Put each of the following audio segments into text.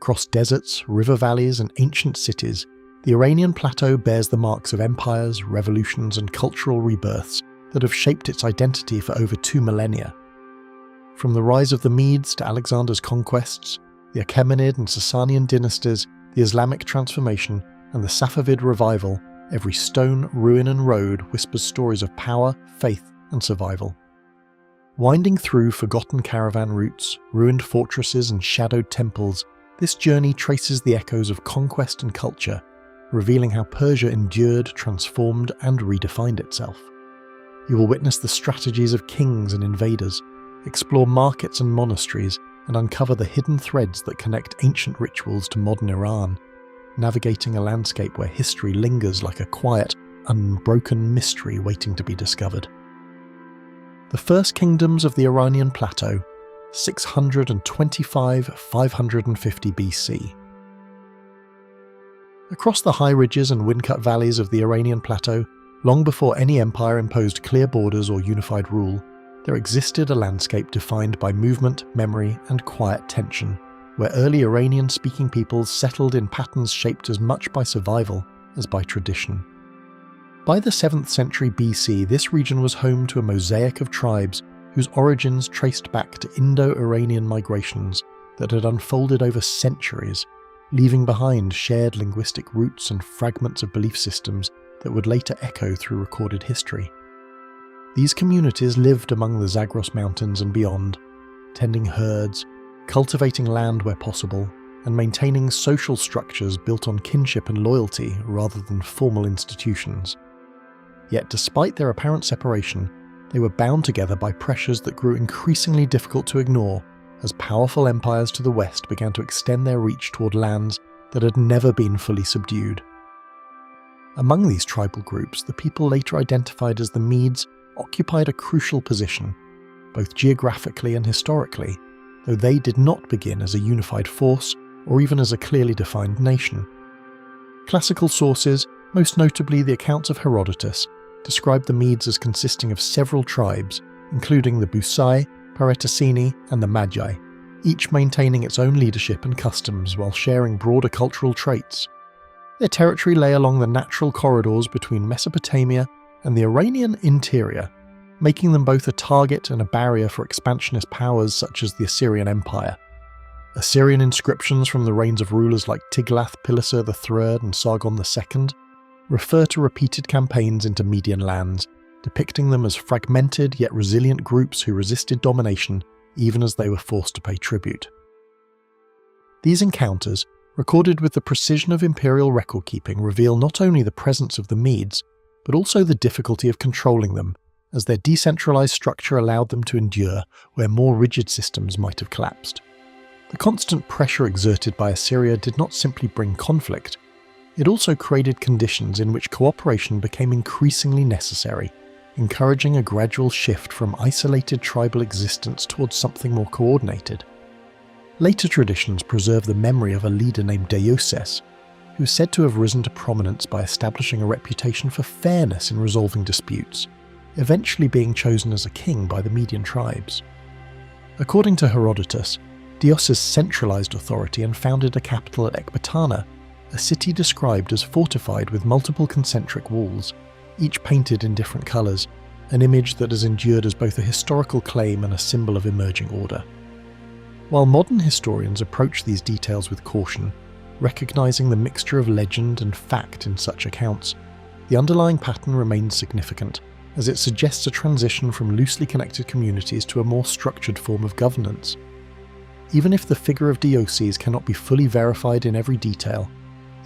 Across deserts, river valleys, and ancient cities, the Iranian plateau bears the marks of empires, revolutions, and cultural rebirths that have shaped its identity for over 2 millennia. From the rise of the Medes to Alexander's conquests, the Achaemenid and Sasanian dynasties, the Islamic transformation, and the Safavid revival, every stone, ruin, and road whispers stories of power, faith, and survival. Winding through forgotten caravan routes, ruined fortresses, and shadowed temples, this journey traces the echoes of conquest and culture, revealing how Persia endured, transformed, and redefined itself. You will witness the strategies of kings and invaders, explore markets and monasteries, and uncover the hidden threads that connect ancient rituals to modern Iran, navigating a landscape where history lingers like a quiet, unbroken mystery waiting to be discovered. The first kingdoms of the Iranian plateau, 625–550 BC. Across the high ridges and wind-cut valleys of the Iranian plateau, long before any empire imposed clear borders or unified rule, there existed a landscape defined by movement, memory, and quiet tension, where early Iranian-speaking peoples settled in patterns shaped as much by survival as by tradition. By the 7th century BC, this region was home to a mosaic of tribes whose origins traced back to Indo-Iranian migrations that had unfolded over centuries, leaving behind shared linguistic roots and fragments of belief systems that would later echo through recorded history. These communities lived among the Zagros Mountains and beyond, tending herds, cultivating land where possible, and maintaining social structures built on kinship and loyalty rather than formal institutions. Yet despite their apparent separation, they were bound together by pressures that grew increasingly difficult to ignore as powerful empires to the west began to extend their reach toward lands that had never been fully subdued. Among these tribal groups, the people later identified as the Medes occupied a crucial position, both geographically and historically, though they did not begin as a unified force or even as a clearly defined nation. Classical sources, most notably the accounts of Herodotus, describe the Medes as consisting of several tribes, including the Busai, Pareticini, and the Magi, each maintaining its own leadership and customs while sharing broader cultural traits. Their territory lay along the natural corridors between Mesopotamia and the Iranian interior, making them both a target and a barrier for expansionist powers such as the Assyrian Empire. Assyrian inscriptions from the reigns of rulers like Tiglath-Pileser III and Sargon II refer to repeated campaigns into Median lands, depicting them as fragmented yet resilient groups who resisted domination even as they were forced to pay tribute. These encounters, recorded with the precision of imperial record-keeping, reveal not only the presence of the Medes, but also the difficulty of controlling them, as their decentralized structure allowed them to endure where more rigid systems might have collapsed. The constant pressure exerted by Assyria did not simply bring conflict, it also created conditions in which cooperation became increasingly necessary, encouraging a gradual shift from isolated tribal existence towards something more coordinated. Later traditions preserve the memory of a leader named Deioces, who is said to have risen to prominence by establishing a reputation for fairness in resolving disputes, eventually being chosen as a king by the Median tribes. According to Herodotus, Deioces centralized authority and founded a capital at Ecbatana, a city described as fortified with multiple concentric walls, each painted in different colors, an image that has endured as both a historical claim and a symbol of emerging order. While modern historians approach these details with caution, recognizing the mixture of legend and fact in such accounts, the underlying pattern remains significant, as it suggests a transition from loosely connected communities to a more structured form of governance. Even if the figure of Deioces cannot be fully verified in every detail,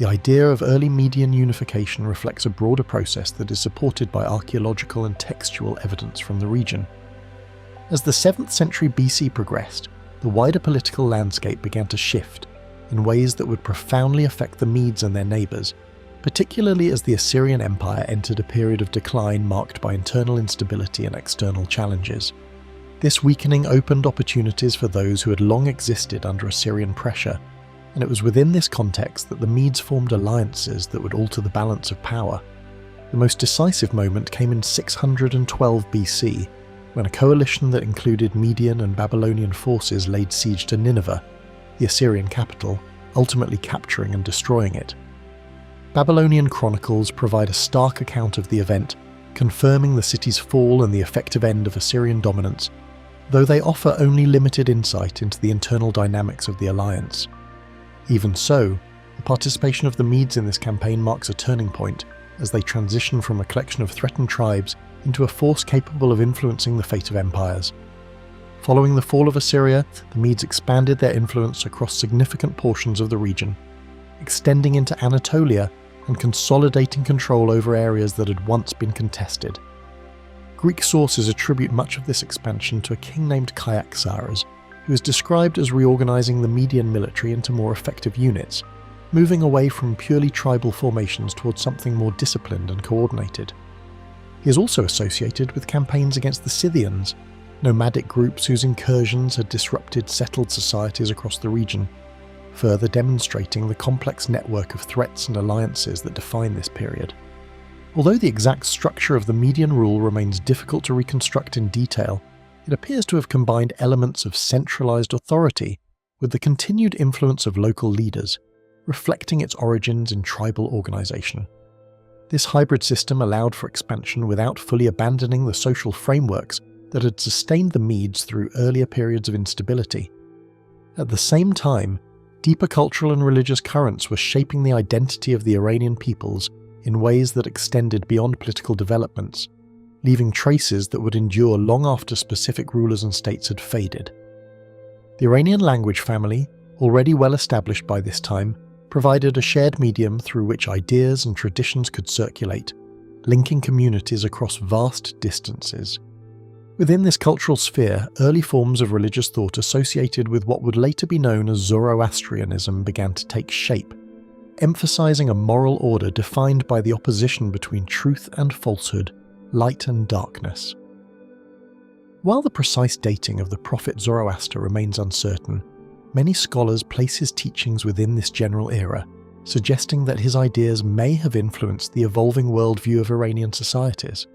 the idea of early Median unification reflects a broader process that is supported by archaeological and textual evidence from the region. As the 7th century BC progressed, the wider political landscape began to shift in ways that would profoundly affect the Medes and their neighbours, particularly as the Assyrian Empire entered a period of decline marked by internal instability and external challenges. This weakening opened opportunities for those who had long existed under Assyrian pressure, and it was within this context that the Medes formed alliances that would alter the balance of power. The most decisive moment came in 612 BC, when a coalition that included Median and Babylonian forces laid siege to Nineveh, the Assyrian capital, ultimately capturing and destroying it. Babylonian chronicles provide a stark account of the event, confirming the city's fall and the effective end of Assyrian dominance, though they offer only limited insight into the internal dynamics of the alliance. Even so, the participation of the Medes in this campaign marks a turning point, as they transition from a collection of threatened tribes into a force capable of influencing the fate of empires. Following the fall of Assyria, the Medes expanded their influence across significant portions of the region, extending into Anatolia and consolidating control over areas that had once been contested. Greek sources attribute much of this expansion to a king named Cyaxares, who is described as reorganizing the Median military into more effective units, moving away from purely tribal formations towards something more disciplined and coordinated. He is also associated with campaigns against the Scythians, nomadic groups whose incursions had disrupted settled societies across the region, further demonstrating the complex network of threats and alliances that define this period. Although the exact structure of the Median rule remains difficult to reconstruct in detail, it appears to have combined elements of centralized authority with the continued influence of local leaders, reflecting its origins in tribal organization. This hybrid system allowed for expansion without fully abandoning the social frameworks that had sustained the Medes through earlier periods of instability. At the same time, deeper cultural and religious currents were shaping the identity of the Iranian peoples in ways that extended beyond political developments, leaving traces that would endure long after specific rulers and states had faded. The Iranian language family, already well established by this time, provided a shared medium through which ideas and traditions could circulate, linking communities across vast distances. Within this cultural sphere, early forms of religious thought associated with what would later be known as Zoroastrianism began to take shape, emphasizing a moral order defined by the opposition between truth and falsehood, light and darkness. While the precise dating of the prophet Zoroaster remains uncertain, many scholars place his teachings within this general era, suggesting that his ideas may have influenced the evolving worldview of Iranian societies.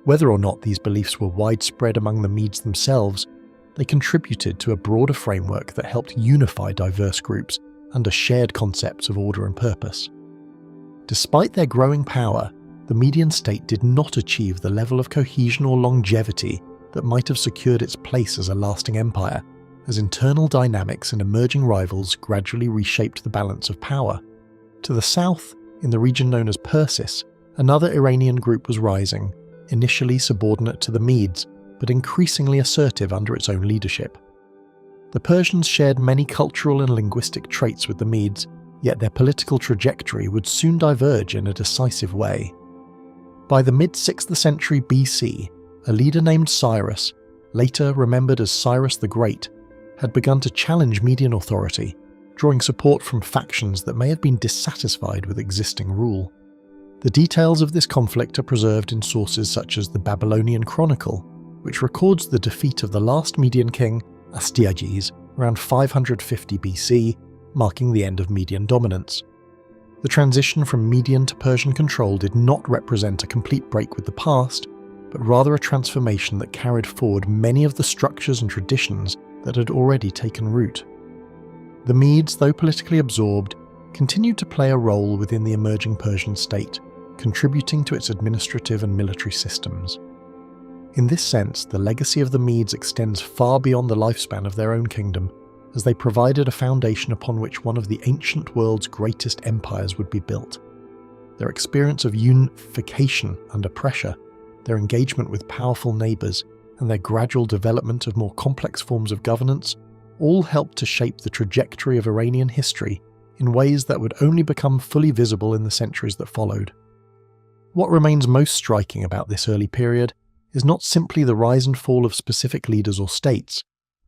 Whether or not these beliefs were widespread among the Medes themselves, they contributed to a broader framework that helped unify diverse groups under shared concepts of order and purpose. Despite their growing power, the Median state did not achieve the level of cohesion or longevity that might have secured its place as a lasting empire, as internal dynamics and emerging rivals gradually reshaped the balance of power. To the south, in the region known as Persis, another Iranian group was rising, initially subordinate to the Medes, but increasingly assertive under its own leadership. The Persians shared many cultural and linguistic traits with the Medes, yet their political trajectory would soon diverge in a decisive way. By the mid-6th century BC, a leader named Cyrus, later remembered as Cyrus the Great, had begun to challenge Median authority, drawing support from factions that may have been dissatisfied with existing rule. The details of this conflict are preserved in sources such as the Babylonian Chronicle, which records the defeat of the last Median king, Astyages, around 550 BC, marking the end of Median dominance. The transition from Median to Persian control did not represent a complete break with the past, but rather a transformation that carried forward many of the structures and traditions that had already taken root. The Medes, though politically absorbed, continued to play a role within the emerging Persian state, contributing to its administrative and military systems. In this sense, the legacy of the Medes extends far beyond the lifespan of their own kingdom, as they provided a foundation upon which one of the ancient world's greatest empires would be built. Their experience of unification under pressure, their engagement with powerful neighbours, and their gradual development of more complex forms of governance all helped to shape the trajectory of Iranian history in ways that would only become fully visible in the centuries that followed. What remains most striking about this early period is not simply the rise and fall of specific leaders or states,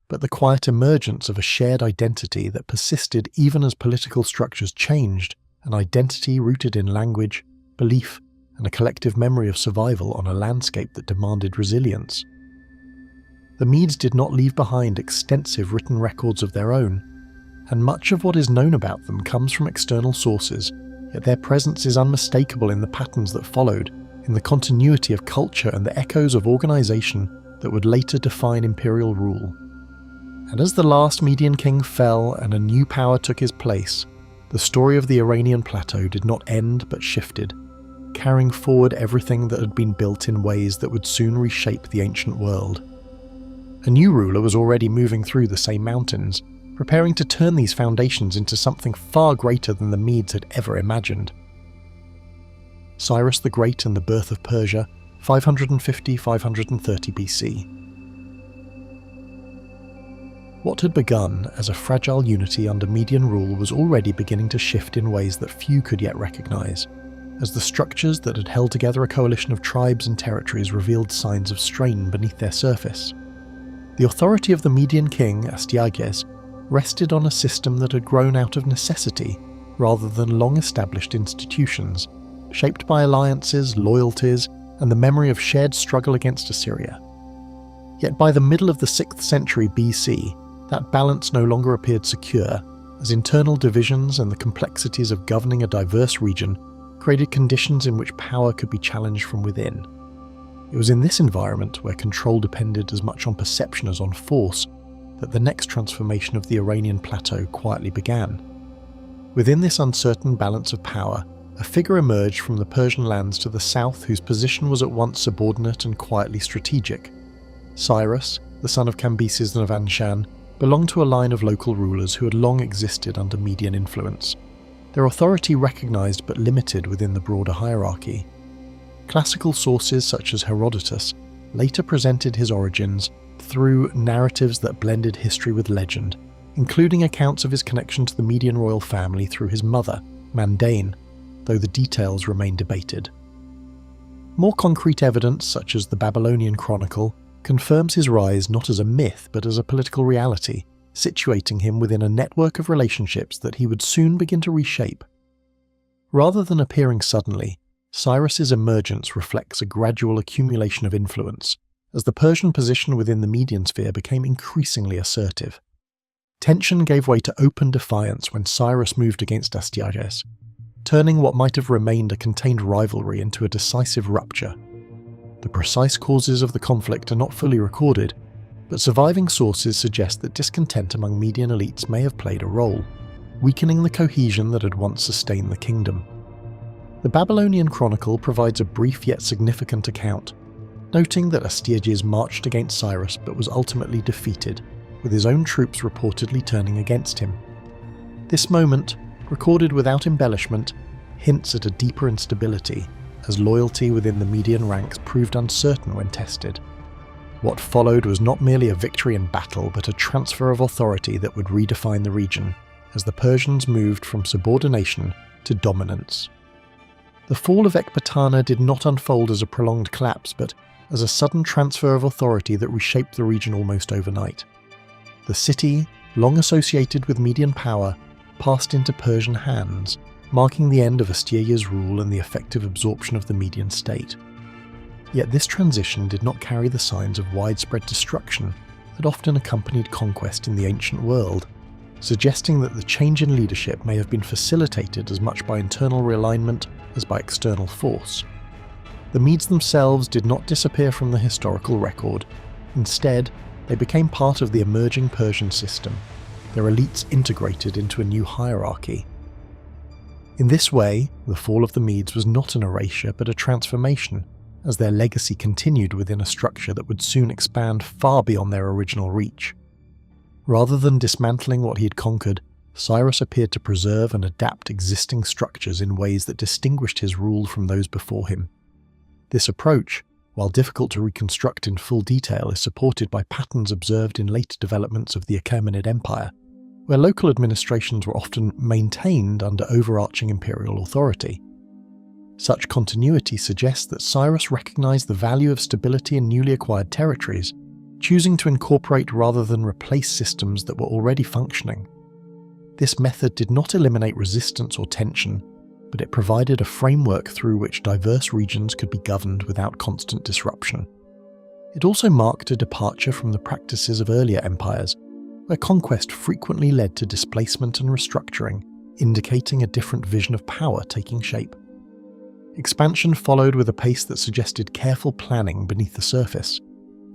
but the quiet emergence of a shared identity that persisted even as political structures changed, an identity rooted in language, belief, and a collective memory of survival on a landscape that demanded resilience. The Medes did not leave behind extensive written records of their own, and much of what is known about them comes from external sources, yet their presence is unmistakable in the patterns that followed, in the continuity of culture and the echoes of organization that would later define imperial rule. And as the last Median king fell and a new power took his place, the story of the Iranian plateau did not end but shifted, carrying forward everything that had been built in ways that would soon reshape the ancient world. A new ruler was already moving through the same mountains, preparing to turn these foundations into something far greater than the Medes had ever imagined. Cyrus the Great and the Birth of Persia, 550–530 BC. What had begun as a fragile unity under Median rule was already beginning to shift in ways that few could yet recognize, as the structures that had held together a coalition of tribes and territories revealed signs of strain beneath their surface. The authority of the Median king, Astyages, rested on a system that had grown out of necessity rather than long-established institutions, shaped by alliances, loyalties, and the memory of shared struggle against Assyria. Yet by the middle of the 6th century BC, that balance no longer appeared secure, as internal divisions and the complexities of governing a diverse region created conditions in which power could be challenged from within. It was in this environment, where control depended as much on perception as on force, that the next transformation of the Iranian plateau quietly began. Within this uncertain balance of power, a figure emerged from the Persian lands to the south whose position was at once subordinate and quietly strategic. Cyrus, the son of Cambyses and Anshan, belonged to a line of local rulers who had long existed under Median influence, their authority recognized but limited within the broader hierarchy. Classical sources such as Herodotus later presented his origins through narratives that blended history with legend, including accounts of his connection to the Median royal family through his mother, Mandane, though the details remain debated. More concrete evidence, such as the Babylonian Chronicle, confirms his rise not as a myth but as a political reality, situating him within a network of relationships that he would soon begin to reshape. Rather than appearing suddenly, Cyrus's emergence reflects a gradual accumulation of influence, as the Persian position within the Median sphere became increasingly assertive. Tension gave way to open defiance when Cyrus moved against Astyages, turning what might have remained a contained rivalry into a decisive rupture. The precise causes of the conflict are not fully recorded, but surviving sources suggest that discontent among Median elites may have played a role, weakening the cohesion that had once sustained the kingdom. The Babylonian Chronicle provides a brief yet significant account, noting that Astyages marched against Cyrus but was ultimately defeated, with his own troops reportedly turning against him. This moment, recorded without embellishment, hints at a deeper instability, as loyalty within the Median ranks proved uncertain when tested. What followed was not merely a victory in battle, but a transfer of authority that would redefine the region, as the Persians moved from subordination to dominance. The fall of Ecbatana did not unfold as a prolonged collapse, but as a sudden transfer of authority that reshaped the region almost overnight. The city, long associated with Median power, passed into Persian hands, marking the end of Astyages' rule and the effective absorption of the Median state. Yet this transition did not carry the signs of widespread destruction that often accompanied conquest in the ancient world, suggesting that the change in leadership may have been facilitated as much by internal realignment as by external force. The Medes themselves did not disappear from the historical record. Instead, they became part of the emerging Persian system, their elites integrated into a new hierarchy. In this way, the fall of the Medes was not an erasure but a transformation, as their legacy continued within a structure that would soon expand far beyond their original reach. Rather than dismantling what he had conquered, Cyrus appeared to preserve and adapt existing structures in ways that distinguished his rule from those before him. This approach, while difficult to reconstruct in full detail, is supported by patterns observed in later developments of the Achaemenid Empire, where local administrations were often maintained under overarching imperial authority. Such continuity suggests that Cyrus recognized the value of stability in newly acquired territories, choosing to incorporate rather than replace systems that were already functioning. This method did not eliminate resistance or tension, but it provided a framework through which diverse regions could be governed without constant disruption. It also marked a departure from the practices of earlier empires, where conquest frequently led to displacement and restructuring, indicating a different vision of power taking shape. Expansion followed with a pace that suggested careful planning beneath the surface,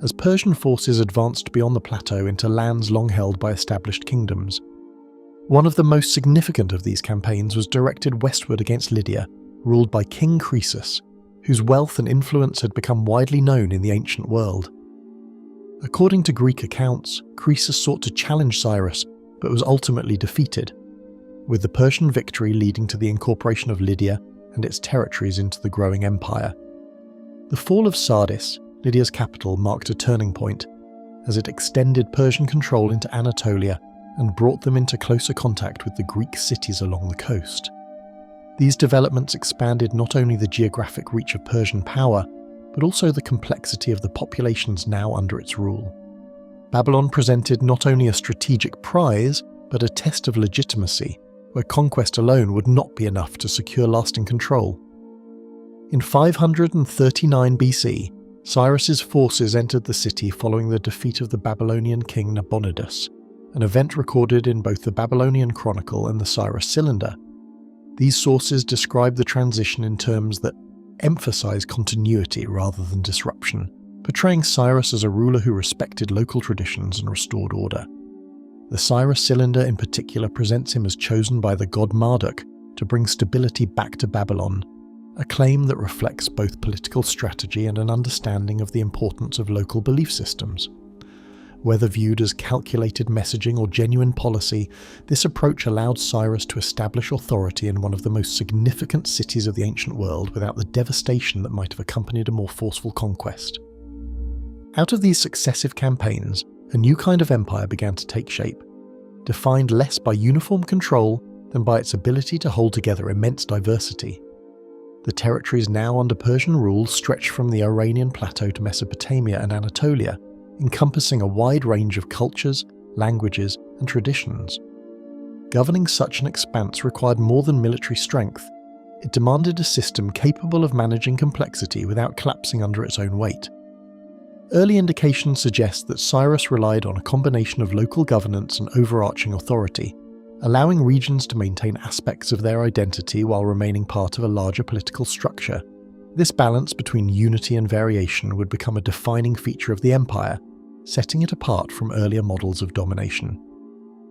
as Persian forces advanced beyond the plateau into lands long held by established kingdoms. One of the most significant of these campaigns was directed westward against Lydia, ruled by King Croesus, whose wealth and influence had become widely known in the ancient world. According to Greek accounts, Croesus sought to challenge Cyrus, but was ultimately defeated, with the Persian victory leading to the incorporation of Lydia and its territories into the growing empire. The fall of Sardis, Lydia's capital, marked a turning point, as it extended Persian control into Anatolia and brought them into closer contact with the Greek cities along the coast. These developments expanded not only the geographic reach of Persian power, but also the complexity of the populations now under its rule. Babylon presented not only a strategic prize, but a test of legitimacy, where conquest alone would not be enough to secure lasting control. In 539 BC, Cyrus's forces entered the city following the defeat of the Babylonian king Nabonidus, an event recorded in both the Babylonian Chronicle and the Cyrus Cylinder. These sources describe the transition in terms that emphasize continuity rather than disruption, portraying Cyrus as a ruler who respected local traditions and restored order. The Cyrus Cylinder in particular presents him as chosen by the god Marduk to bring stability back to Babylon, a claim that reflects both political strategy and an understanding of the importance of local belief systems. Whether viewed as calculated messaging or genuine policy, this approach allowed Cyrus to establish authority in one of the most significant cities of the ancient world without the devastation that might have accompanied a more forceful conquest. Out of these successive campaigns, a new kind of empire began to take shape, defined less by uniform control than by its ability to hold together immense diversity. The territories now under Persian rule stretched from the Iranian plateau to Mesopotamia and Anatolia, encompassing a wide range of cultures, languages, and traditions. Governing such an expanse required more than military strength. It demanded a system capable of managing complexity without collapsing under its own weight. Early indications suggest that Cyrus relied on a combination of local governance and overarching authority, allowing regions to maintain aspects of their identity while remaining part of a larger political structure. This balance between unity and variation would become a defining feature of the empire, setting it apart from earlier models of domination.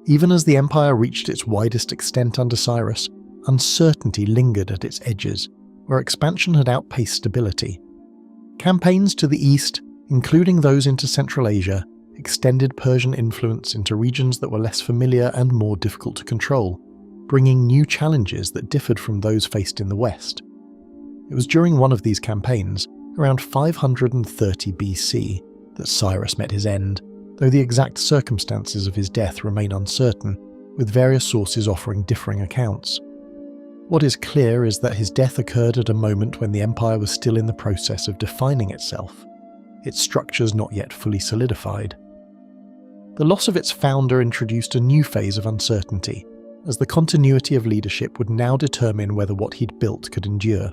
Even as the empire reached its widest extent under Cyrus, uncertainty lingered at its edges, where expansion had outpaced stability. Campaigns to the east, including those into Central Asia, extended Persian influence into regions that were less familiar and more difficult to control, bringing new challenges that differed from those faced in the west. It was during one of these campaigns, around 530 BC, that Cyrus met his end, though the exact circumstances of his death remain uncertain, with various sources offering differing accounts. What is clear is that his death occurred at a moment when the empire was still in the process of defining itself, its structures not yet fully solidified. The loss of its founder introduced a new phase of uncertainty, as the continuity of leadership would now determine whether what he'd built could endure.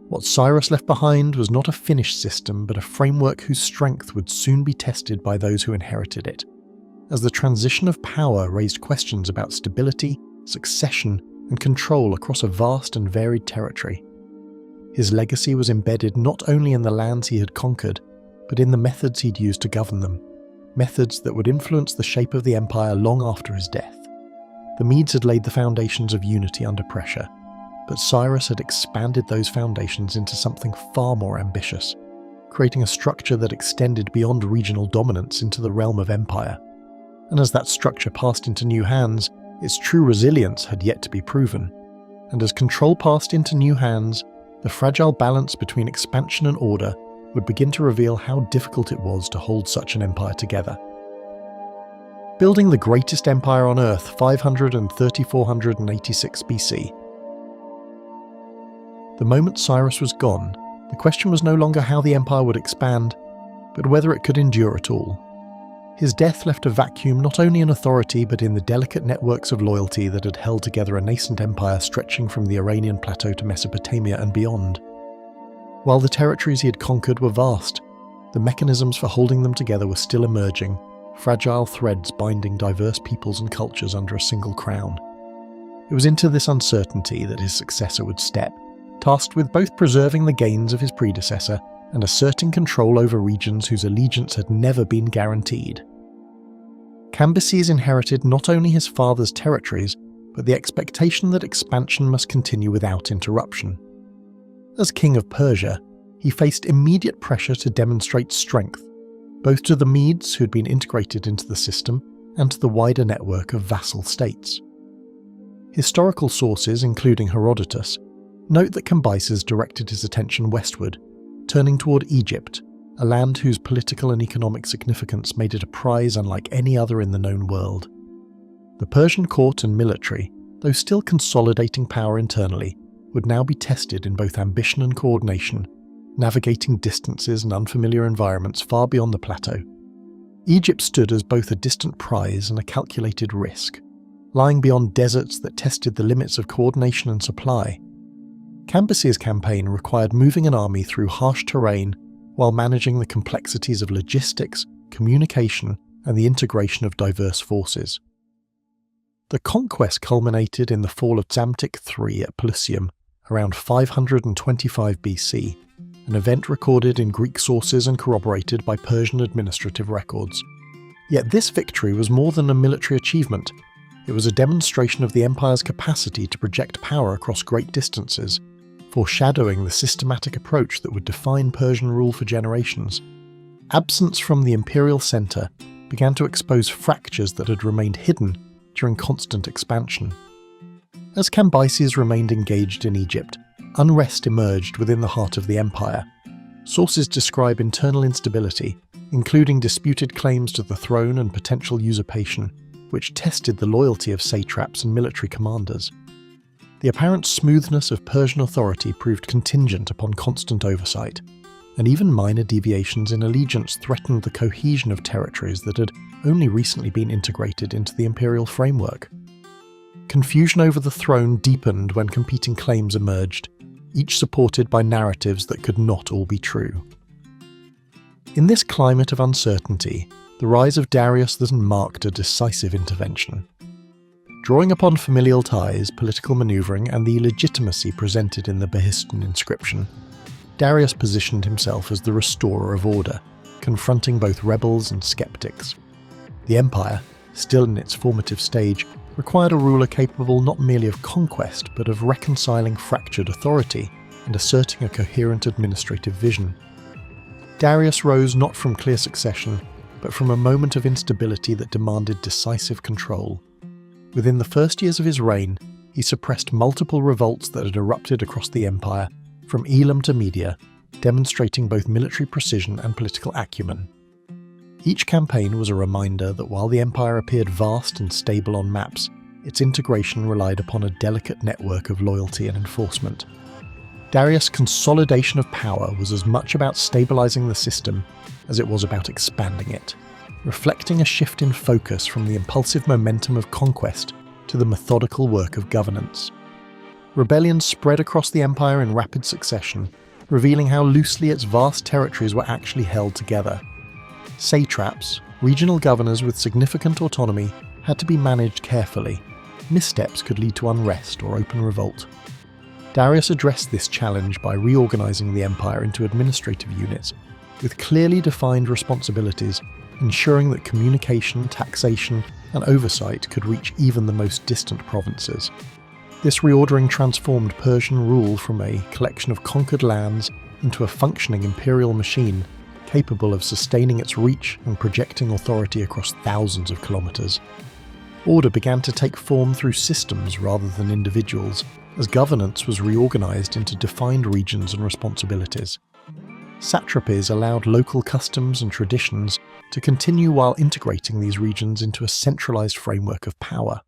What Cyrus left behind was not a finished system, but a framework whose strength would soon be tested by those who inherited it, as the transition of power raised questions about stability, succession, and control across a vast and varied territory. His legacy was embedded not only in the lands he had conquered, but in the methods he'd used to govern them, methods that would influence the shape of the empire long after his death. The Medes had laid the foundations of unity under pressure, but Cyrus had expanded those foundations into something far more ambitious, creating a structure that extended beyond regional dominance into the realm of empire. And as that structure passed into new hands, its true resilience had yet to be proven. And as control passed into new hands, the fragile balance between expansion and order would begin to reveal how difficult it was to hold such an empire together. Building the greatest empire on Earth 530–486 BC. The moment Cyrus was gone, the question was no longer how the empire would expand, but whether it could endure at all. His death left a vacuum not only in authority but in the delicate networks of loyalty that had held together a nascent empire stretching from the Iranian plateau to Mesopotamia and beyond. While the territories he had conquered were vast, the mechanisms for holding them together were still emerging, fragile threads binding diverse peoples and cultures under a single crown. It was into this uncertainty that his successor would step, tasked with both preserving the gains of his predecessor and asserting control over regions whose allegiance had never been guaranteed. Cambyses inherited not only his father's territories, but the expectation that expansion must continue without interruption. As king of Persia, he faced immediate pressure to demonstrate strength, both to the Medes who had been integrated into the system and to the wider network of vassal states. Historical sources, including Herodotus, note that Cambyses directed his attention westward, turning toward Egypt, a land whose political and economic significance made it a prize unlike any other in the known world. The Persian court and military, though still consolidating power internally, would now be tested in both ambition and coordination, navigating distances and unfamiliar environments far beyond the plateau. Egypt stood as both a distant prize and a calculated risk, lying beyond deserts that tested the limits of coordination and supply. Cambyses' campaign required moving an army through harsh terrain while managing the complexities of logistics, communication, and the integration of diverse forces. The conquest culminated in the fall of Psamtik III at Pelusium around 525 BC, an event recorded in Greek sources and corroborated by Persian administrative records. Yet this victory was more than a military achievement. It was a demonstration of the empire's capacity to project power across great distances, foreshadowing the systematic approach that would define Persian rule for generations. Absence from the imperial centre began to expose fractures that had remained hidden during constant expansion. As Cambyses remained engaged in Egypt, unrest emerged within the heart of the empire. Sources describe internal instability, including disputed claims to the throne and potential usurpation, which tested the loyalty of satraps and military commanders. The apparent smoothness of Persian authority proved contingent upon constant oversight, and even minor deviations in allegiance threatened the cohesion of territories that had only recently been integrated into the imperial framework. Confusion over the throne deepened when competing claims emerged, each supported by narratives that could not all be true. In this climate of uncertainty, the rise of Darius then marked a decisive intervention. Drawing upon familial ties, political maneuvering, and the legitimacy presented in the Behistun inscription, Darius positioned himself as the restorer of order, confronting both rebels and skeptics. The empire, still in its formative stage, required a ruler capable not merely of conquest but of reconciling fractured authority and asserting a coherent administrative vision. Darius rose not from clear succession, but from a moment of instability that demanded decisive control. Within the first years of his reign, he suppressed multiple revolts that had erupted across the empire, from Elam to Media, demonstrating both military precision and political acumen. Each campaign was a reminder that while the empire appeared vast and stable on maps, its integration relied upon a delicate network of loyalty and enforcement. Darius' consolidation of power was as much about stabilizing the system as it was about expanding it, reflecting a shift in focus from the impulsive momentum of conquest to the methodical work of governance. Rebellions spread across the empire in rapid succession, revealing how loosely its vast territories were actually held together. Satraps, regional governors with significant autonomy, had to be managed carefully. Missteps could lead to unrest or open revolt. Darius addressed this challenge by reorganizing the empire into administrative units, with clearly defined responsibilities, ensuring that communication, taxation, and oversight could reach even the most distant provinces. This reordering transformed Persian rule from a collection of conquered lands into a functioning imperial machine, capable of sustaining its reach and projecting authority across thousands of kilometers. Order began to take form through systems rather than individuals, as governance was reorganized into defined regions and responsibilities. Satrapies allowed local customs and traditions to continue while integrating these regions into a centralized framework of power.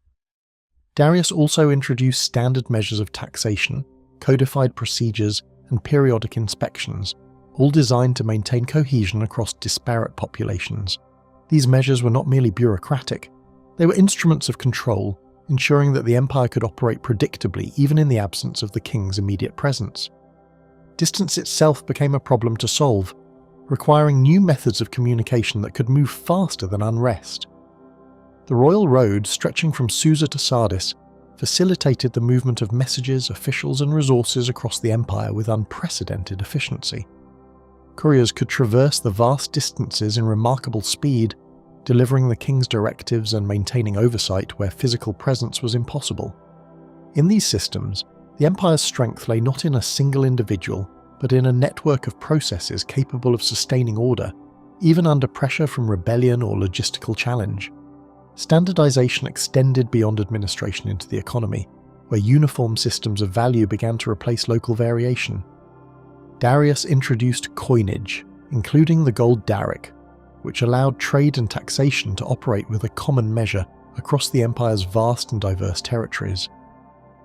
Darius also introduced standard measures of taxation, codified procedures, and periodic inspections, all designed to maintain cohesion across disparate populations. These measures were not merely bureaucratic, they were instruments of control, ensuring that the empire could operate predictably even in the absence of the king's immediate presence. Distance itself became a problem to solve, requiring new methods of communication that could move faster than unrest. The royal road, stretching from Susa to Sardis, facilitated the movement of messages, officials, and resources across the empire with unprecedented efficiency. Couriers could traverse the vast distances in remarkable speed, delivering the king's directives and maintaining oversight where physical presence was impossible. In these systems, the empire's strength lay not in a single individual, but in a network of processes capable of sustaining order, even under pressure from rebellion or logistical challenge. Standardization extended beyond administration into the economy, where uniform systems of value began to replace local variation. Darius introduced coinage, including the gold daric, which allowed trade and taxation to operate with a common measure across the empire's vast and diverse territories.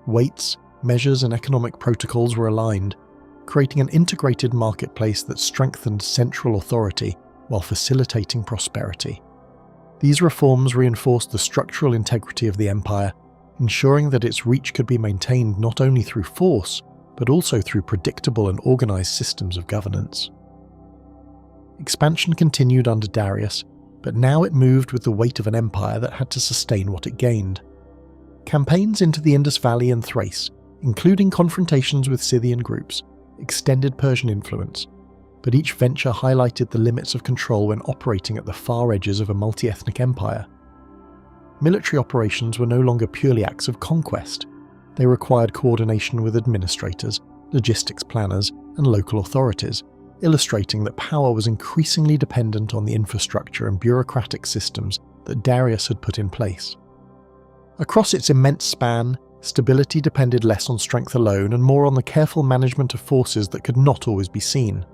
Weights, measures, and economic protocols were aligned, creating an integrated marketplace that strengthened central authority while facilitating prosperity. These reforms reinforced the structural integrity of the empire, ensuring that its reach could be maintained not only through force, but also through predictable and organized systems of governance. Expansion continued under Darius, but now it moved with the weight of an empire that had to sustain what it gained. Campaigns into the Indus Valley and Thrace, including confrontations with Scythian groups, extended Persian influence, but each venture highlighted the limits of control when operating at the far edges of a multi-ethnic empire. Military operations were no longer purely acts of conquest. They required coordination with administrators, logistics planners, and local authorities, illustrating that power was increasingly dependent on the infrastructure and bureaucratic systems that Darius had put in place. Across its immense span, stability depended less on strength alone and more on the careful management of forces that could not always be seen.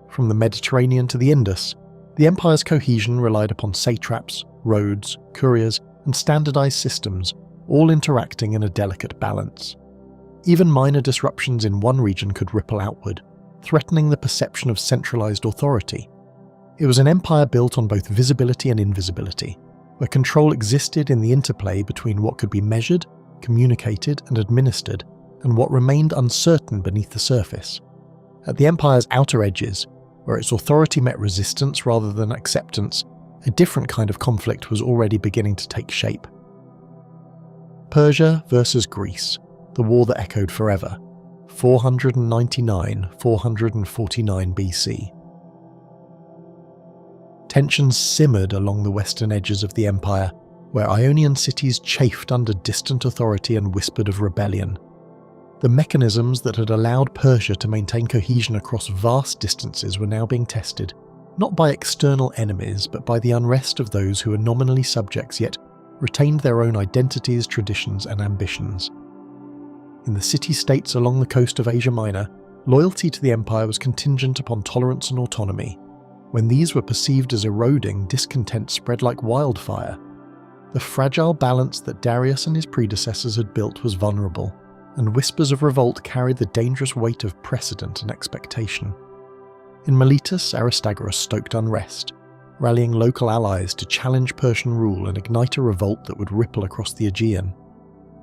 From the Mediterranean to the Indus, the empire's cohesion relied upon satraps, roads, couriers, and standardized systems, all interacting in a delicate balance. Even minor disruptions in one region could ripple outward, threatening the perception of centralized authority. It was an empire built on both visibility and invisibility, where control existed in the interplay between what could be measured, communicated, and administered, and what remained uncertain beneath the surface. At the empire's outer edges, where its authority met resistance rather than acceptance, a different kind of conflict was already beginning to take shape. Persia versus Greece, the war that echoed forever, 499–449 BC. Tensions simmered along the western edges of the empire, where Ionian cities chafed under distant authority and whispered of rebellion. The mechanisms that had allowed Persia to maintain cohesion across vast distances were now being tested, not by external enemies, but by the unrest of those who were nominally subjects yet retained their own identities, traditions, and ambitions. In the city-states along the coast of Asia Minor, loyalty to the empire was contingent upon tolerance and autonomy. When these were perceived as eroding, discontent spread like wildfire. The fragile balance that Darius and his predecessors had built was vulnerable, and whispers of revolt carried the dangerous weight of precedent and expectation. In Miletus, Aristagoras stoked unrest, rallying local allies to challenge Persian rule and ignite a revolt that would ripple across the Aegean.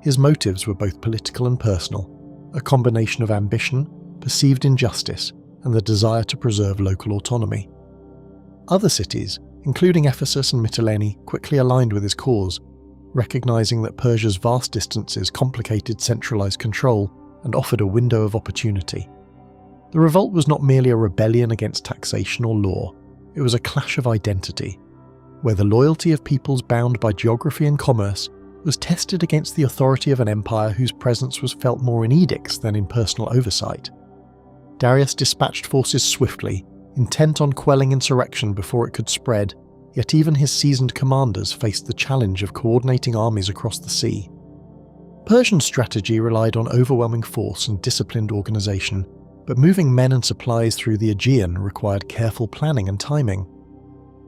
His motives were both political and personal, a combination of ambition, perceived injustice, and the desire to preserve local autonomy. Other cities, including Ephesus and Mytilene, quickly aligned with his cause, recognizing that Persia's vast distances complicated centralized control and offered a window of opportunity. The revolt was not merely a rebellion against taxation or law, it was a clash of identity, where the loyalty of peoples bound by geography and commerce was tested against the authority of an empire whose presence was felt more in edicts than in personal oversight. Darius dispatched forces swiftly, intent on quelling insurrection before it could spread, yet even his seasoned commanders faced the challenge of coordinating armies across the sea. Persian strategy relied on overwhelming force and disciplined organization, but moving men and supplies through the Aegean required careful planning and timing.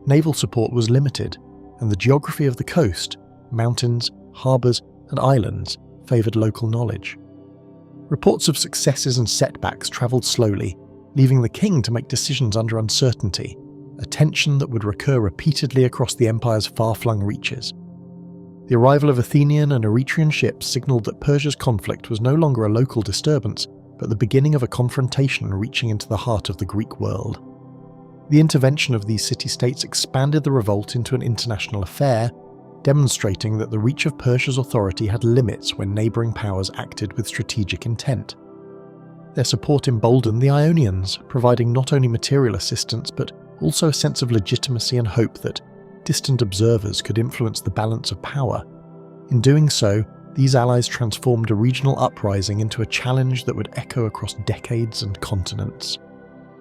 Naval support was limited, and the geography of the coast, mountains, harbours, and islands favoured local knowledge. Reports of successes and setbacks travelled slowly, leaving the king to make decisions under uncertainty, a tension that would recur repeatedly across the empire's far-flung reaches. The arrival of Athenian and Eretrian ships signalled that Persia's conflict was no longer a local disturbance, but the beginning of a confrontation reaching into the heart of the Greek world. The intervention of these city-states expanded the revolt into an international affair, demonstrating that the reach of Persia's authority had limits when neighbouring powers acted with strategic intent. Their support emboldened the Ionians, providing not only material assistance but also a sense of legitimacy and hope that distant observers could influence the balance of power. In doing so, these allies transformed a regional uprising into a challenge that would echo across decades and continents.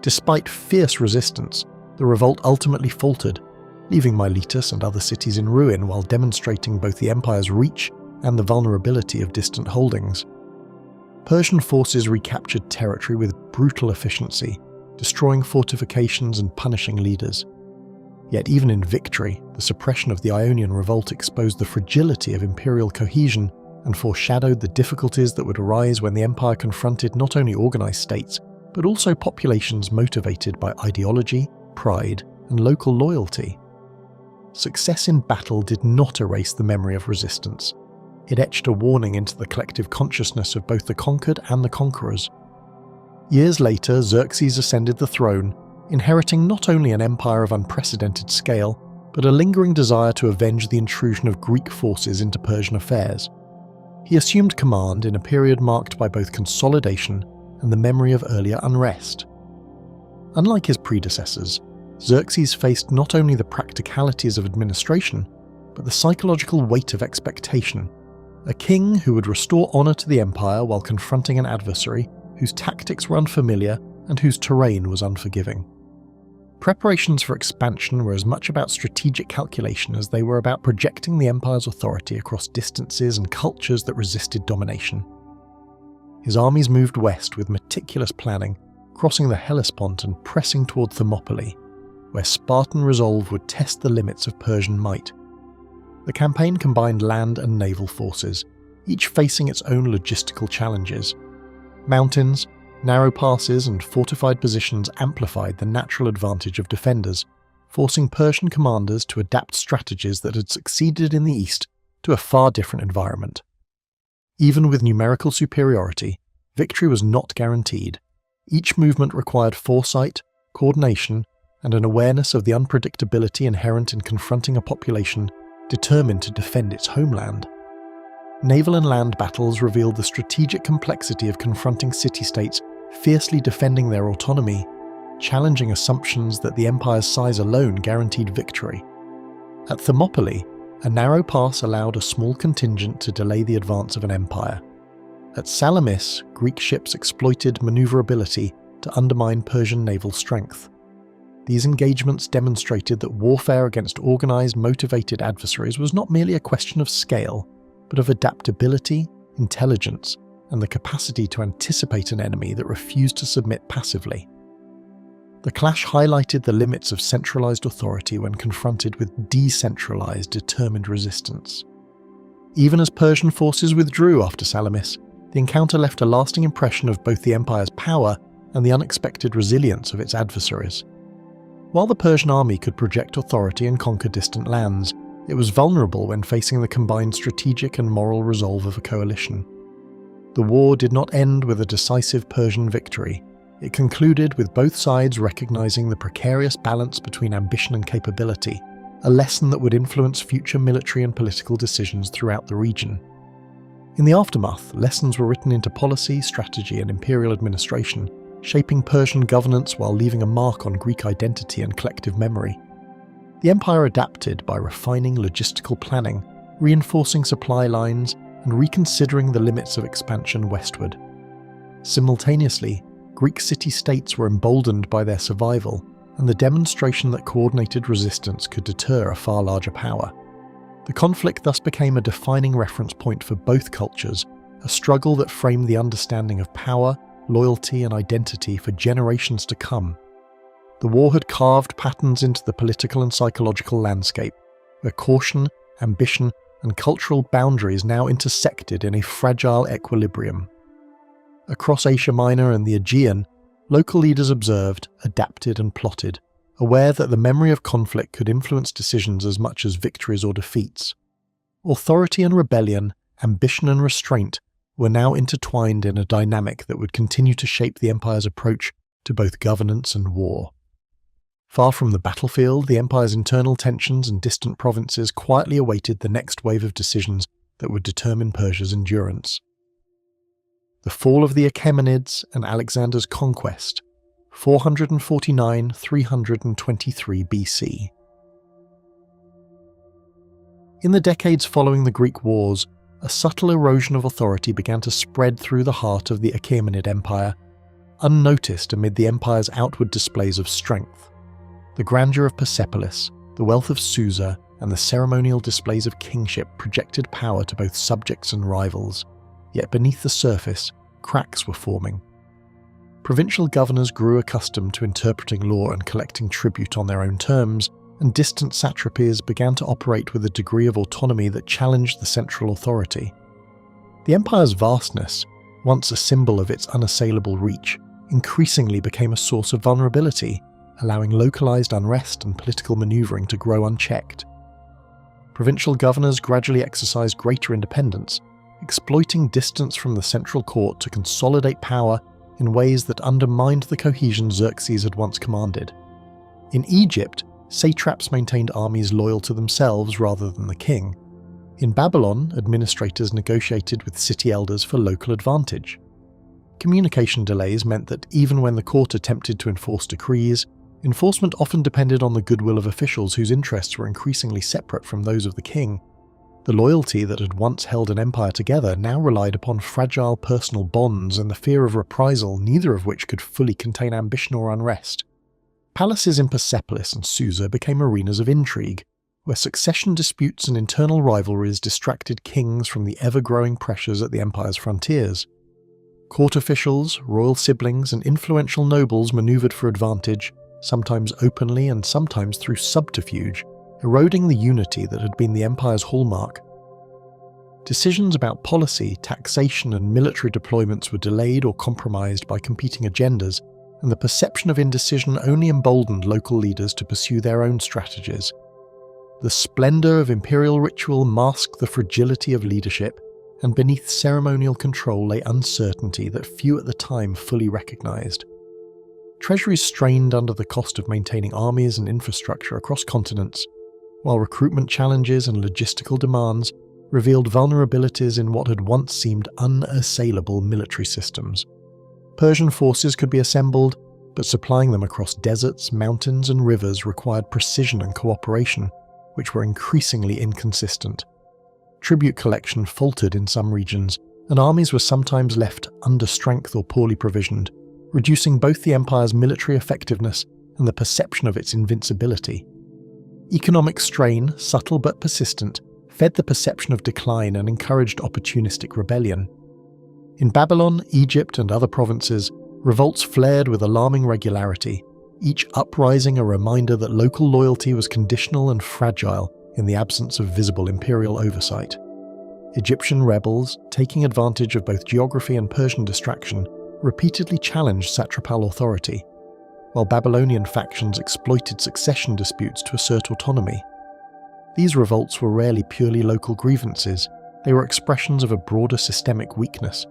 Despite fierce resistance, the revolt ultimately faltered, leaving Miletus and other cities in ruin while demonstrating both the empire's reach and the vulnerability of distant holdings. Persian forces recaptured territory with brutal efficiency, destroying fortifications and punishing leaders. Yet even in victory, the suppression of the Ionian revolt exposed the fragility of imperial cohesion and foreshadowed the difficulties that would arise when the empire confronted not only organized states, but also populations motivated by ideology, pride, and local loyalty. Success in battle did not erase the memory of resistance. It etched a warning into the collective consciousness of both the conquered and the conquerors. Years later, Xerxes ascended the throne, inheriting not only an empire of unprecedented scale, but a lingering desire to avenge the intrusion of Greek forces into Persian affairs. He assumed command in a period marked by both consolidation and the memory of earlier unrest. Unlike his predecessors, Xerxes faced not only the practicalities of administration, but the psychological weight of expectation. A king who would restore honor to the empire while confronting an adversary whose tactics were unfamiliar and whose terrain was unforgiving. Preparations for expansion were as much about strategic calculation as they were about projecting the empire's authority across distances and cultures that resisted domination. His armies moved west with meticulous planning, crossing the Hellespont and pressing toward Thermopylae, where Spartan resolve would test the limits of Persian might. The campaign combined land and naval forces, each facing its own logistical challenges. Mountains, narrow passes, and fortified positions amplified the natural advantage of defenders, forcing Persian commanders to adapt strategies that had succeeded in the east to a far different environment. Even with numerical superiority, victory was not guaranteed. Each movement required foresight, coordination, and an awareness of the unpredictability inherent in confronting a population determined to defend its homeland. Naval and land battles revealed the strategic complexity of confronting city-states fiercely defending their autonomy, challenging assumptions that the empire's size alone guaranteed victory. At Thermopylae, a narrow pass allowed a small contingent to delay the advance of an empire. At Salamis, Greek ships exploited maneuverability to undermine Persian naval strength. These engagements demonstrated that warfare against organized, motivated adversaries was not merely a question of scale, but of adaptability, intelligence, and the capacity to anticipate an enemy that refused to submit passively. The clash highlighted the limits of centralized authority when confronted with decentralized, determined resistance. Even as Persian forces withdrew after Salamis, the encounter left a lasting impression of both the empire's power and the unexpected resilience of its adversaries. While the Persian army could project authority and conquer distant lands, it was vulnerable when facing the combined strategic and moral resolve of a coalition. The war did not end with a decisive Persian victory. It concluded with both sides recognizing the precarious balance between ambition and capability, a lesson that would influence future military and political decisions throughout the region. In the aftermath, lessons were written into policy, strategy, and imperial administration, shaping Persian governance while leaving a mark on Greek identity and collective memory. The empire adapted by refining logistical planning, reinforcing supply lines, and reconsidering the limits of expansion westward. Simultaneously, Greek city-states were emboldened by their survival and the demonstration that coordinated resistance could deter a far larger power. The conflict thus became a defining reference point for both cultures, a struggle that framed the understanding of power, loyalty, and identity for generations to come. The war had carved patterns into the political and psychological landscape, where caution, ambition, and cultural boundaries now intersected in a fragile equilibrium. Across Asia Minor and the Aegean, local leaders observed, adapted, and plotted, aware that the memory of conflict could influence decisions as much as victories or defeats. Authority and rebellion, ambition and restraint were now intertwined in a dynamic that would continue to shape the empire's approach to both governance and war. Far from the battlefield, the empire's internal tensions and distant provinces quietly awaited the next wave of decisions that would determine Persia's endurance. The fall of the Achaemenids and Alexander's conquest, 449–323 BC. In the decades following the Greek Wars, a subtle erosion of authority began to spread through the heart of the Achaemenid Empire, unnoticed amid the empire's outward displays of strength. The grandeur of Persepolis, the wealth of Susa, and the ceremonial displays of kingship projected power to both subjects and rivals, yet beneath the surface, cracks were forming. Provincial governors grew accustomed to interpreting law and collecting tribute on their own terms, and distant satrapies began to operate with a degree of autonomy that challenged the central authority. The empire's vastness, once a symbol of its unassailable reach, increasingly became a source of vulnerability, allowing localized unrest and political maneuvering to grow unchecked. Provincial governors gradually exercised greater independence, exploiting distance from the central court to consolidate power in ways that undermined the cohesion Xerxes had once commanded. In Egypt, satraps maintained armies loyal to themselves rather than the king. In Babylon, administrators negotiated with city elders for local advantage. Communication delays meant that even when the court attempted to enforce decrees, enforcement often depended on the goodwill of officials whose interests were increasingly separate from those of the king. The loyalty that had once held an empire together now relied upon fragile personal bonds and the fear of reprisal, neither of which could fully contain ambition or unrest. Palaces in Persepolis and Susa became arenas of intrigue, where succession disputes and internal rivalries distracted kings from the ever-growing pressures at the empire's frontiers. Court officials, royal siblings, and influential nobles maneuvered for advantage, sometimes openly and sometimes through subterfuge, eroding the unity that had been the empire's hallmark. Decisions about policy, taxation, and military deployments were delayed or compromised by competing agendas, and the perception of indecision only emboldened local leaders to pursue their own strategies. The splendor of imperial ritual masked the fragility of leadership, and beneath ceremonial control lay uncertainty that few at the time fully recognized. Treasuries strained under the cost of maintaining armies and infrastructure across continents, while recruitment challenges and logistical demands revealed vulnerabilities in what had once seemed unassailable military systems. Persian forces could be assembled, but supplying them across deserts, mountains, and rivers required precision and cooperation, which were increasingly inconsistent. Tribute collection faltered in some regions, and armies were sometimes left under strength or poorly provisioned, reducing both the empire's military effectiveness and the perception of its invincibility. Economic strain, subtle but persistent, fed the perception of decline and encouraged opportunistic rebellion. In Babylon, Egypt, and other provinces, revolts flared with alarming regularity, each uprising a reminder that local loyalty was conditional and fragile in the absence of visible imperial oversight. Egyptian rebels, taking advantage of both geography and Persian distraction, repeatedly challenged satrapal authority, while Babylonian factions exploited succession disputes to assert autonomy. These revolts were rarely purely local grievances, they were expressions of a broader systemic weakness,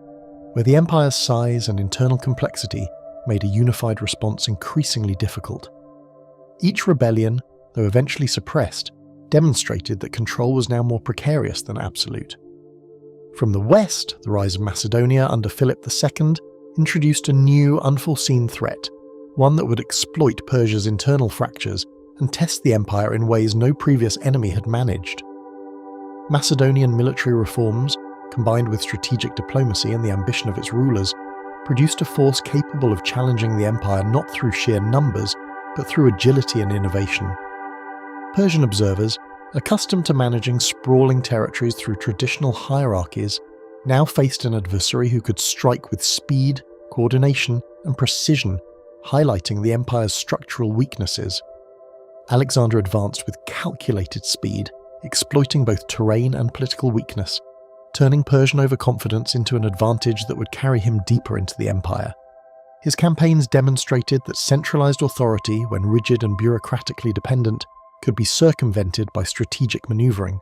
where the empire's size and internal complexity made a unified response increasingly difficult. Each rebellion, though eventually suppressed, demonstrated that control was now more precarious than absolute. From the west, the rise of Macedonia under Philip II introduced a new, unforeseen threat, one that would exploit Persia's internal fractures and test the empire in ways no previous enemy had managed. Macedonian military reforms, combined with strategic diplomacy and the ambition of its rulers, produced a force capable of challenging the empire not through sheer numbers, but through agility and innovation. Persian observers, accustomed to managing sprawling territories through traditional hierarchies, now faced an adversary who could strike with speed, coordination, and precision, highlighting the empire's structural weaknesses. Alexander advanced with calculated speed, exploiting both terrain and political weakness, turning Persian overconfidence into an advantage that would carry him deeper into the empire. His campaigns demonstrated that centralized authority, when rigid and bureaucratically dependent, could be circumvented by strategic maneuvering.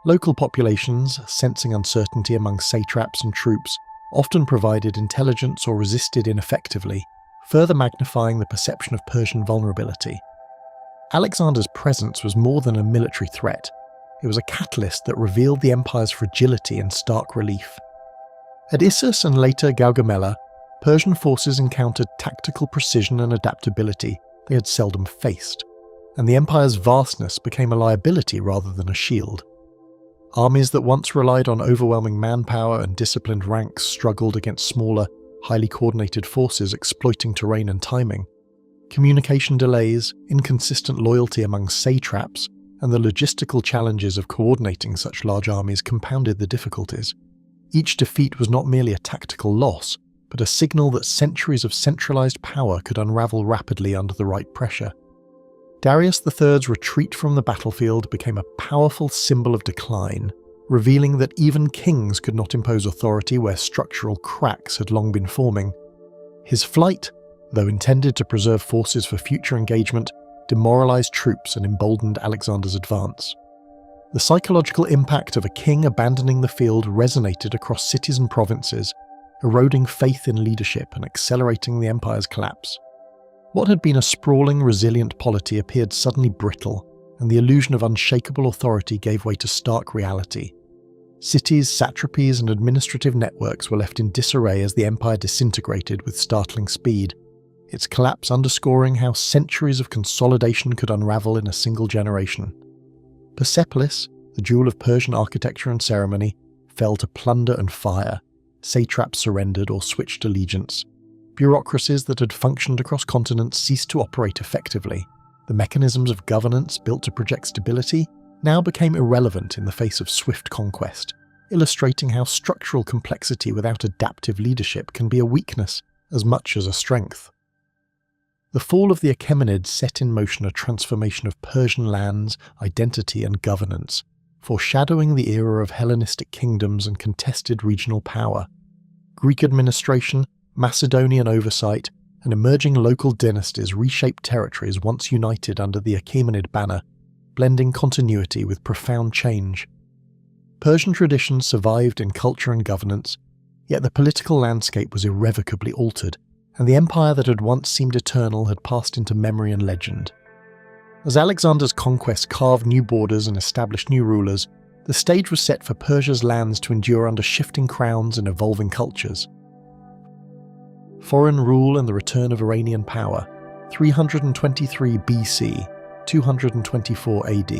Local populations, sensing uncertainty among satraps and troops, often provided intelligence or resisted ineffectively, further magnifying the perception of Persian vulnerability. Alexander's presence was more than a military threat. It was a catalyst that revealed the empire's fragility in stark relief. At Issus and later Gaugamela, Persian forces encountered tactical precision and adaptability they had seldom faced, and the empire's vastness became a liability rather than a shield. Armies that once relied on overwhelming manpower and disciplined ranks struggled against smaller, highly coordinated forces exploiting terrain and timing. Communication delays, inconsistent loyalty among satraps, and the logistical challenges of coordinating such large armies compounded the difficulties. Each defeat was not merely a tactical loss, but a signal that centuries of centralized power could unravel rapidly under the right pressure. Darius III's retreat from the battlefield became a powerful symbol of decline, revealing that even kings could not impose authority where structural cracks had long been forming. His flight, though intended to preserve forces for future engagement, demoralized troops and emboldened Alexander's advance. The psychological impact of a king abandoning the field resonated across cities and provinces, eroding faith in leadership and accelerating the empire's collapse. What had been a sprawling, resilient polity appeared suddenly brittle, and the illusion of unshakable authority gave way to stark reality. Cities, satrapies, and administrative networks were left in disarray as the empire disintegrated with startling speed, its collapse underscoring how centuries of consolidation could unravel in a single generation. Persepolis, the jewel of Persian architecture and ceremony, fell to plunder and fire. Satraps surrendered or switched allegiance. Bureaucracies that had functioned across continents ceased to operate effectively. The mechanisms of governance built to project stability now became irrelevant in the face of swift conquest, illustrating how structural complexity without adaptive leadership can be a weakness as much as a strength. The fall of the Achaemenids set in motion a transformation of Persian lands, identity, and governance, foreshadowing the era of Hellenistic kingdoms and contested regional power. Greek administration, Macedonian oversight, and emerging local dynasties reshaped territories once united under the Achaemenid banner, blending continuity with profound change. Persian traditions survived in culture and governance, yet the political landscape was irrevocably altered, and the empire that had once seemed eternal had passed into memory and legend. As Alexander's conquests carved new borders and established new rulers, the stage was set for Persia's lands to endure under shifting crowns and evolving cultures. Foreign rule and the return of Iranian power, 323 BC, 224 AD.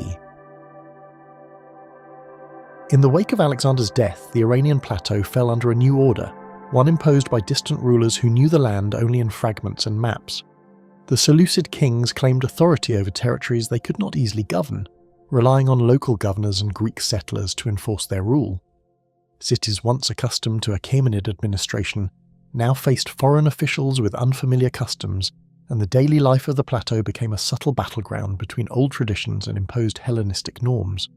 In the wake of Alexander's death, the Iranian plateau fell under a new order, one imposed by distant rulers who knew the land only in fragments and maps. The Seleucid kings claimed authority over territories they could not easily govern, relying on local governors and Greek settlers to enforce their rule. Cities once accustomed to Achaemenid administration now faced foreign officials with unfamiliar customs, and the daily life of the plateau became a subtle battleground between old traditions and imposed Hellenistic norms.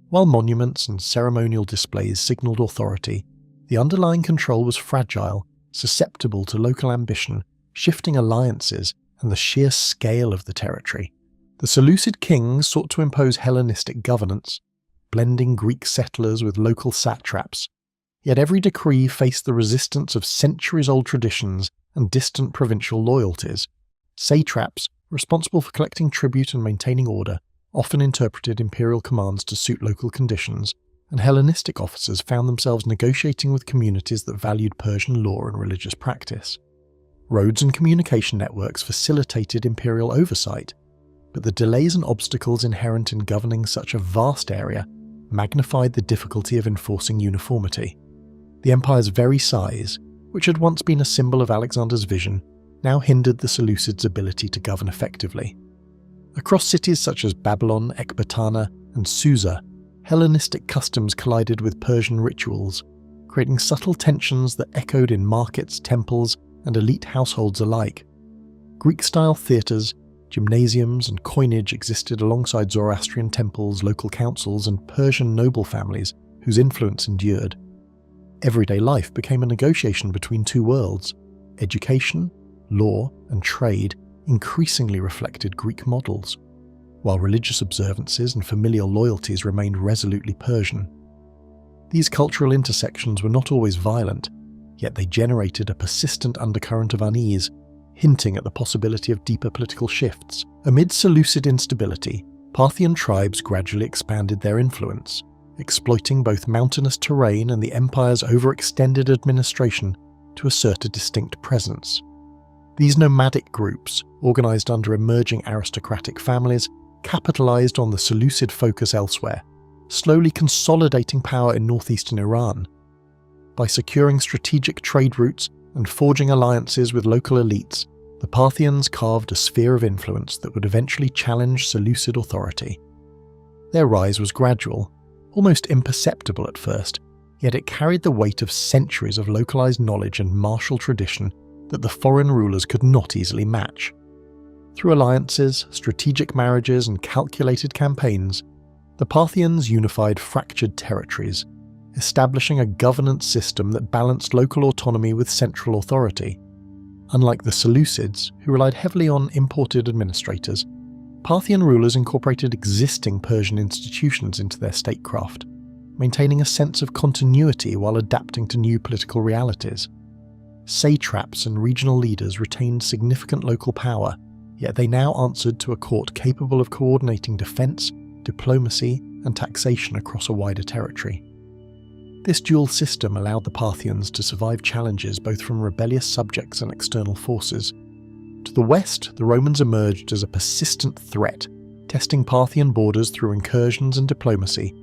While monuments and ceremonial displays signalled authority, the underlying control was fragile, susceptible to local ambition, shifting alliances, and the sheer scale of the territory. The Seleucid kings sought to impose Hellenistic governance, blending Greek settlers with local satraps, yet every decree faced the resistance of centuries-old traditions and distant provincial loyalties. Satraps, responsible for collecting tribute and maintaining order, often interpreted imperial commands to suit local conditions, and Hellenistic officers found themselves negotiating with communities that valued Persian law and religious practice. Roads and communication networks facilitated imperial oversight, but the delays and obstacles inherent in governing such a vast area magnified the difficulty of enforcing uniformity. The empire's very size, which had once been a symbol of Alexander's vision, now hindered the Seleucids' ability to govern effectively. Across cities such as Babylon, Ecbatana, and Susa, Hellenistic customs collided with Persian rituals, creating subtle tensions that echoed in markets, temples, and elite households alike. Greek-style theatres, gymnasiums, and coinage existed alongside Zoroastrian temples, local councils, and Persian noble families whose influence endured. Everyday life became a negotiation between two worlds. Education, law, and trade increasingly reflected Greek models, while religious observances and familial loyalties remained resolutely Persian. These cultural intersections were not always violent, yet they generated a persistent undercurrent of unease, hinting at the possibility of deeper political shifts. Amid Seleucid instability, Parthian tribes gradually expanded their influence, exploiting both mountainous terrain and the empire's overextended administration to assert a distinct presence. These nomadic groups, organised under emerging aristocratic families, capitalised on the Seleucid focus elsewhere, slowly consolidating power in northeastern Iran. By securing strategic trade routes and forging alliances with local elites, the Parthians carved a sphere of influence that would eventually challenge Seleucid authority. Their rise was gradual, almost imperceptible at first, yet it carried the weight of centuries of localised knowledge and martial tradition that the foreign rulers could not easily match. Through alliances, strategic marriages, and calculated campaigns, the Parthians unified fractured territories, establishing a governance system that balanced local autonomy with central authority. Unlike the Seleucids, who relied heavily on imported administrators, Parthian rulers incorporated existing Persian institutions into their statecraft, maintaining a sense of continuity while adapting to new political realities. Satraps and regional leaders retained significant local power, yet they now answered to a court capable of coordinating defence, diplomacy, and taxation across a wider territory. This dual system allowed the Parthians to survive challenges both from rebellious subjects and external forces. To the west, the Romans emerged as a persistent threat, testing Parthian borders through incursions and diplomacy,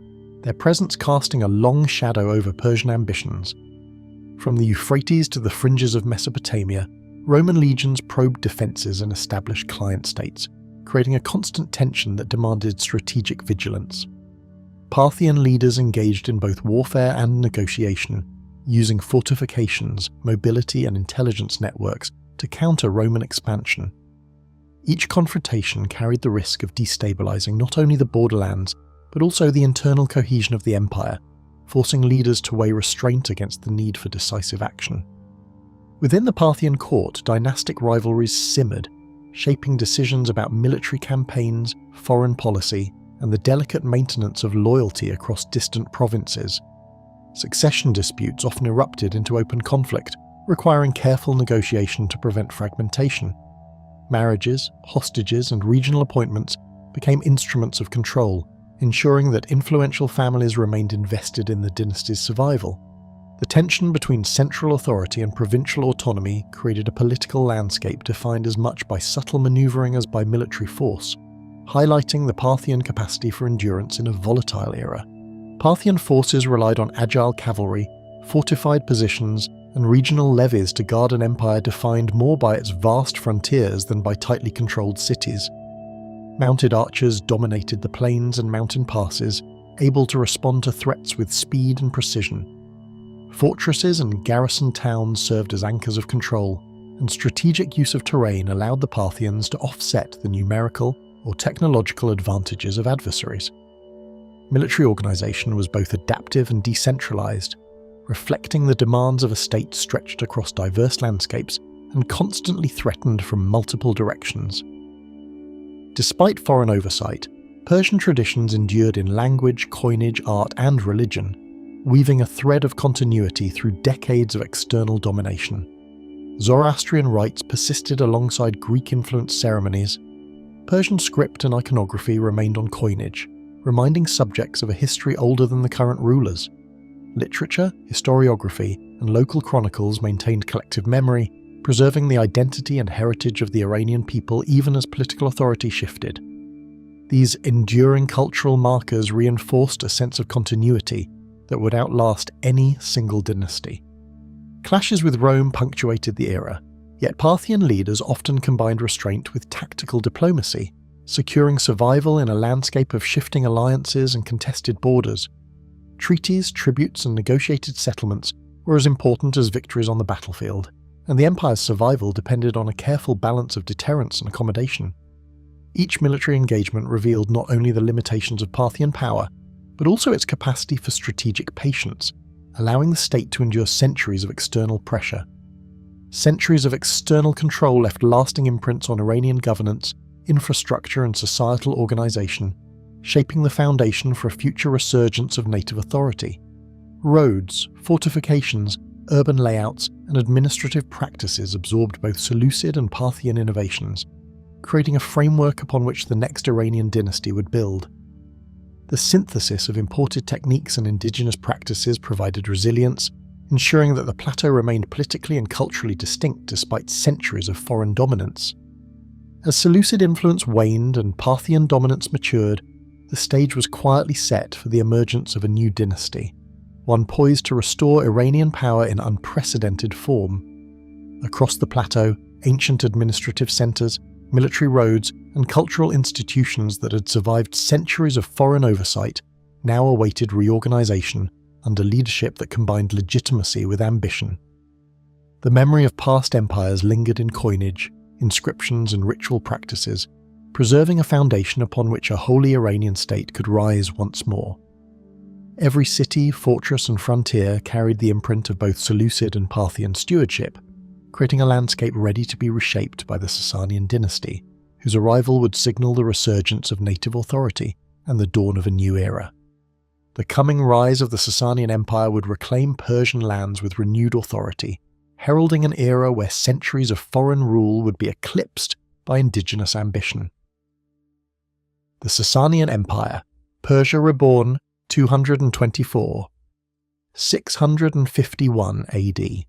their presence casting a long shadow over Persian ambitions. From the Euphrates to the fringes of Mesopotamia, Roman legions probed defences and established client states, creating a constant tension that demanded strategic vigilance. Parthian leaders engaged in both warfare and negotiation, using fortifications, mobility, and intelligence networks to counter Roman expansion. Each confrontation carried the risk of destabilizing not only the borderlands, but also the internal cohesion of the empire, forcing leaders to weigh restraint against the need for decisive action. Within the Parthian court, dynastic rivalries simmered, shaping decisions about military campaigns, foreign policy, and the delicate maintenance of loyalty across distant provinces. Succession disputes often erupted into open conflict, requiring careful negotiation to prevent fragmentation. Marriages, hostages, and regional appointments became instruments of control, ensuring that influential families remained invested in the dynasty's survival. The tension between central authority and provincial autonomy created a political landscape defined as much by subtle maneuvering as by military force, highlighting the Parthian capacity for endurance in a volatile era. Parthian forces relied on agile cavalry, fortified positions, and regional levies to guard an empire defined more by its vast frontiers than by tightly controlled cities. Mounted archers dominated the plains and mountain passes, able to respond to threats with speed and precision. Fortresses and garrison towns served as anchors of control, and strategic use of terrain allowed the Parthians to offset the numerical or technological advantages of adversaries. Military organisation was both adaptive and decentralised, reflecting the demands of a state stretched across diverse landscapes and constantly threatened from multiple directions. Despite foreign oversight, Persian traditions endured in language, coinage, art, and religion, weaving a thread of continuity through decades of external domination. Zoroastrian rites persisted alongside Greek-influenced ceremonies. Persian script and iconography remained on coinage, reminding subjects of a history older than the current rulers. Literature, historiography, and local chronicles maintained collective memory, preserving the identity and heritage of the Iranian people even as political authority shifted. These enduring cultural markers reinforced a sense of continuity that would outlast any single dynasty. Clashes with Rome punctuated the era, yet Parthian leaders often combined restraint with tactical diplomacy, securing survival in a landscape of shifting alliances and contested borders. Treaties, tributes, and negotiated settlements were as important as victories on the battlefield, and the empire's survival depended on a careful balance of deterrence and accommodation. Each military engagement revealed not only the limitations of Parthian power, but also its capacity for strategic patience, allowing the state to endure centuries of external pressure. Centuries of external control left lasting imprints on Iranian governance, infrastructure, and societal organisation, shaping the foundation for a future resurgence of native authority. Roads, fortifications, urban layouts, and administrative practices absorbed both Seleucid and Parthian innovations, creating a framework upon which the next Iranian dynasty would build. The synthesis of imported techniques and indigenous practices provided resilience, ensuring that the plateau remained politically and culturally distinct despite centuries of foreign dominance. As Seleucid influence waned and Parthian dominance matured, the stage was quietly set for the emergence of a new dynasty, one poised to restore Iranian power in unprecedented form. Across the plateau, ancient administrative centres, military roads, and cultural institutions that had survived centuries of foreign oversight now awaited reorganisation under leadership that combined legitimacy with ambition. The memory of past empires lingered in coinage, inscriptions, and ritual practices, preserving a foundation upon which a holy Iranian state could rise once more. Every city, fortress, and frontier carried the imprint of both Seleucid and Parthian stewardship, creating a landscape ready to be reshaped by the Sasanian dynasty, whose arrival would signal the resurgence of native authority and the dawn of a new era. The coming rise of the Sasanian Empire would reclaim Persian lands with renewed authority, heralding an era where centuries of foreign rule would be eclipsed by indigenous ambition. The Sasanian Empire, Persia reborn, 224, 651 AD.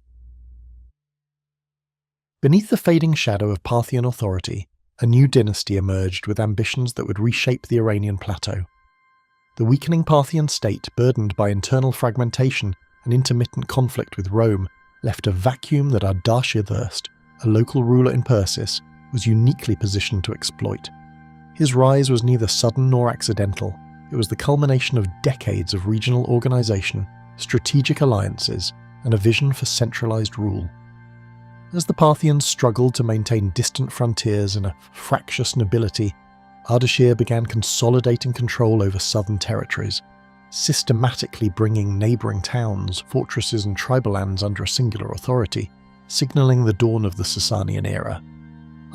Beneath the fading shadow of Parthian authority, a new dynasty emerged with ambitions that would reshape the Iranian plateau. The weakening Parthian state, burdened by internal fragmentation and intermittent conflict with Rome, left a vacuum that Artaxerxes, a local ruler in Persis, was uniquely positioned to exploit. His rise was neither sudden nor accidental. It was the culmination of decades of regional organization, strategic alliances, and a vision for centralized rule. As the Parthians struggled to maintain distant frontiers and a fractious nobility, Artaxerxes began consolidating control over southern territories, systematically bringing neighbouring towns, fortresses, and tribal lands under a singular authority, signalling the dawn of the Sasanian era.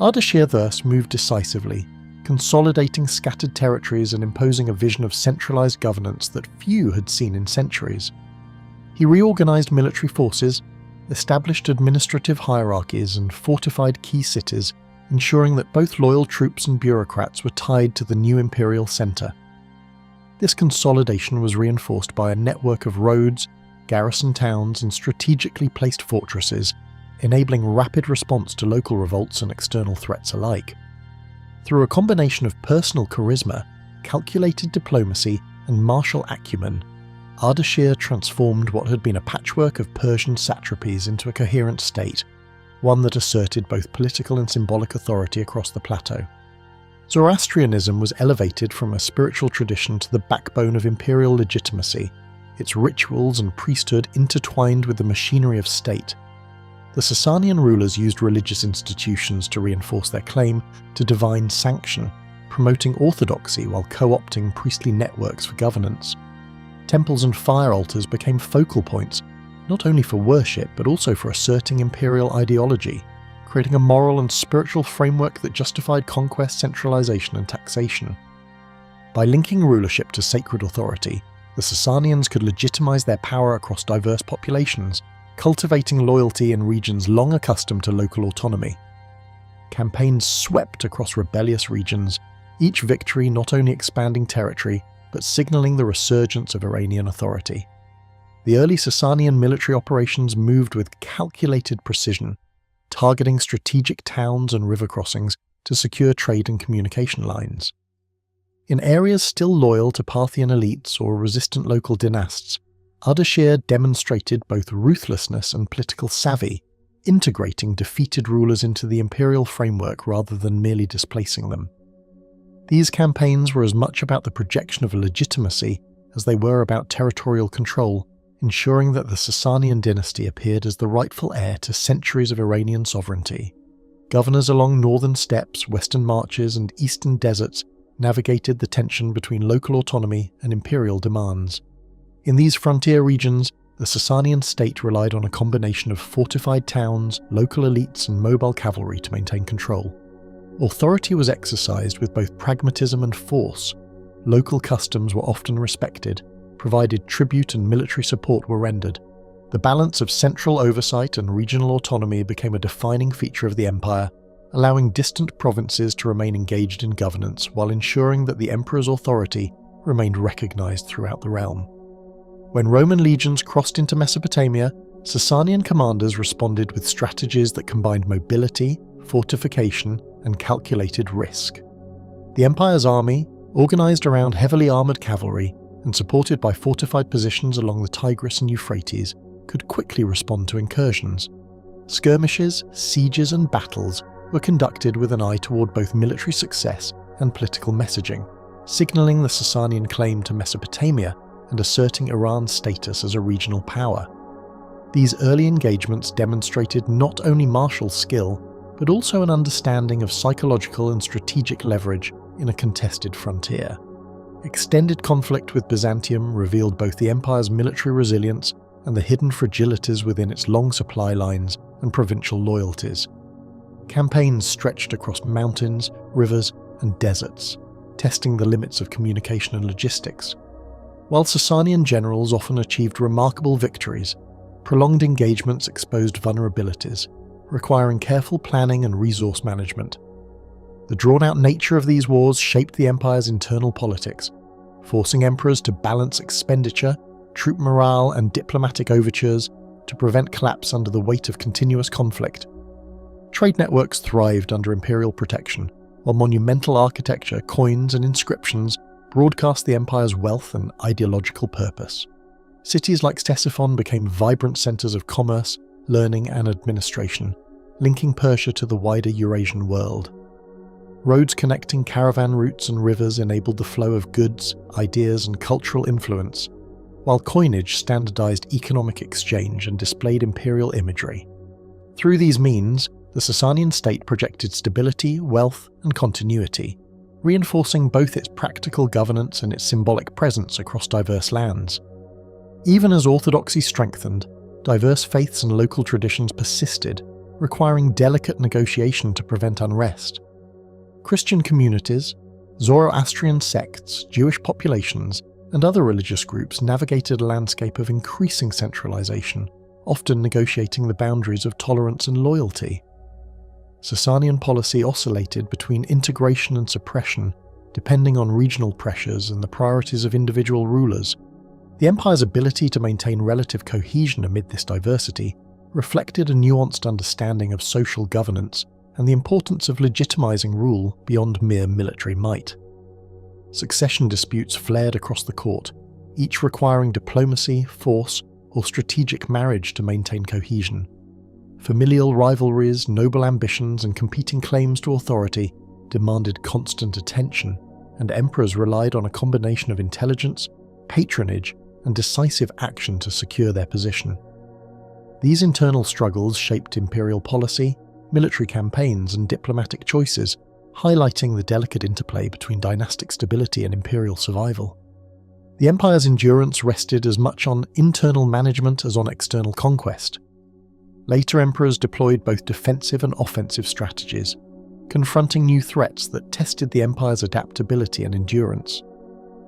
Artaxerxes moved decisively, consolidating scattered territories and imposing a vision of centralized governance that few had seen in centuries. He reorganized military forces, established administrative hierarchies, and fortified key cities, ensuring that both loyal troops and bureaucrats were tied to the new imperial center. This consolidation was reinforced by a network of roads, garrison towns, and strategically placed fortresses, enabling rapid response to local revolts and external threats alike. Through a combination of personal charisma, calculated diplomacy, and martial acumen, Artaxerxes transformed what had been a patchwork of Persian satrapies into a coherent state, one that asserted both political and symbolic authority across the plateau. Zoroastrianism was elevated from a spiritual tradition to the backbone of imperial legitimacy, its rituals and priesthood intertwined with the machinery of state. The Sasanian rulers used religious institutions to reinforce their claim to divine sanction, promoting orthodoxy while co-opting priestly networks for governance. Temples and fire altars became focal points, not only for worship but also for asserting imperial ideology, creating a moral and spiritual framework that justified conquest, centralization, and taxation. By linking rulership to sacred authority, the Sasanians could legitimize their power across diverse populations, cultivating loyalty in regions long accustomed to local autonomy. Campaigns swept across rebellious regions, each victory not only expanding territory, but signalling the resurgence of Iranian authority. The early Sasanian military operations moved with calculated precision, targeting strategic towns and river crossings to secure trade and communication lines. In areas still loyal to Parthian elites or resistant local dynasts, Artaxerxes demonstrated both ruthlessness and political savvy, integrating defeated rulers into the imperial framework rather than merely displacing them. These campaigns were as much about the projection of legitimacy as they were about territorial control, ensuring that the Sasanian dynasty appeared as the rightful heir to centuries of Iranian sovereignty. Governors along northern steppes, western marches, and eastern deserts navigated the tension between local autonomy and imperial demands. In these frontier regions, the Sasanian state relied on a combination of fortified towns, local elites, and mobile cavalry to maintain control. Authority was exercised with both pragmatism and force. Local customs were often respected, provided tribute and military support were rendered. The balance of central oversight and regional autonomy became a defining feature of the empire, allowing distant provinces to remain engaged in governance while ensuring that the emperor's authority remained recognized throughout the realm. When Roman legions crossed into Mesopotamia, Sasanian commanders responded with strategies that combined mobility, fortification, and calculated risk. The empire's army, organized around heavily armored cavalry and supported by fortified positions along the Tigris and Euphrates, could quickly respond to incursions. Skirmishes, sieges, and battles were conducted with an eye toward both military success and political messaging, signaling the Sasanian claim to Mesopotamia and asserting Iran's status as a regional power. These early engagements demonstrated not only martial skill, but also an understanding of psychological and strategic leverage in a contested frontier. Extended conflict with Byzantium revealed both the empire's military resilience and the hidden fragilities within its long supply lines and provincial loyalties. Campaigns stretched across mountains, rivers, and deserts, testing the limits of communication and logistics. While Sasanian generals often achieved remarkable victories, prolonged engagements exposed vulnerabilities, requiring careful planning and resource management. The drawn-out nature of these wars shaped the empire's internal politics, forcing emperors to balance expenditure, troop morale, and diplomatic overtures to prevent collapse under the weight of continuous conflict. Trade networks thrived under imperial protection, while monumental architecture, coins, and inscriptions broadcast the empire's wealth and ideological purpose. Cities like Ctesiphon became vibrant centers of commerce, learning, and administration, linking Persia to the wider Eurasian world. Roads connecting caravan routes and rivers enabled the flow of goods, ideas, and cultural influence, while coinage standardized economic exchange and displayed imperial imagery. Through these means, the Sasanian state projected stability, wealth, and continuity, reinforcing both its practical governance and its symbolic presence across diverse lands. Even as orthodoxy strengthened, diverse faiths and local traditions persisted, requiring delicate negotiation to prevent unrest. Christian communities, Zoroastrian sects, Jewish populations, and other religious groups navigated a landscape of increasing centralization, often negotiating the boundaries of tolerance and loyalty. Sasanian policy oscillated between integration and suppression, depending on regional pressures and the priorities of individual rulers. The empire's ability to maintain relative cohesion amid this diversity reflected a nuanced understanding of social governance and the importance of legitimizing rule beyond mere military might. Succession disputes flared across the court, each requiring diplomacy, force, or strategic marriage to maintain cohesion. Familial rivalries, noble ambitions, and competing claims to authority demanded constant attention, and emperors relied on a combination of intelligence, patronage, and decisive action to secure their position. These internal struggles shaped imperial policy, military campaigns, and diplomatic choices, highlighting the delicate interplay between dynastic stability and imperial survival. The empire's endurance rested as much on internal management as on external conquest. Later emperors deployed both defensive and offensive strategies, confronting new threats that tested the empire's adaptability and endurance.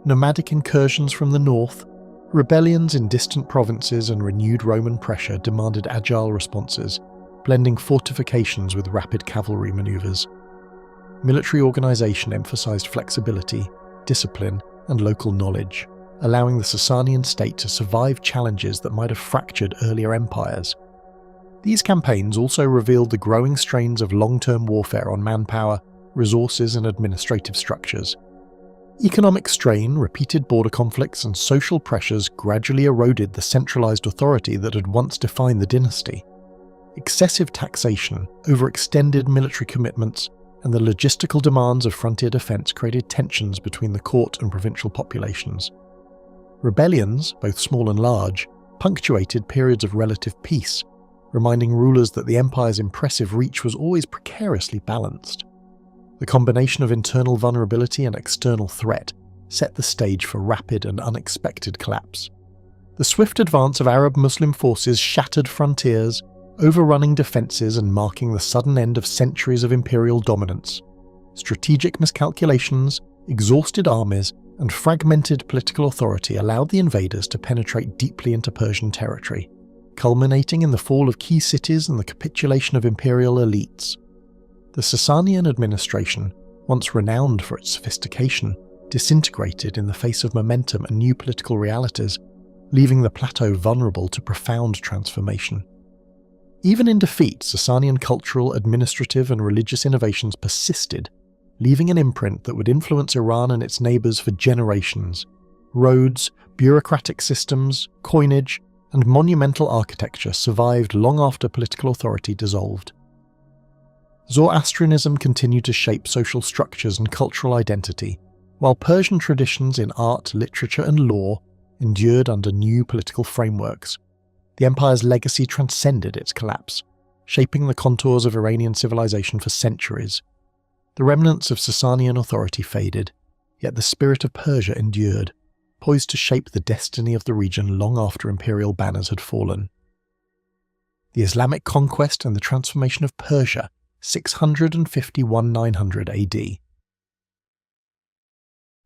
Nomadic incursions from the north, rebellions in distant provinces, and renewed Roman pressure demanded agile responses, blending fortifications with rapid cavalry maneuvers. Military organization emphasized flexibility, discipline, and local knowledge, allowing the Sasanian state to survive challenges that might have fractured earlier empires. These campaigns also revealed the growing strains of long-term warfare on manpower, resources, and administrative structures. Economic strain, repeated border conflicts, and social pressures gradually eroded the centralized authority that had once defined the dynasty. Excessive taxation, overextended military commitments, and the logistical demands of frontier defense created tensions between the court and provincial populations. Rebellions, both small and large, punctuated periods of relative peace, reminding rulers that the empire's impressive reach was always precariously balanced. The combination of internal vulnerability and external threat set the stage for rapid and unexpected collapse. The swift advance of Arab Muslim forces shattered frontiers, overrunning defences and marking the sudden end of centuries of imperial dominance. Strategic miscalculations, exhausted armies, and fragmented political authority allowed the invaders to penetrate deeply into Persian territory, culminating in the fall of key cities and the capitulation of imperial elites. The Sasanian administration, once renowned for its sophistication, disintegrated in the face of momentum and new political realities, leaving the plateau vulnerable to profound transformation. Even in defeat, Sasanian cultural, administrative and religious innovations persisted, leaving an imprint that would influence Iran and its neighbours for generations. Roads, bureaucratic systems, coinage, and monumental architecture survived long after political authority dissolved. Zoroastrianism continued to shape social structures and cultural identity, while Persian traditions in art, literature and law endured under new political frameworks. The empire's legacy transcended its collapse, shaping the contours of Iranian civilization for centuries. The remnants of Sasanian authority faded, yet the spirit of Persia endured, poised to shape the destiny of the region long after imperial banners had fallen. The Islamic conquest and the transformation of Persia, 651–900 AD.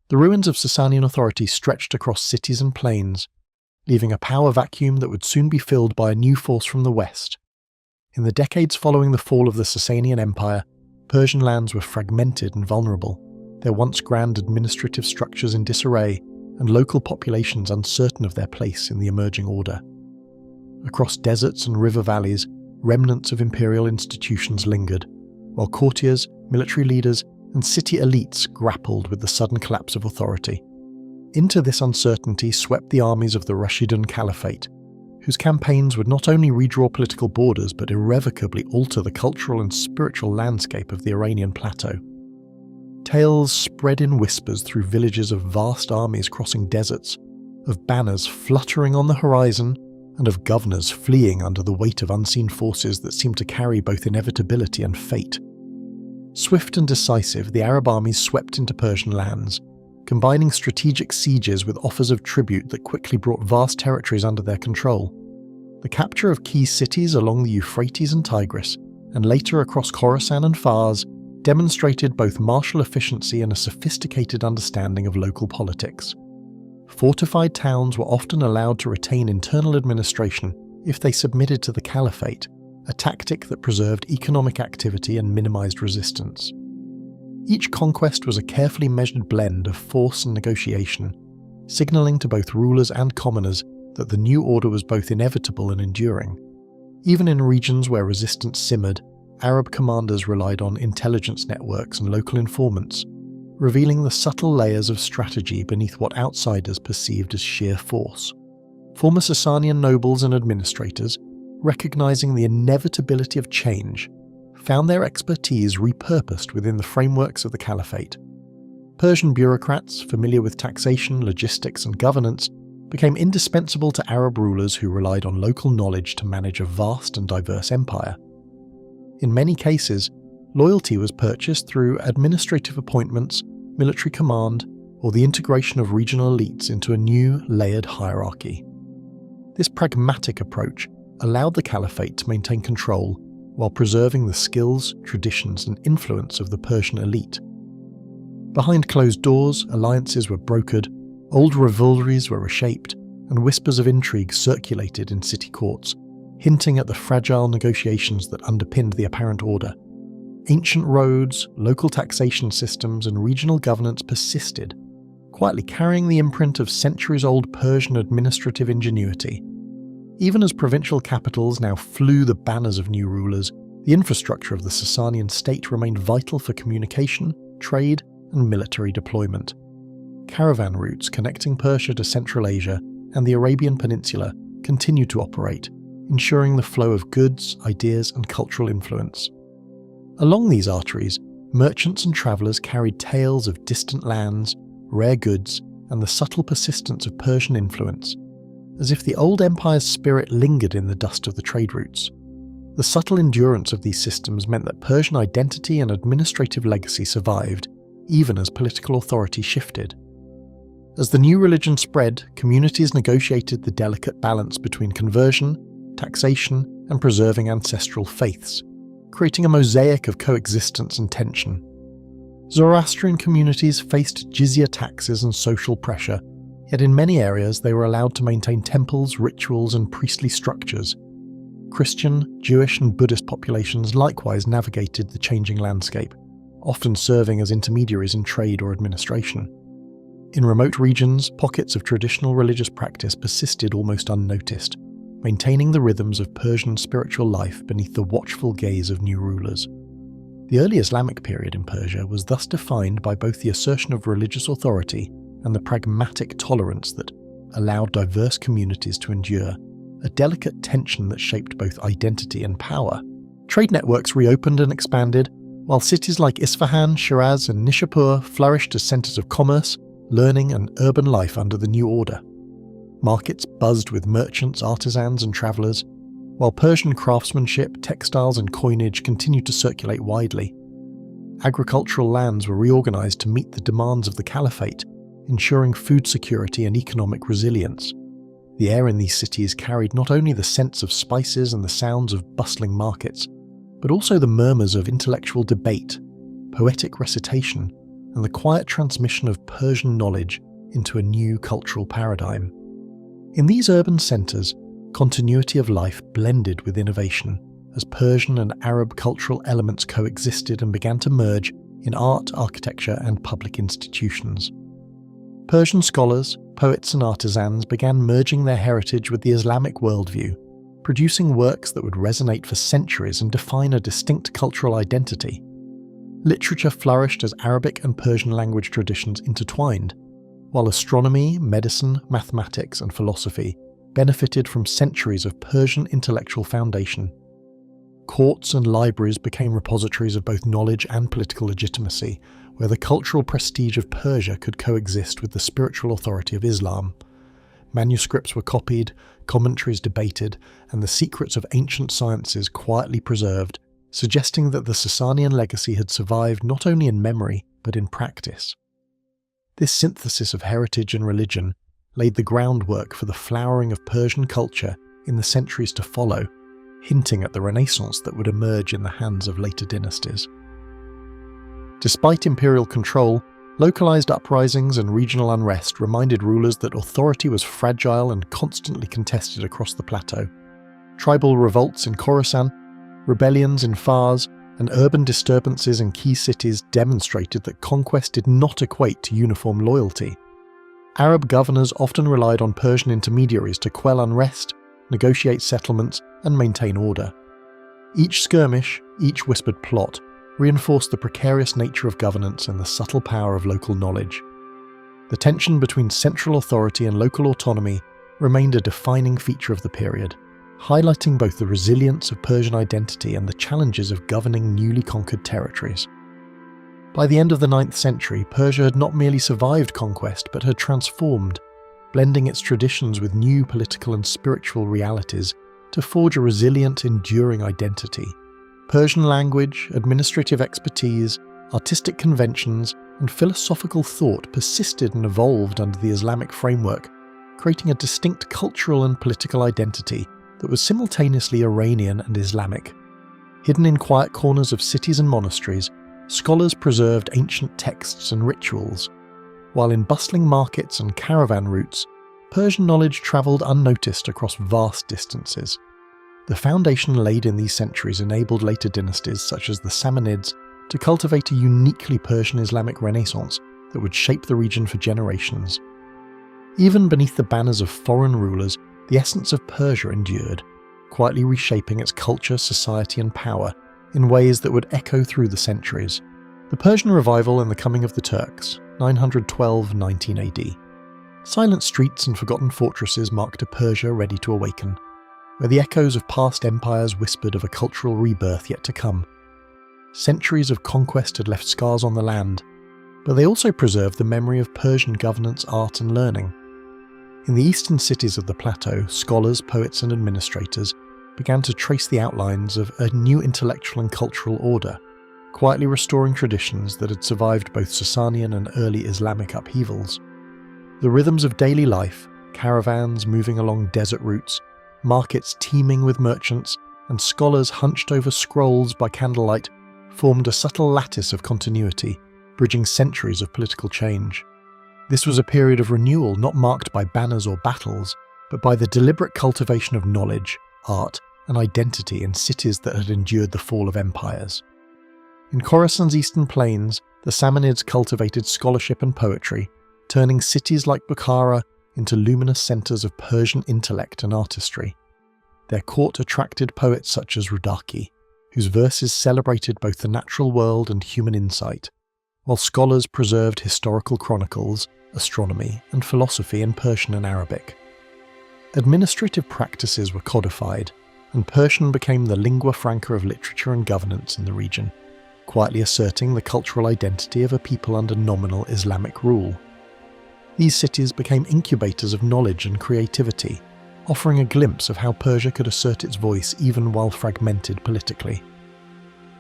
The ruins of Sasanian authority stretched across cities and plains, leaving a power vacuum that would soon be filled by a new force from the west. In the decades following the fall of the Sasanian Empire, Persian lands were fragmented and vulnerable, their once grand administrative structures in disarray, and local populations uncertain of their place in the emerging order. Across deserts and river valleys, remnants of imperial institutions lingered, while courtiers, military leaders, and city elites grappled with the sudden collapse of authority. Into this uncertainty swept the armies of the Rashidun Caliphate, whose campaigns would not only redraw political borders but irrevocably alter the cultural and spiritual landscape of the Iranian plateau. Tales spread in whispers through villages of vast armies crossing deserts, of banners fluttering on the horizon, and of governors fleeing under the weight of unseen forces that seemed to carry both inevitability and fate. Swift and decisive, the Arab armies swept into Persian lands, combining strategic sieges with offers of tribute that quickly brought vast territories under their control. The capture of key cities along the Euphrates and Tigris, and later across Khorasan and Fars, demonstrated both martial efficiency and a sophisticated understanding of local politics. Fortified towns were often allowed to retain internal administration if they submitted to the caliphate, a tactic that preserved economic activity and minimized resistance. Each conquest was a carefully measured blend of force and negotiation, signaling to both rulers and commoners that the new order was both inevitable and enduring. Even in regions where resistance simmered, Arab commanders relied on intelligence networks and local informants, revealing the subtle layers of strategy beneath what outsiders perceived as sheer force. Former Sasanian nobles and administrators, recognizing the inevitability of change, found their expertise repurposed within the frameworks of the caliphate. Persian bureaucrats, familiar with taxation, logistics and governance, became indispensable to Arab rulers who relied on local knowledge to manage a vast and diverse empire. In many cases, loyalty was purchased through administrative appointments, military command, or the integration of regional elites into a new, layered hierarchy. This pragmatic approach allowed the caliphate to maintain control while preserving the skills, traditions, and influence of the Persian elite. Behind closed doors, alliances were brokered, old rivalries were reshaped, and whispers of intrigue circulated in city courts, hinting at the fragile negotiations that underpinned the apparent order. Ancient roads, local taxation systems, and regional governance persisted, quietly carrying the imprint of centuries-old Persian administrative ingenuity. Even as provincial capitals now flew the banners of new rulers, the infrastructure of the Sasanian state remained vital for communication, trade, and military deployment. Caravan routes connecting Persia to Central Asia and the Arabian Peninsula continued to operate, ensuring the flow of goods, ideas, and cultural influence. Along these arteries, merchants and travellers carried tales of distant lands, rare goods, and the subtle persistence of Persian influence, as if the old empire's spirit lingered in the dust of the trade routes. The subtle endurance of these systems meant that Persian identity and administrative legacy survived, even as political authority shifted. As the new religion spread, communities negotiated the delicate balance between conversion, taxation, and preserving ancestral faiths, creating a mosaic of coexistence and tension. Zoroastrian communities faced jizya taxes and social pressure, yet in many areas they were allowed to maintain temples, rituals, and priestly structures. Christian, Jewish, and Buddhist populations likewise navigated the changing landscape, often serving as intermediaries in trade or administration. In remote regions, pockets of traditional religious practice persisted almost unnoticed, maintaining the rhythms of Persian spiritual life beneath the watchful gaze of new rulers. The early Islamic period in Persia was thus defined by both the assertion of religious authority and the pragmatic tolerance that allowed diverse communities to endure, a delicate tension that shaped both identity and power. Trade networks reopened and expanded, while cities like Isfahan, Shiraz, and Nishapur flourished as centers of commerce, learning, and urban life under the new order. Markets buzzed with merchants, artisans, and travelers, while Persian craftsmanship, textiles, and coinage continued to circulate widely. Agricultural lands were reorganized to meet the demands of the caliphate, ensuring food security and economic resilience. The air in these cities carried not only the scents of spices and the sounds of bustling markets, but also the murmurs of intellectual debate, poetic recitation, and the quiet transmission of Persian knowledge into a new cultural paradigm. In these urban centers, continuity of life blended with innovation as Persian and Arab cultural elements coexisted and began to merge in art, architecture, and public institutions. Persian scholars, poets, and artisans began merging their heritage with the Islamic worldview, producing works that would resonate for centuries and define a distinct cultural identity. Literature flourished as Arabic and Persian language traditions intertwined, while astronomy, medicine, mathematics, and philosophy benefited from centuries of Persian intellectual foundation. Courts and libraries became repositories of both knowledge and political legitimacy, where the cultural prestige of Persia could coexist with the spiritual authority of Islam. Manuscripts were copied, commentaries debated, and the secrets of ancient sciences quietly preserved, suggesting that the Sasanian legacy had survived not only in memory, but in practice. This synthesis of heritage and religion laid the groundwork for the flowering of Persian culture in the centuries to follow, hinting at the Renaissance that would emerge in the hands of later dynasties. Despite imperial control, localized uprisings and regional unrest reminded rulers that authority was fragile and constantly contested across the plateau. Tribal revolts in Khorasan, rebellions in Fars, and urban disturbances in key cities demonstrated that conquest did not equate to uniform loyalty. Arab governors often relied on Persian intermediaries to quell unrest, negotiate settlements, and maintain order. Each skirmish, each whispered plot, reinforced the precarious nature of governance and the subtle power of local knowledge. The tension between central authority and local autonomy remained a defining feature of the period, highlighting both the resilience of Persian identity and the challenges of governing newly conquered territories. By the end of the 9th century, Persia had not merely survived conquest but had transformed, blending its traditions with new political and spiritual realities to forge a resilient, enduring identity. Persian language, administrative expertise, artistic conventions, and philosophical thought persisted and evolved under the Islamic framework, creating a distinct cultural and political identity that was simultaneously Iranian and Islamic. Hidden in quiet corners of cities and monasteries, scholars preserved ancient texts and rituals, while in bustling markets and caravan routes, Persian knowledge travelled unnoticed across vast distances. The foundation laid in these centuries enabled later dynasties such as the Samanids to cultivate a uniquely Persian Islamic Renaissance that would shape the region for generations. Even beneath the banners of foreign rulers, the essence of Persia endured, quietly reshaping its culture, society, and power in ways that would echo through the centuries. The Persian revival and the coming of the Turks, 912-19 AD. Silent streets and forgotten fortresses marked a Persia ready to awaken, where the echoes of past empires whispered of a cultural rebirth yet to come. Centuries of conquest had left scars on the land, but they also preserved the memory of Persian governance, art, and learning. In the eastern cities of the plateau, scholars, poets, and administrators began to trace the outlines of a new intellectual and cultural order, quietly restoring traditions that had survived both Sasanian and early Islamic upheavals. The rhythms of daily life, caravans moving along desert routes, markets teeming with merchants, and scholars hunched over scrolls by candlelight formed a subtle lattice of continuity, bridging centuries of political change. This was a period of renewal not marked by banners or battles, but by the deliberate cultivation of knowledge, art, and identity in cities that had endured the fall of empires. In Khorasan's eastern plains, the Samanids cultivated scholarship and poetry, turning cities like Bukhara into luminous centres of Persian intellect and artistry. Their court attracted poets such as Rudaki, whose verses celebrated both the natural world and human insight, while scholars preserved historical chronicles, astronomy, and philosophy in Persian and Arabic. Administrative practices were codified, and Persian became the lingua franca of literature and governance in the region, quietly asserting the cultural identity of a people under nominal Islamic rule. These cities became incubators of knowledge and creativity, offering a glimpse of how Persia could assert its voice even while fragmented politically.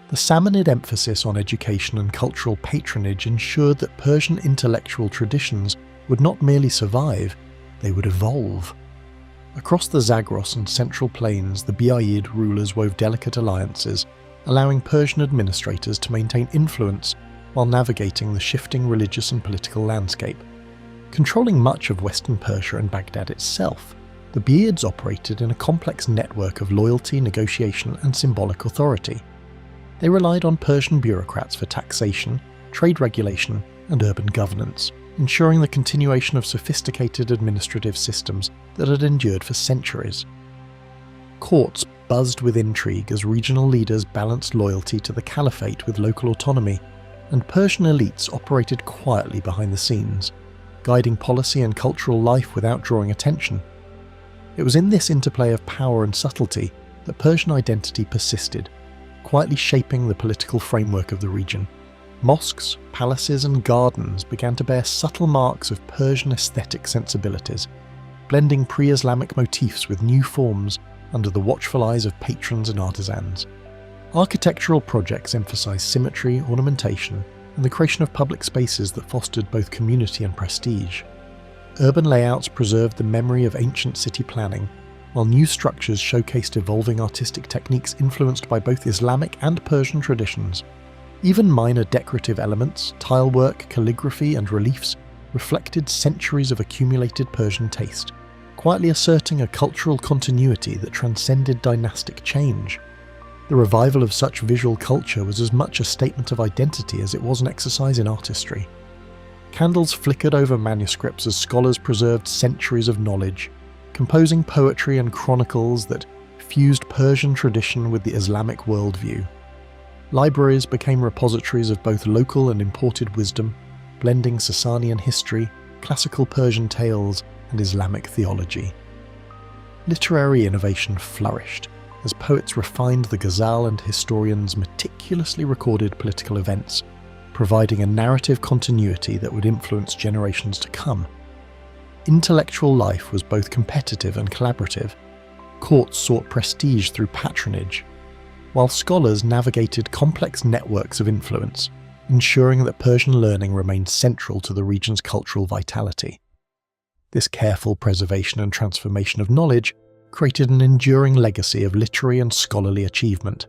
The Samanid emphasis on education and cultural patronage ensured that Persian intellectual traditions would not merely survive, they would evolve. Across the Zagros and Central Plains, the Biayid rulers wove delicate alliances, allowing Persian administrators to maintain influence while navigating the shifting religious and political landscape. Controlling much of Western Persia and Baghdad itself, the Biayids operated in a complex network of loyalty, negotiation, and symbolic authority. They relied on Persian bureaucrats for taxation, trade regulation, and urban governance, ensuring the continuation of sophisticated administrative systems that had endured for centuries. Courts buzzed with intrigue as regional leaders balanced loyalty to the caliphate with local autonomy, and Persian elites operated quietly behind the scenes, guiding policy and cultural life without drawing attention. It was in this interplay of power and subtlety that Persian identity persisted, quietly shaping the political framework of the region. Mosques, palaces, and gardens began to bear subtle marks of Persian aesthetic sensibilities, blending pre-Islamic motifs with new forms under the watchful eyes of patrons and artisans. Architectural projects emphasized symmetry, ornamentation, and the creation of public spaces that fostered both community and prestige. Urban layouts preserved the memory of ancient city planning, while new structures showcased evolving artistic techniques influenced by both Islamic and Persian traditions. Even minor decorative elements, tilework, calligraphy, and reliefs reflected centuries of accumulated Persian taste, quietly asserting a cultural continuity that transcended dynastic change. The revival of such visual culture was as much a statement of identity as it was an exercise in artistry. Candles flickered over manuscripts as scholars preserved centuries of knowledge, composing poetry and chronicles that fused Persian tradition with the Islamic worldview. Libraries became repositories of both local and imported wisdom, blending Sasanian history, classical Persian tales, and Islamic theology. Literary innovation flourished as poets refined the ghazal and historians meticulously recorded political events, providing a narrative continuity that would influence generations to come. Intellectual life was both competitive and collaborative. Courts sought prestige through patronage, while scholars navigated complex networks of influence, ensuring that Persian learning remained central to the region's cultural vitality. This careful preservation and transformation of knowledge created an enduring legacy of literary and scholarly achievement.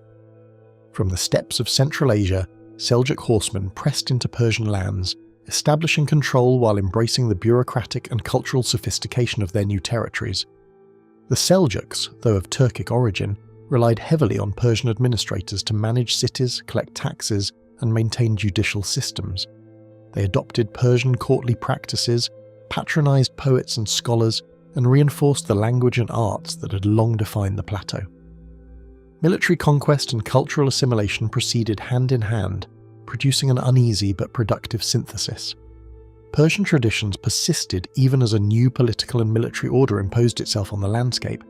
From the steppes of Central Asia, Seljuk horsemen pressed into Persian lands, establishing control while embracing the bureaucratic and cultural sophistication of their new territories. The Seljuks, though of Turkic origin, relied heavily on Persian administrators to manage cities, collect taxes, and maintain judicial systems. They adopted Persian courtly practices, patronized poets and scholars, and reinforced the language and arts that had long defined the plateau. Military conquest and cultural assimilation proceeded hand in hand, producing an uneasy but productive synthesis. Persian traditions persisted even as a new political and military order imposed itself on the landscape.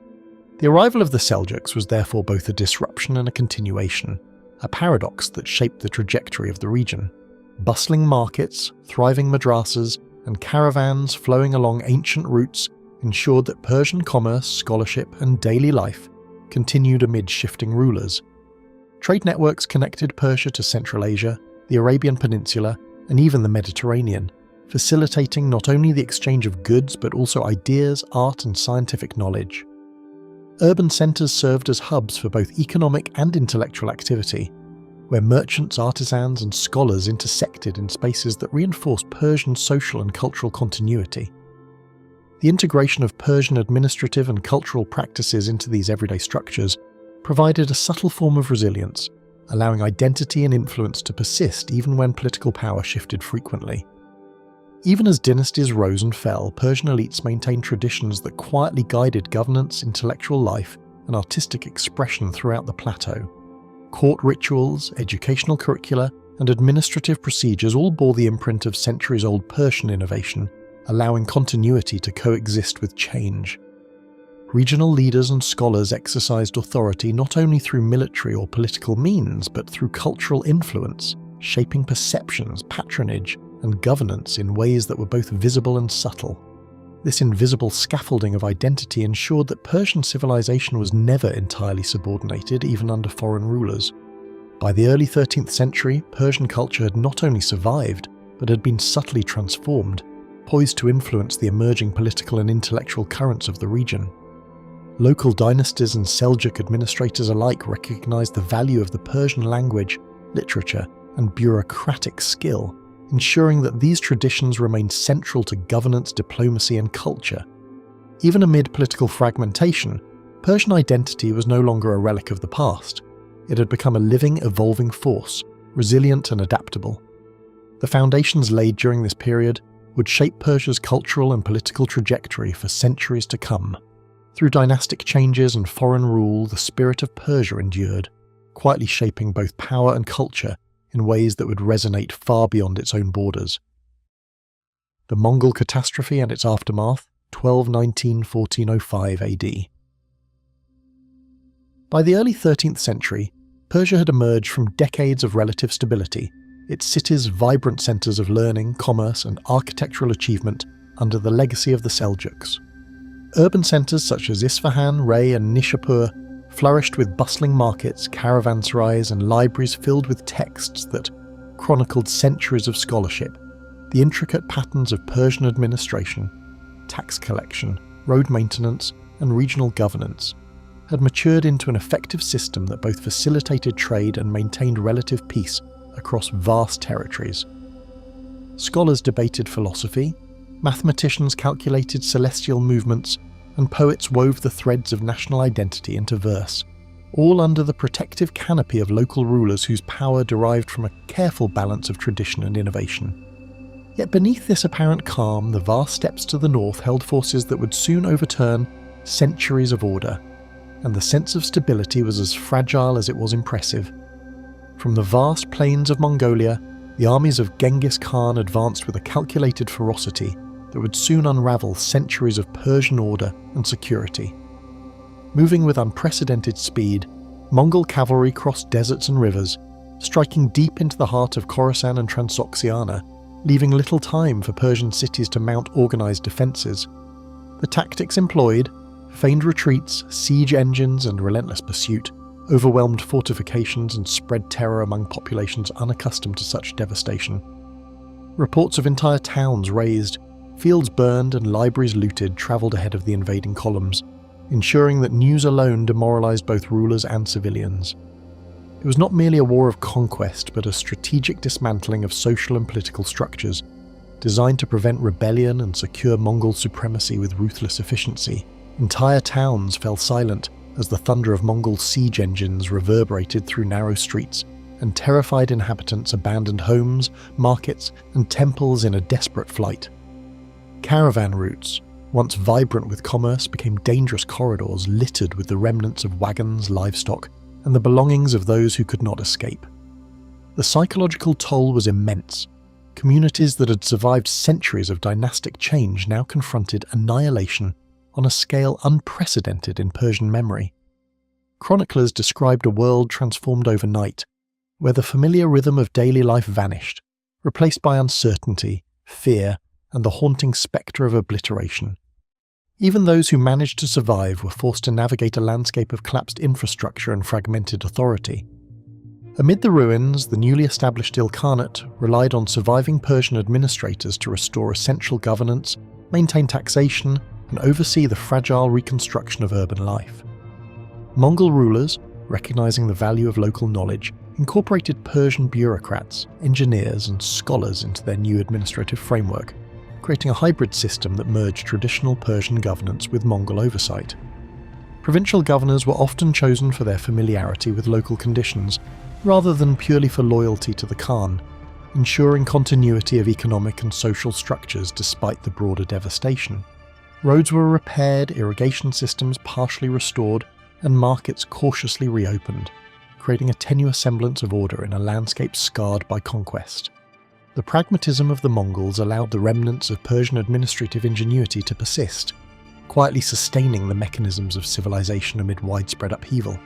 The arrival of the Seljuks was therefore both a disruption and a continuation, a paradox that shaped the trajectory of the region. Bustling markets, thriving madrasas, and caravans flowing along ancient routes ensured that Persian commerce, scholarship, and daily life continued amid shifting rulers. Trade networks connected Persia to Central Asia, the Arabian Peninsula, and even the Mediterranean, facilitating not only the exchange of goods but also ideas, art, and scientific knowledge. Urban centres served as hubs for both economic and intellectual activity, where merchants, artisans, and scholars intersected in spaces that reinforced Persian social and cultural continuity. The integration of Persian administrative and cultural practices into these everyday structures provided a subtle form of resilience, allowing identity and influence to persist even when political power shifted frequently. Even as dynasties rose and fell, Persian elites maintained traditions that quietly guided governance, intellectual life, and artistic expression throughout the plateau. Court rituals, educational curricula, and administrative procedures all bore the imprint of centuries-old Persian innovation, allowing continuity to coexist with change. Regional leaders and scholars exercised authority not only through military or political means, but through cultural influence, shaping perceptions, patronage, and governance in ways that were both visible and subtle. This invisible scaffolding of identity ensured that Persian civilization was never entirely subordinated, even under foreign rulers. By the early 13th century, Persian culture had not only survived, but had been subtly transformed, poised to influence the emerging political and intellectual currents of the region. Local dynasties and Seljuk administrators alike recognized the value of the Persian language, literature, and bureaucratic skill, ensuring that these traditions remained central to governance, diplomacy, and culture. Even amid political fragmentation, Persian identity was no longer a relic of the past. It had become a living, evolving force, resilient and adaptable. The foundations laid during this period would shape Persia's cultural and political trajectory for centuries to come. Through dynastic changes and foreign rule, the spirit of Persia endured, quietly shaping both power and culture in ways that would resonate far beyond its own borders. The Mongol catastrophe and its aftermath, 1219–1405 AD. By the early 13th century, Persia had emerged from decades of relative stability, its cities vibrant centres of learning, commerce, and architectural achievement under the legacy of the Seljuks. Urban centres such as Isfahan, Rey, and Nishapur flourished with bustling markets, caravanserais, and libraries filled with texts that chronicled centuries of scholarship, the intricate patterns of Persian administration, tax collection, road maintenance, and regional governance had matured into an effective system that both facilitated trade and maintained relative peace across vast territories. Scholars debated philosophy, mathematicians calculated celestial movements, and poets wove the threads of national identity into verse, all under the protective canopy of local rulers whose power derived from a careful balance of tradition and innovation. Yet beneath this apparent calm, the vast steppes to the north held forces that would soon overturn centuries of order, and the sense of stability was as fragile as it was impressive. From the vast plains of Mongolia, the armies of Genghis Khan advanced with a calculated ferocity that would soon unravel centuries of Persian order and security. Moving with unprecedented speed, Mongol cavalry crossed deserts and rivers, striking deep into the heart of Khorasan and Transoxiana, leaving little time for Persian cities to mount organized defenses. The tactics employed, feigned retreats, siege engines, and relentless pursuit, overwhelmed fortifications and spread terror among populations unaccustomed to such devastation. Reports of entire towns razed, fields burned, and libraries looted travelled ahead of the invading columns, ensuring that news alone demoralised both rulers and civilians. It was not merely a war of conquest, but a strategic dismantling of social and political structures, designed to prevent rebellion and secure Mongol supremacy with ruthless efficiency. Entire towns fell silent as the thunder of Mongol siege engines reverberated through narrow streets, and terrified inhabitants abandoned homes, markets, and temples in a desperate flight. Caravan routes, once vibrant with commerce, became dangerous corridors littered with the remnants of wagons, livestock, and the belongings of those who could not escape. The psychological toll was immense. Communities that had survived centuries of dynastic change now confronted annihilation on a scale unprecedented in Persian memory. Chroniclers described a world transformed overnight, where the familiar rhythm of daily life vanished, replaced by uncertainty, fear, and the haunting spectre of obliteration. Even those who managed to survive were forced to navigate a landscape of collapsed infrastructure and fragmented authority. Amid the ruins, the newly established Ilkhanate relied on surviving Persian administrators to restore essential governance, maintain taxation, and oversee the fragile reconstruction of urban life. Mongol rulers, recognizing the value of local knowledge, incorporated Persian bureaucrats, engineers, and scholars into their new administrative framework, creating a hybrid system that merged traditional Persian governance with Mongol oversight. Provincial governors were often chosen for their familiarity with local conditions, rather than purely for loyalty to the Khan, ensuring continuity of economic and social structures despite the broader devastation. Roads were repaired, irrigation systems partially restored, and markets cautiously reopened, creating a tenuous semblance of order in a landscape scarred by conquest. The pragmatism of the Mongols allowed the remnants of Persian administrative ingenuity to persist, quietly sustaining the mechanisms of civilization amid widespread upheaval.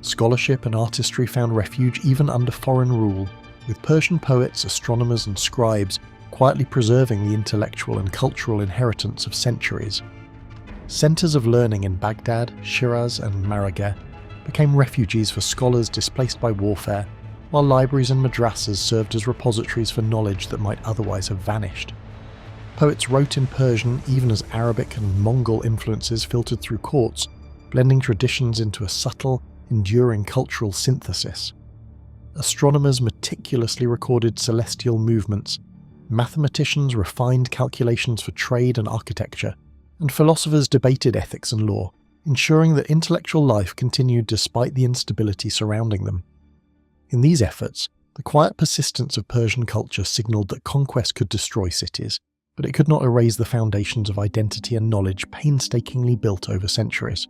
Scholarship and artistry found refuge even under foreign rule, with Persian poets, astronomers, and scribes quietly preserving the intellectual and cultural inheritance of centuries. Centers of learning in Baghdad, Shiraz, and Marageh became refuges for scholars displaced by warfare, while libraries and madrasas served as repositories for knowledge that might otherwise have vanished. Poets wrote in Persian even as Arabic and Mongol influences filtered through courts, blending traditions into a subtle, enduring cultural synthesis. Astronomers meticulously recorded celestial movements, mathematicians refined calculations for trade and architecture, and philosophers debated ethics and law, ensuring that intellectual life continued despite the instability surrounding them. In these efforts, the quiet persistence of Persian culture signaled that conquest could destroy cities, but it could not erase the foundations of identity and knowledge painstakingly built over centuries.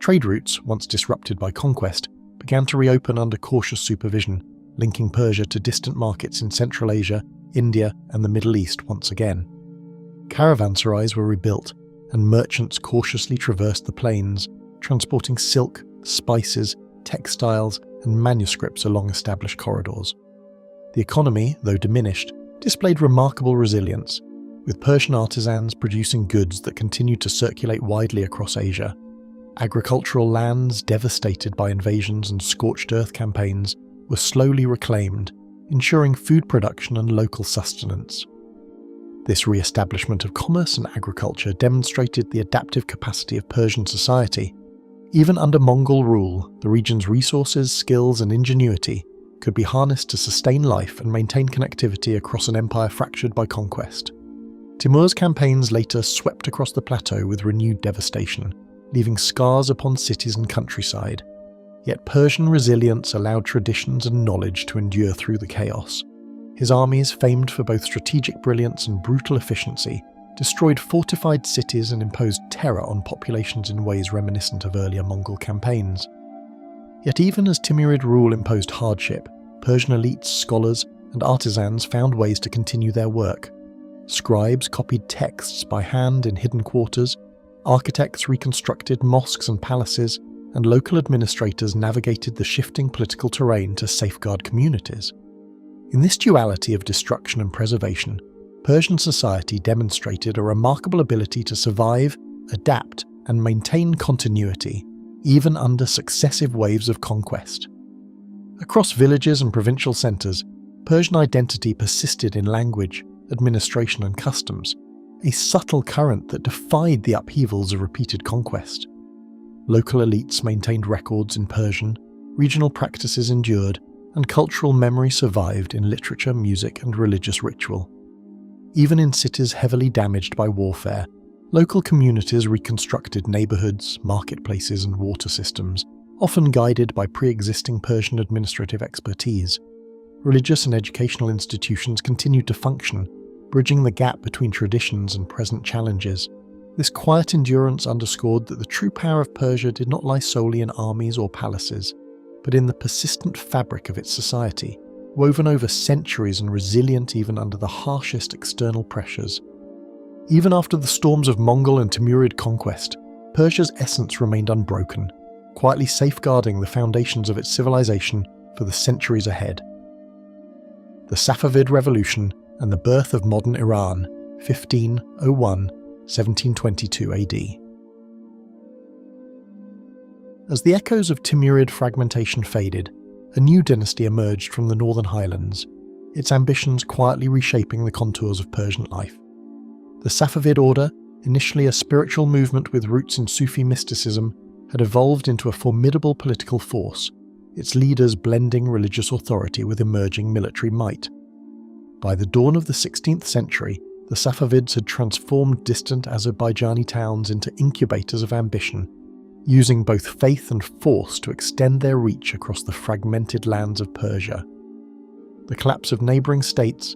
Trade routes, once disrupted by conquest, began to reopen under cautious supervision, linking Persia to distant markets in Central Asia, India, and the Middle East once again. Caravanserais were rebuilt, and merchants cautiously traversed the plains, transporting silk, spices, textiles, and manuscripts along established corridors. The economy, though diminished, displayed remarkable resilience, with Persian artisans producing goods that continued to circulate widely across Asia. Agricultural lands devastated by invasions and scorched earth campaigns were slowly reclaimed, ensuring food production and local sustenance. This re-establishment of commerce and agriculture demonstrated the adaptive capacity of Persian society. Even under Mongol rule, the region's resources, skills, and ingenuity could be harnessed to sustain life and maintain connectivity across an empire fractured by conquest. Timur's campaigns later swept across the plateau with renewed devastation, leaving scars upon cities and countryside. Yet Persian resilience allowed traditions and knowledge to endure through the chaos. His armies, famed for both strategic brilliance and brutal efficiency, destroyed fortified cities and imposed terror on populations in ways reminiscent of earlier Mongol campaigns. Yet even as Timurid rule imposed hardship, Persian elites, scholars, and artisans found ways to continue their work. Scribes copied texts by hand in hidden quarters, architects reconstructed mosques and palaces, and local administrators navigated the shifting political terrain to safeguard communities. In this duality of destruction and preservation, Persian society demonstrated a remarkable ability to survive, adapt, and maintain continuity, even under successive waves of conquest. Across villages and provincial centres, Persian identity persisted in language, administration, and customs, a subtle current that defied the upheavals of repeated conquest. Local elites maintained records in Persian, regional practices endured, and cultural memory survived in literature, music, and religious ritual. Even in cities heavily damaged by warfare, local communities reconstructed neighbourhoods, marketplaces, and water systems, often guided by pre-existing Persian administrative expertise. Religious and educational institutions continued to function, bridging the gap between traditions and present challenges. This quiet endurance underscored that the true power of Persia did not lie solely in armies or palaces, but in the persistent fabric of its society, woven over centuries and resilient even under the harshest external pressures. Even after the storms of Mongol and Timurid conquest, Persia's essence remained unbroken, quietly safeguarding the foundations of its civilization for the centuries ahead. The Safavid Revolution and the birth of modern Iran, 1501–1722 AD. As the echoes of Timurid fragmentation faded, a new dynasty emerged from the northern highlands, its ambitions quietly reshaping the contours of Persian life. The Safavid order, initially a spiritual movement with roots in Sufi mysticism, had evolved into a formidable political force, its leaders blending religious authority with emerging military might. By the dawn of the 16th century, the Safavids had transformed distant Azerbaijani towns into incubators of ambition, using both faith and force to extend their reach across the fragmented lands of Persia. The collapse of neighbouring states,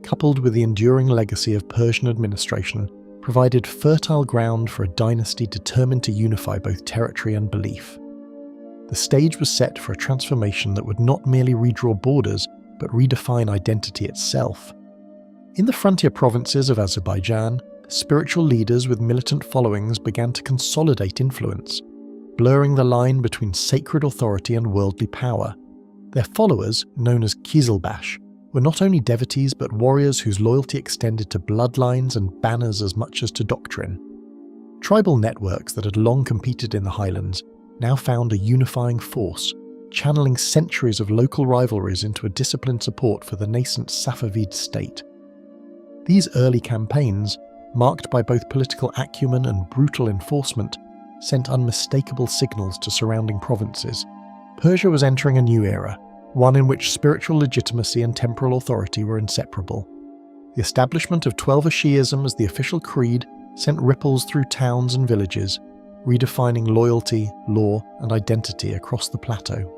coupled with the enduring legacy of Persian administration, provided fertile ground for a dynasty determined to unify both territory and belief. The stage was set for a transformation that would not merely redraw borders, but redefine identity itself. In the frontier provinces of Azerbaijan, spiritual leaders with militant followings began to consolidate influence, blurring the line between sacred authority and worldly power. Their followers, known as Kizilbash, were not only devotees but warriors whose loyalty extended to bloodlines and banners as much as to doctrine. Tribal networks that had long competed in the highlands now found a unifying force, channeling centuries of local rivalries into a disciplined support for the nascent Safavid state. These early campaigns, marked by both political acumen and brutal enforcement, sent unmistakable signals to surrounding provinces. Persia was entering a new era, one in which spiritual legitimacy and temporal authority were inseparable. The establishment of Twelver Shi'ism as the official creed sent ripples through towns and villages, redefining loyalty, law, and identity across the plateau.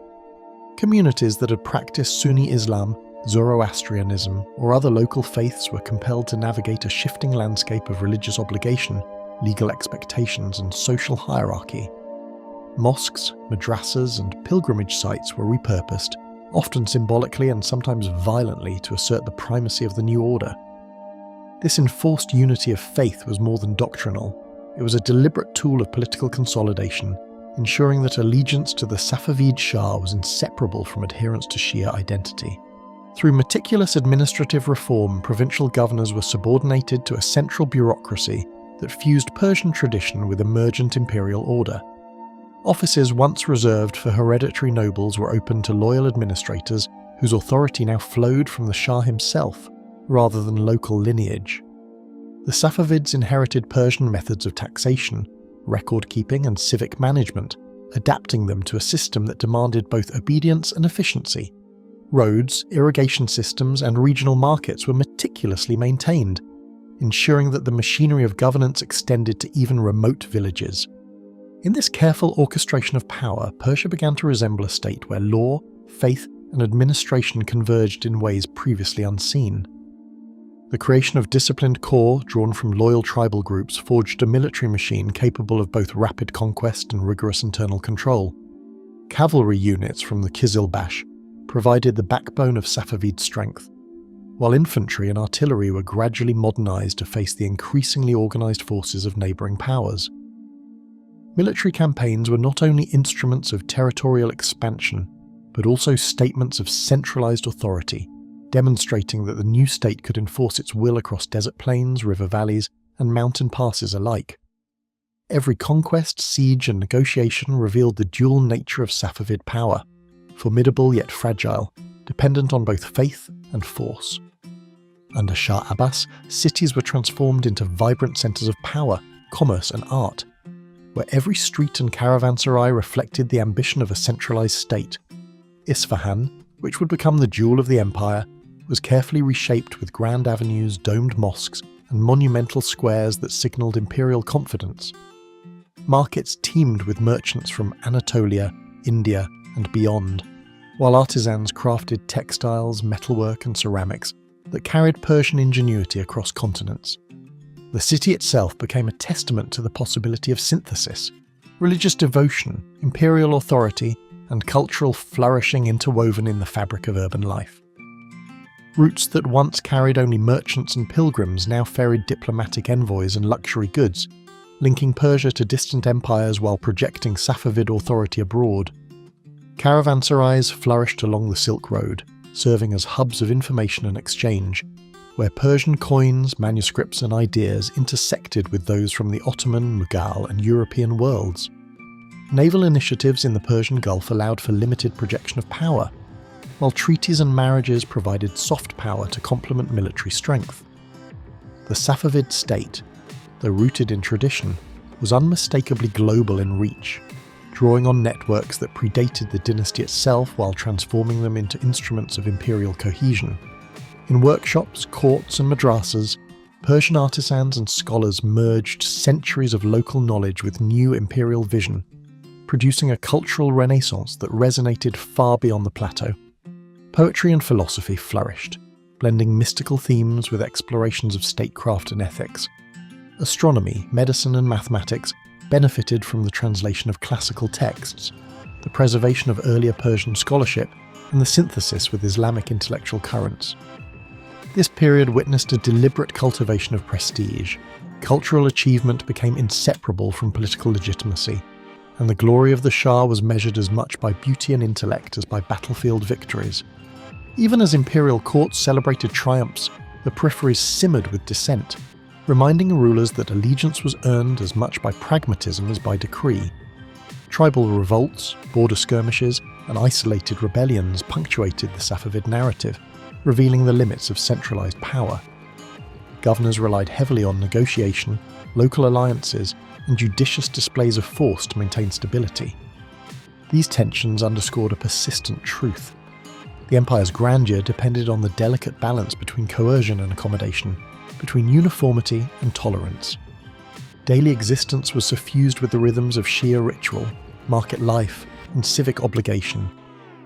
Communities that had practiced Sunni Islam, Zoroastrianism, or other local faiths were compelled to navigate a shifting landscape of religious obligation, legal expectations, and social hierarchy. Mosques, madrasas, and pilgrimage sites were repurposed, often symbolically and sometimes violently, to assert the primacy of the new order. This enforced unity of faith was more than doctrinal. It was a deliberate tool of political consolidation, ensuring that allegiance to the Safavid Shah was inseparable from adherence to Shia identity. Through meticulous administrative reform, provincial governors were subordinated to a central bureaucracy that fused Persian tradition with emergent imperial order. Offices once reserved for hereditary nobles were open to loyal administrators whose authority now flowed from the Shah himself, rather than local lineage. The Safavids inherited Persian methods of taxation, record-keeping, and civic management, adapting them to a system that demanded both obedience and efficiency. Roads, irrigation systems, and regional markets were meticulously maintained, ensuring that the machinery of governance extended to even remote villages. In this careful orchestration of power, Persia began to resemble a state where law, faith, and administration converged in ways previously unseen. The creation of disciplined corps drawn from loyal tribal groups forged a military machine capable of both rapid conquest and rigorous internal control. Cavalry units from the Kizilbash provided the backbone of Safavid strength, while infantry and artillery were gradually modernized to face the increasingly organized forces of neighboring powers. Military campaigns were not only instruments of territorial expansion, but also statements of centralized authority, demonstrating that the new state could enforce its will across desert plains, river valleys, and mountain passes alike. Every conquest, siege, and negotiation revealed the dual nature of Safavid power, formidable yet fragile, dependent on both faith and force. Under Shah Abbas, cities were transformed into vibrant centers of power, commerce, and art, where every street and caravanserai reflected the ambition of a centralized state. Isfahan, which would become the jewel of the empire, was carefully reshaped with grand avenues, domed mosques, and monumental squares that signaled imperial confidence. Markets teemed with merchants from Anatolia, India, and beyond, while artisans crafted textiles, metalwork, and ceramics that carried Persian ingenuity across continents. The city itself became a testament to the possibility of synthesis, religious devotion, imperial authority, and cultural flourishing interwoven in the fabric of urban life. Routes that once carried only merchants and pilgrims now ferried diplomatic envoys and luxury goods, linking Persia to distant empires while projecting Safavid authority abroad. Caravanserais flourished along the Silk Road, serving as hubs of information and exchange, where Persian coins, manuscripts, and ideas intersected with those from the Ottoman, Mughal, and European worlds. Naval initiatives in the Persian Gulf allowed for limited projection of power, while treaties and marriages provided soft power to complement military strength. The Safavid state, though rooted in tradition, was unmistakably global in reach, drawing on networks that predated the dynasty itself while transforming them into instruments of imperial cohesion. In workshops, courts, and madrasas, Persian artisans and scholars merged centuries of local knowledge with new imperial vision, producing a cultural renaissance that resonated far beyond the plateau. Poetry and philosophy flourished, blending mystical themes with explorations of statecraft and ethics. Astronomy, medicine and mathematics benefited from the translation of classical texts, the preservation of earlier Persian scholarship, and the synthesis with Islamic intellectual currents. This period witnessed a deliberate cultivation of prestige. Cultural achievement became inseparable from political legitimacy, and the glory of the Shah was measured as much by beauty and intellect as by battlefield victories. Even as imperial courts celebrated triumphs, the peripheries simmered with dissent, reminding rulers that allegiance was earned as much by pragmatism as by decree. Tribal revolts, border skirmishes, and isolated rebellions punctuated the Safavid narrative, revealing the limits of centralized power. Governors relied heavily on negotiation, local alliances, and judicious displays of force to maintain stability. These tensions underscored a persistent truth. The empire's grandeur depended on the delicate balance between coercion and accommodation, between uniformity and tolerance. Daily existence was suffused with the rhythms of Shia ritual, market life, and civic obligation,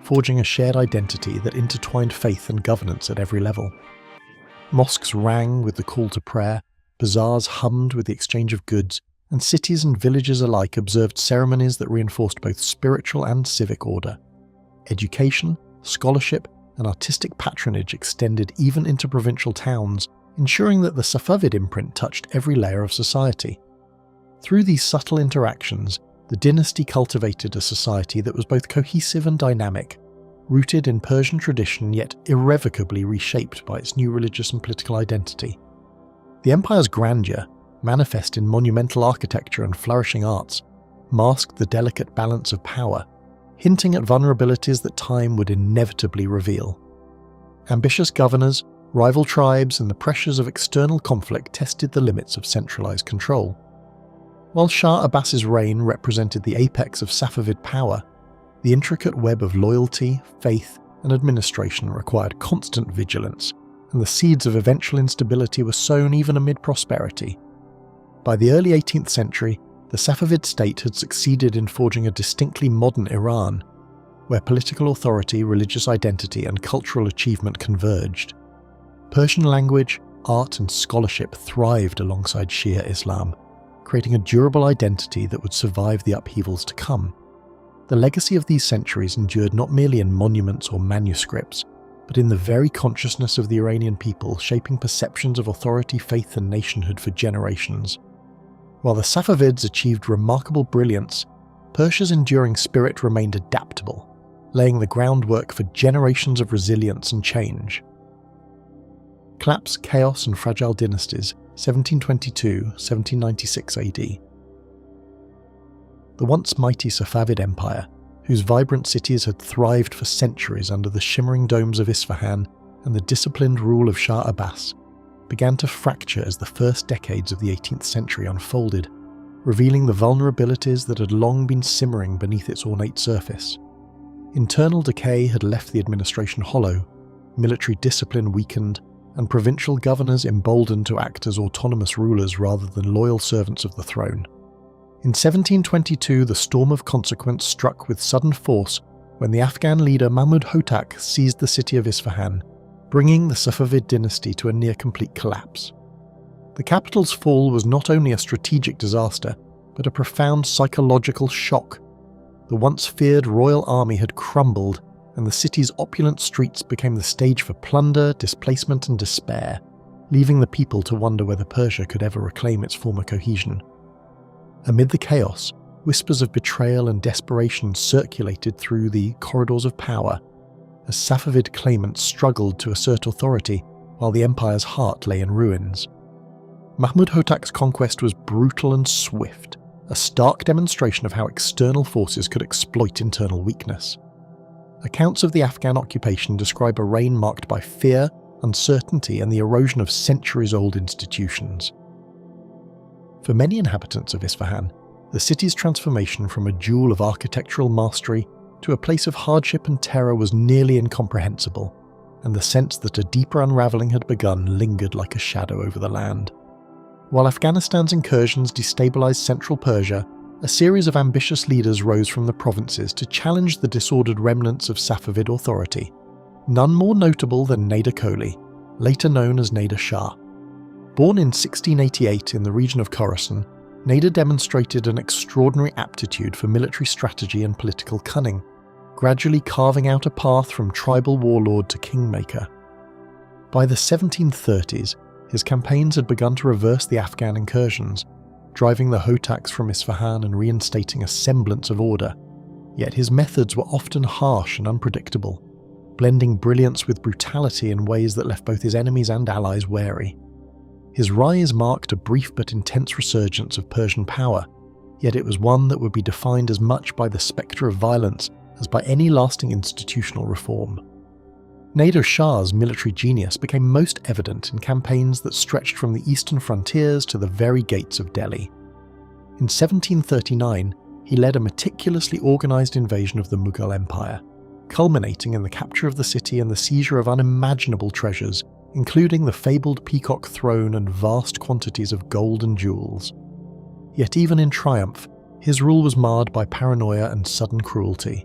forging a shared identity that intertwined faith and governance at every level. Mosques rang with the call to prayer, bazaars hummed with the exchange of goods, and cities and villages alike observed ceremonies that reinforced both spiritual and civic order. Education, scholarship, and artistic patronage extended even into provincial towns, ensuring that the Safavid imprint touched every layer of society. Through these subtle interactions, the dynasty cultivated a society that was both cohesive and dynamic, rooted in Persian tradition yet irrevocably reshaped by its new religious and political identity. The empire's grandeur, manifest in monumental architecture and flourishing arts, masked the delicate balance of power, hinting at vulnerabilities that time would inevitably reveal. Ambitious governors, rival tribes, and the pressures of external conflict tested the limits of centralized control. While Shah Abbas's reign represented the apex of Safavid power, the intricate web of loyalty, faith, and administration required constant vigilance, and the seeds of eventual instability were sown even amid prosperity. By the early 18th century, the Safavid state had succeeded in forging a distinctly modern Iran, where political authority, religious identity, and cultural achievement converged. Persian language, art, and scholarship thrived alongside Shia Islam, creating a durable identity that would survive the upheavals to come. The legacy of these centuries endured not merely in monuments or manuscripts, but in the very consciousness of the Iranian people, shaping perceptions of authority, faith, and nationhood for generations. While the Safavids achieved remarkable brilliance, Persia's enduring spirit remained adaptable, laying the groundwork for generations of resilience and change. Collapse, chaos, and fragile dynasties, 1722-1796 AD. The once mighty Safavid Empire, whose vibrant cities had thrived for centuries under the shimmering domes of Isfahan and the disciplined rule of Shah Abbas, began to fracture as the first decades of the 18th century unfolded, revealing the vulnerabilities that had long been simmering beneath its ornate surface. Internal decay had left the administration hollow, military discipline weakened, and provincial governors emboldened to act as autonomous rulers rather than loyal servants of the throne. In 1722, the storm of consequence struck with sudden force when the Afghan leader Mahmud Hotak seized the city of Isfahan, bringing the Safavid dynasty to a near-complete collapse. The capital's fall was not only a strategic disaster, but a profound psychological shock. The once feared royal army had crumbled, and the city's opulent streets became the stage for plunder, displacement, and despair, leaving the people to wonder whether Persia could ever reclaim its former cohesion. Amid the chaos, whispers of betrayal and desperation circulated through the corridors of power, as Safavid claimants struggled to assert authority while the empire's heart lay in ruins. Mahmud Hotak's conquest was brutal and swift, a stark demonstration of how external forces could exploit internal weakness. Accounts of the Afghan occupation describe a reign marked by fear, uncertainty, and the erosion of centuries-old institutions. For many inhabitants of Isfahan, the city's transformation from a jewel of architectural mastery to a place of hardship and terror was nearly incomprehensible, and the sense that a deeper unravelling had begun lingered like a shadow over the land. While Afghanistan's incursions destabilized central Persia, a series of ambitious leaders rose from the provinces to challenge the disordered remnants of Safavid authority. none more notable than Nader Koli, later known as Nader Shah. Born in 1688 in the region of Khorasan, Nader demonstrated an extraordinary aptitude for military strategy and political cunning, gradually carving out a path from tribal warlord to kingmaker. By the 1730s, his campaigns had begun to reverse the Afghan incursions, driving the Hotaks from Isfahan and reinstating a semblance of order. Yet his methods were often harsh and unpredictable, blending brilliance with brutality in ways that left both his enemies and allies wary. His rise marked a brief but intense resurgence of Persian power, yet it was one that would be defined as much by the spectre of violence as by any lasting institutional reform. Nader Shah's military genius became most evident in campaigns that stretched from the eastern frontiers to the very gates of Delhi. In 1739, he led a meticulously organised invasion of the Mughal Empire, culminating in the capture of the city and the seizure of unimaginable treasures, including the fabled peacock throne and vast quantities of gold and jewels. Yet even in triumph, his rule was marred by paranoia and sudden cruelty.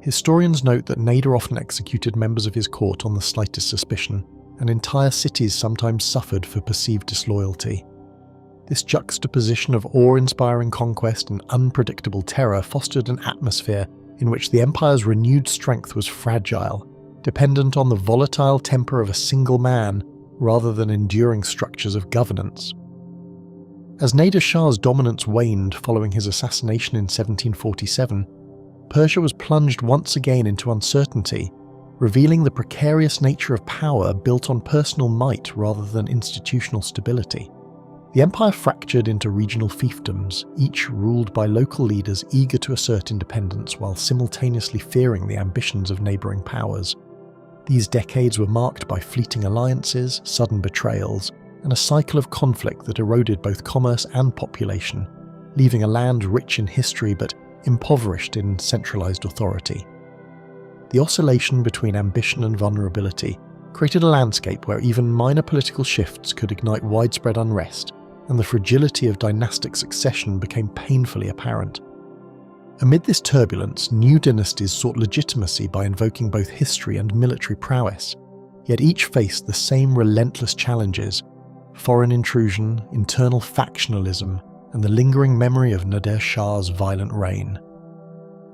Historians note that Nader often executed members of his court on the slightest suspicion, and entire cities sometimes suffered for perceived disloyalty. This juxtaposition of awe-inspiring conquest and unpredictable terror fostered an atmosphere in which the empire's renewed strength was fragile, dependent on the volatile temper of a single man rather than enduring structures of governance. As Nader Shah's dominance waned following his assassination in 1747, Persia was plunged once again into uncertainty, revealing the precarious nature of power built on personal might rather than institutional stability. The empire fractured into regional fiefdoms, each ruled by local leaders eager to assert independence while simultaneously fearing the ambitions of neighbouring powers. These decades were marked by fleeting alliances, sudden betrayals, and a cycle of conflict that eroded both commerce and population, leaving a land rich in history but impoverished in centralised authority. The oscillation between ambition and vulnerability created a landscape where even minor political shifts could ignite widespread unrest, and the fragility of dynastic succession became painfully apparent. Amid this turbulence, new dynasties sought legitimacy by invoking both history and military prowess, yet each faced the same relentless challenges: foreign intrusion, internal factionalism, and the lingering memory of Nader Shah's violent reign.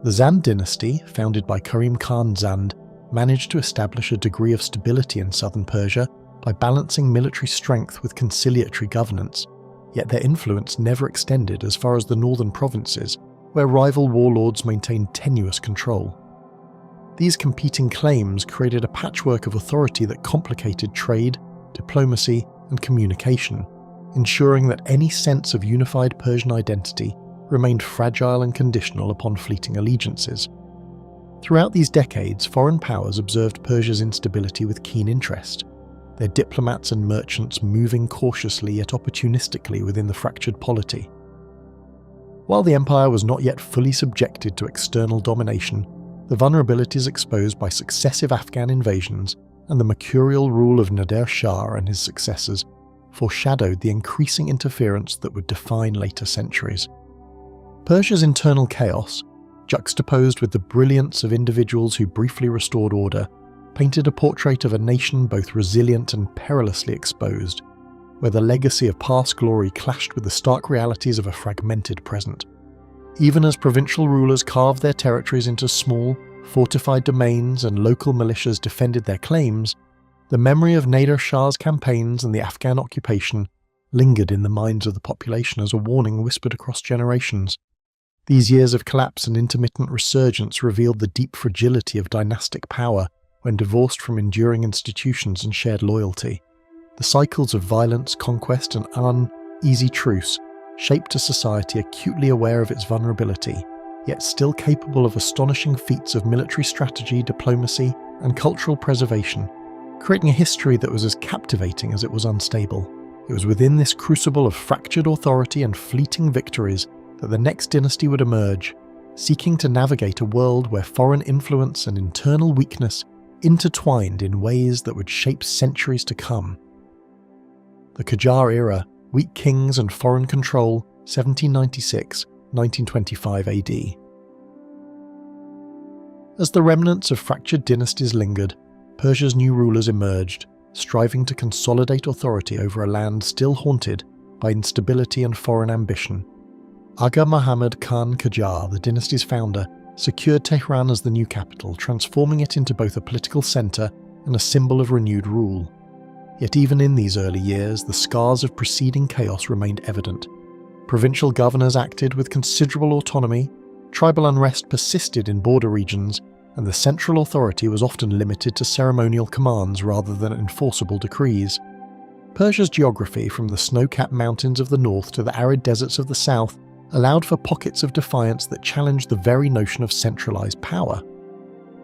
The Zand dynasty, founded by Karim Khan Zand, managed to establish a degree of stability in southern Persia by balancing military strength with conciliatory governance, yet their influence never extended as far as the northern provinces, where rival warlords maintained tenuous control. These competing claims created a patchwork of authority that complicated trade, diplomacy, and communication, ensuring that any sense of unified Persian identity remained fragile and conditional upon fleeting allegiances. Throughout these decades, foreign powers observed Persia's instability with keen interest, their diplomats and merchants moving cautiously yet opportunistically within the fractured polity. While the empire was not yet fully subjected to external domination, the vulnerabilities exposed by successive Afghan invasions and the mercurial rule of Nader Shah and his successors foreshadowed the increasing interference that would define later centuries. Persia's internal chaos, juxtaposed with the brilliance of individuals who briefly restored order, painted a portrait of a nation both resilient and perilously exposed, where the legacy of past glory clashed with the stark realities of a fragmented present. Even as provincial rulers carved their territories into small, fortified domains and local militias defended their claims, the memory of Nader Shah's campaigns and the Afghan occupation lingered in the minds of the population as a warning whispered across generations. These years of collapse and intermittent resurgence revealed the deep fragility of dynastic power when divorced from enduring institutions and shared loyalty. The cycles of violence, conquest, and uneasy truce shaped a society acutely aware of its vulnerability, yet still capable of astonishing feats of military strategy, diplomacy, and cultural preservation, creating a history that was as captivating as it was unstable. It was within this crucible of fractured authority and fleeting victories that the next dynasty would emerge, seeking to navigate a world where foreign influence and internal weakness intertwined in ways that would shape centuries to come. The Qajar era, weak kings and foreign control, 1796-1925 AD. As the remnants of fractured dynasties lingered, Persia's new rulers emerged, striving to consolidate authority over a land still haunted by instability and foreign ambition. Aga Muhammad Khan Qajar, the dynasty's founder, secured Tehran as the new capital, transforming it into both a political centre and a symbol of renewed rule. Yet even in these early years, the scars of preceding chaos remained evident. Provincial governors acted with considerable autonomy, tribal unrest persisted in border regions, and the central authority was often limited to ceremonial commands rather than enforceable decrees. Persia's geography, from the snow-capped mountains of the north to the arid deserts of the south, allowed for pockets of defiance that challenged the very notion of centralized power.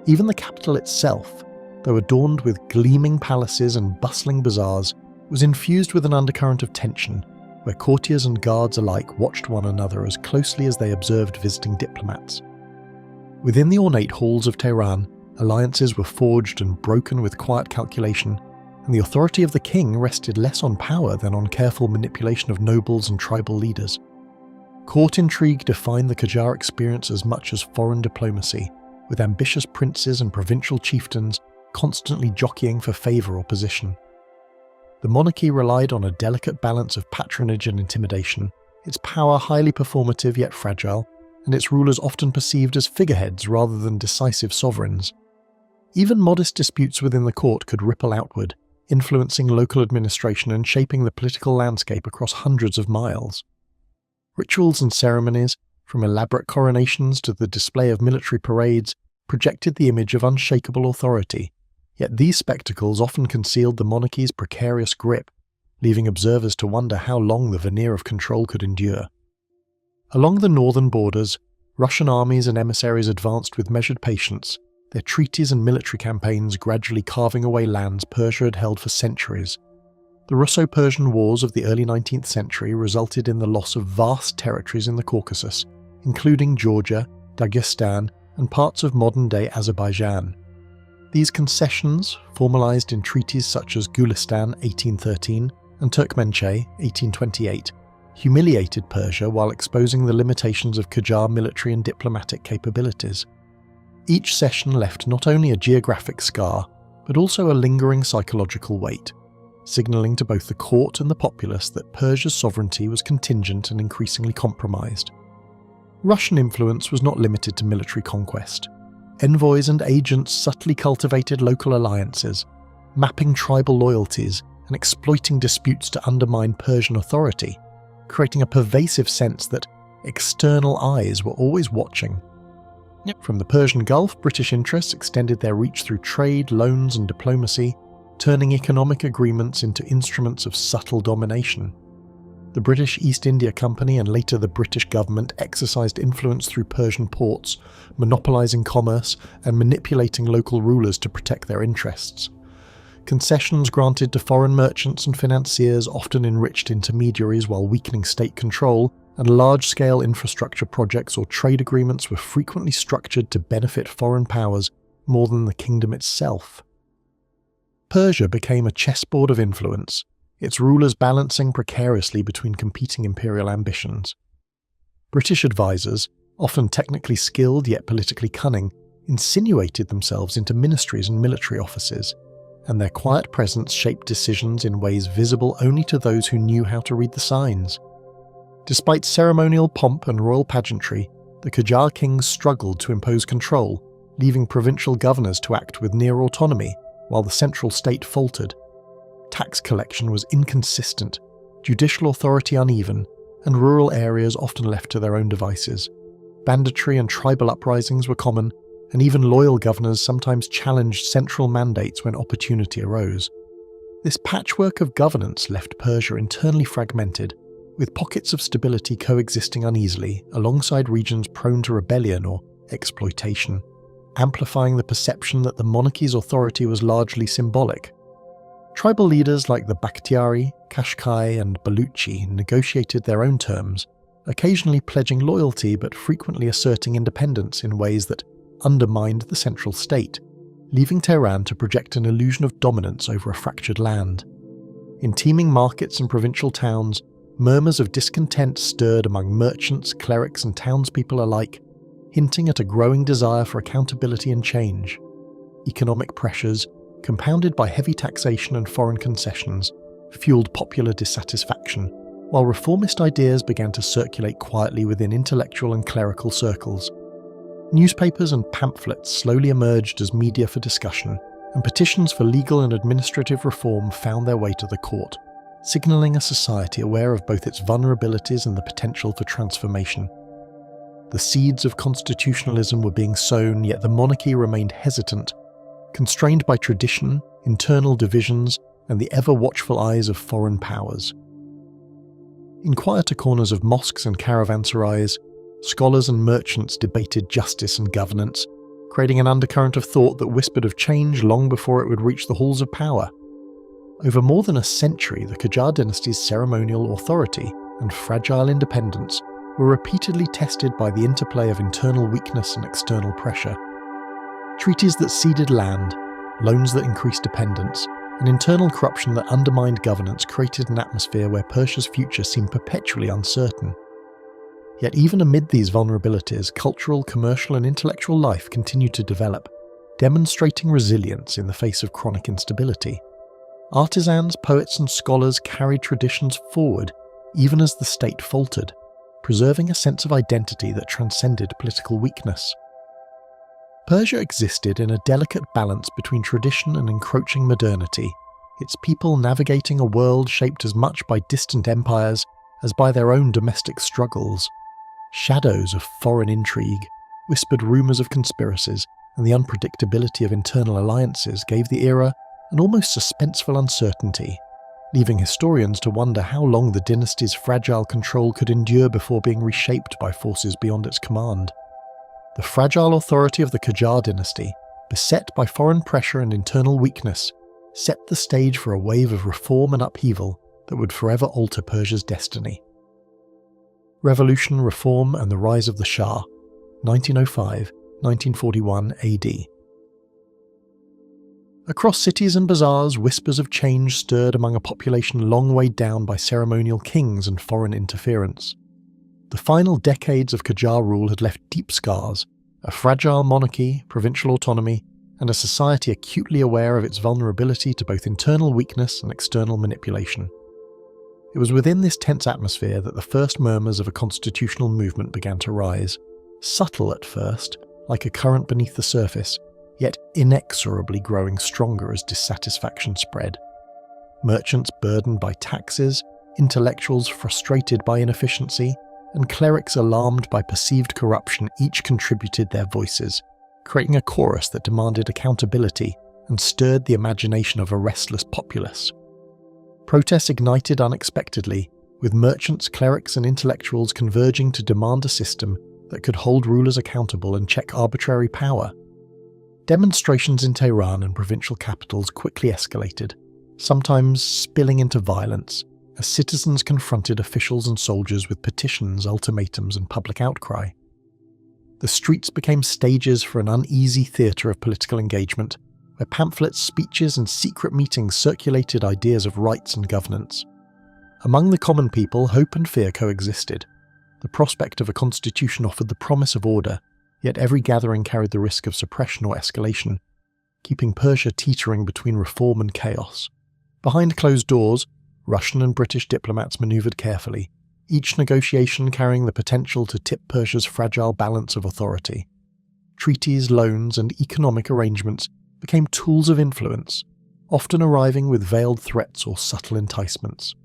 Even the capital itself, though adorned with gleaming palaces and bustling bazaars, was infused with an undercurrent of tension, where courtiers and guards alike watched one another as closely as they observed visiting diplomats. Within the ornate halls of Tehran, alliances were forged and broken with quiet calculation, and the authority of the king rested less on power than on careful manipulation of nobles and tribal leaders. Court intrigue defined the Qajar experience as much as foreign diplomacy, with ambitious princes and provincial chieftains constantly jockeying for favour or position. The monarchy relied on a delicate balance of patronage and intimidation, its power highly performative yet fragile, and its rulers often perceived as figureheads rather than decisive sovereigns. Even modest disputes within the court could ripple outward, influencing local administration and shaping the political landscape across hundreds of miles. Rituals and ceremonies, from elaborate coronations to the display of military parades, projected the image of unshakable authority, yet these spectacles often concealed the monarchy's precarious grip, leaving observers to wonder how long the veneer of control could endure. Along the northern borders, Russian armies and emissaries advanced with measured patience, their treaties and military campaigns gradually carving away lands Persia had held for centuries. The Russo-Persian Wars of the early 19th century resulted in the loss of vast territories in the Caucasus, including Georgia, Dagestan, and parts of modern-day Azerbaijan. These concessions, formalized in treaties such as Gulistan 1813 and Turkmenchay 1828, humiliated Persia while exposing the limitations of Qajar military and diplomatic capabilities. Each cession left not only a geographic scar, but also a lingering psychological weight, signalling to both the court and the populace that Persia's sovereignty was contingent and increasingly compromised. Russian influence was not limited to military conquest. Envoys and agents subtly cultivated local alliances, mapping tribal loyalties and exploiting disputes to undermine Persian authority, creating a pervasive sense that external eyes were always watching. From the Persian Gulf, British interests extended their reach through trade, loans and diplomacy, turning economic agreements into instruments of subtle domination. The British East India Company and later the British government exercised influence through Persian ports, monopolising commerce and manipulating local rulers to protect their interests. Concessions granted to foreign merchants and financiers often enriched intermediaries while weakening state control, and large-scale infrastructure projects or trade agreements were frequently structured to benefit foreign powers more than the kingdom itself. Persia became a chessboard of influence, its rulers balancing precariously between competing imperial ambitions. British advisors, often technically skilled yet politically cunning, insinuated themselves into ministries and military offices, and their quiet presence shaped decisions in ways visible only to those who knew how to read the signs. Despite ceremonial pomp and royal pageantry, the Qajar kings struggled to impose control, leaving provincial governors to act with near autonomy, while the central state faltered. Tax collection was inconsistent, judicial authority uneven, and rural areas often left to their own devices. Banditry and tribal uprisings were common, and even loyal governors sometimes challenged central mandates when opportunity arose. This patchwork of governance left Persia internally fragmented, with pockets of stability coexisting uneasily alongside regions prone to rebellion or exploitation, amplifying the perception that the monarchy's authority was largely symbolic. Tribal leaders like the Bakhtiari, Kashkai, and Baluchi negotiated their own terms, occasionally pledging loyalty but frequently asserting independence in ways that undermined the central state, leaving Tehran to project an illusion of dominance over a fractured land. In teeming markets and provincial towns, murmurs of discontent stirred among merchants, clerics, and townspeople alike, hinting at a growing desire for accountability and change. Economic pressures, compounded by heavy taxation and foreign concessions, fueled popular dissatisfaction, while reformist ideas began to circulate quietly within intellectual and clerical circles. Newspapers and pamphlets slowly emerged as media for discussion, and petitions for legal and administrative reform found their way to the court, signalling a society aware of both its vulnerabilities and the potential for transformation. The seeds of constitutionalism were being sown, yet the monarchy remained hesitant, constrained by tradition, internal divisions, and the ever-watchful eyes of foreign powers. In quieter corners of mosques and caravanserais, scholars and merchants debated justice and governance, creating an undercurrent of thought that whispered of change long before it would reach the halls of power. Over more than a century, the Qajar dynasty's ceremonial authority and fragile independence were repeatedly tested by the interplay of internal weakness and external pressure. Treaties that ceded land, loans that increased dependence, and internal corruption that undermined governance created an atmosphere where Persia's future seemed perpetually uncertain. Yet even amid these vulnerabilities, cultural, commercial, and intellectual life continued to develop, demonstrating resilience in the face of chronic instability. Artisans, poets, and scholars carried traditions forward, even as the state faltered, preserving a sense of identity that transcended political weakness. Persia existed in a delicate balance between tradition and encroaching modernity, its people navigating a world shaped as much by distant empires as by their own domestic struggles. Shadows of foreign intrigue, whispered rumours of conspiracies, and the unpredictability of internal alliances gave the era an almost suspenseful uncertainty, leaving historians to wonder how long the dynasty's fragile control could endure before being reshaped by forces beyond its command. The fragile authority of the Qajar dynasty, beset by foreign pressure and internal weakness, set the stage for a wave of reform and upheaval that would forever alter Persia's destiny. Revolution, Reform, and the Rise of the Shah, 1905-1941 AD. Across cities and bazaars, whispers of change stirred among a population long weighed down by ceremonial kings and foreign interference. The final decades of Qajar rule had left deep scars, a fragile monarchy, provincial autonomy, and a society acutely aware of its vulnerability to both internal weakness and external manipulation. It was within this tense atmosphere that the first murmurs of a constitutional movement began to rise, subtle at first, like a current beneath the surface, yet inexorably growing stronger as dissatisfaction spread. Merchants burdened by taxes, intellectuals frustrated by inefficiency, and clerics alarmed by perceived corruption each contributed their voices, creating a chorus that demanded accountability and stirred the imagination of a restless populace. Protests ignited unexpectedly, with merchants, clerics, and intellectuals converging to demand a system that could hold rulers accountable and check arbitrary power. Demonstrations in Tehran and provincial capitals quickly escalated, sometimes spilling into violence, as citizens confronted officials and soldiers with petitions, ultimatums, and public outcry. The streets became stages for an uneasy theatre of political engagement, where pamphlets, speeches, and secret meetings circulated ideas of rights and governance. Among the common people, hope and fear coexisted. The prospect of a constitution offered the promise of order, yet every gathering carried the risk of suppression or escalation, keeping Persia teetering between reform and chaos. Behind closed doors, Russian and British diplomats manoeuvred carefully, each negotiation carrying the potential to tip Persia's fragile balance of authority. Treaties, loans, and economic arrangements became tools of influence, often arriving with veiled threats or subtle enticements.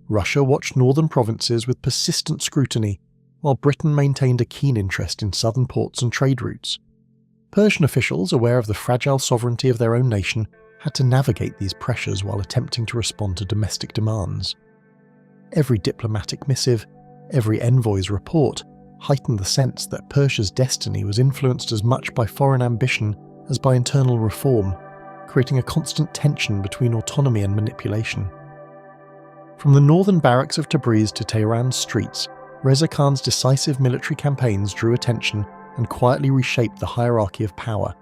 Russia watched northern provinces with persistent scrutiny, while Britain maintained a keen interest in southern ports and trade routes. Persian officials, aware of the fragile sovereignty of their own nation, had to navigate these pressures while attempting to respond to domestic demands. Every diplomatic missive, every envoy's report, heightened the sense that Persia's destiny was influenced as much by foreign ambition as by internal reform, creating a constant tension between autonomy and manipulation. From the northern barracks of Tabriz to Tehran's streets, Reza Khan's decisive military campaigns drew attention and quietly reshaped the hierarchy of power.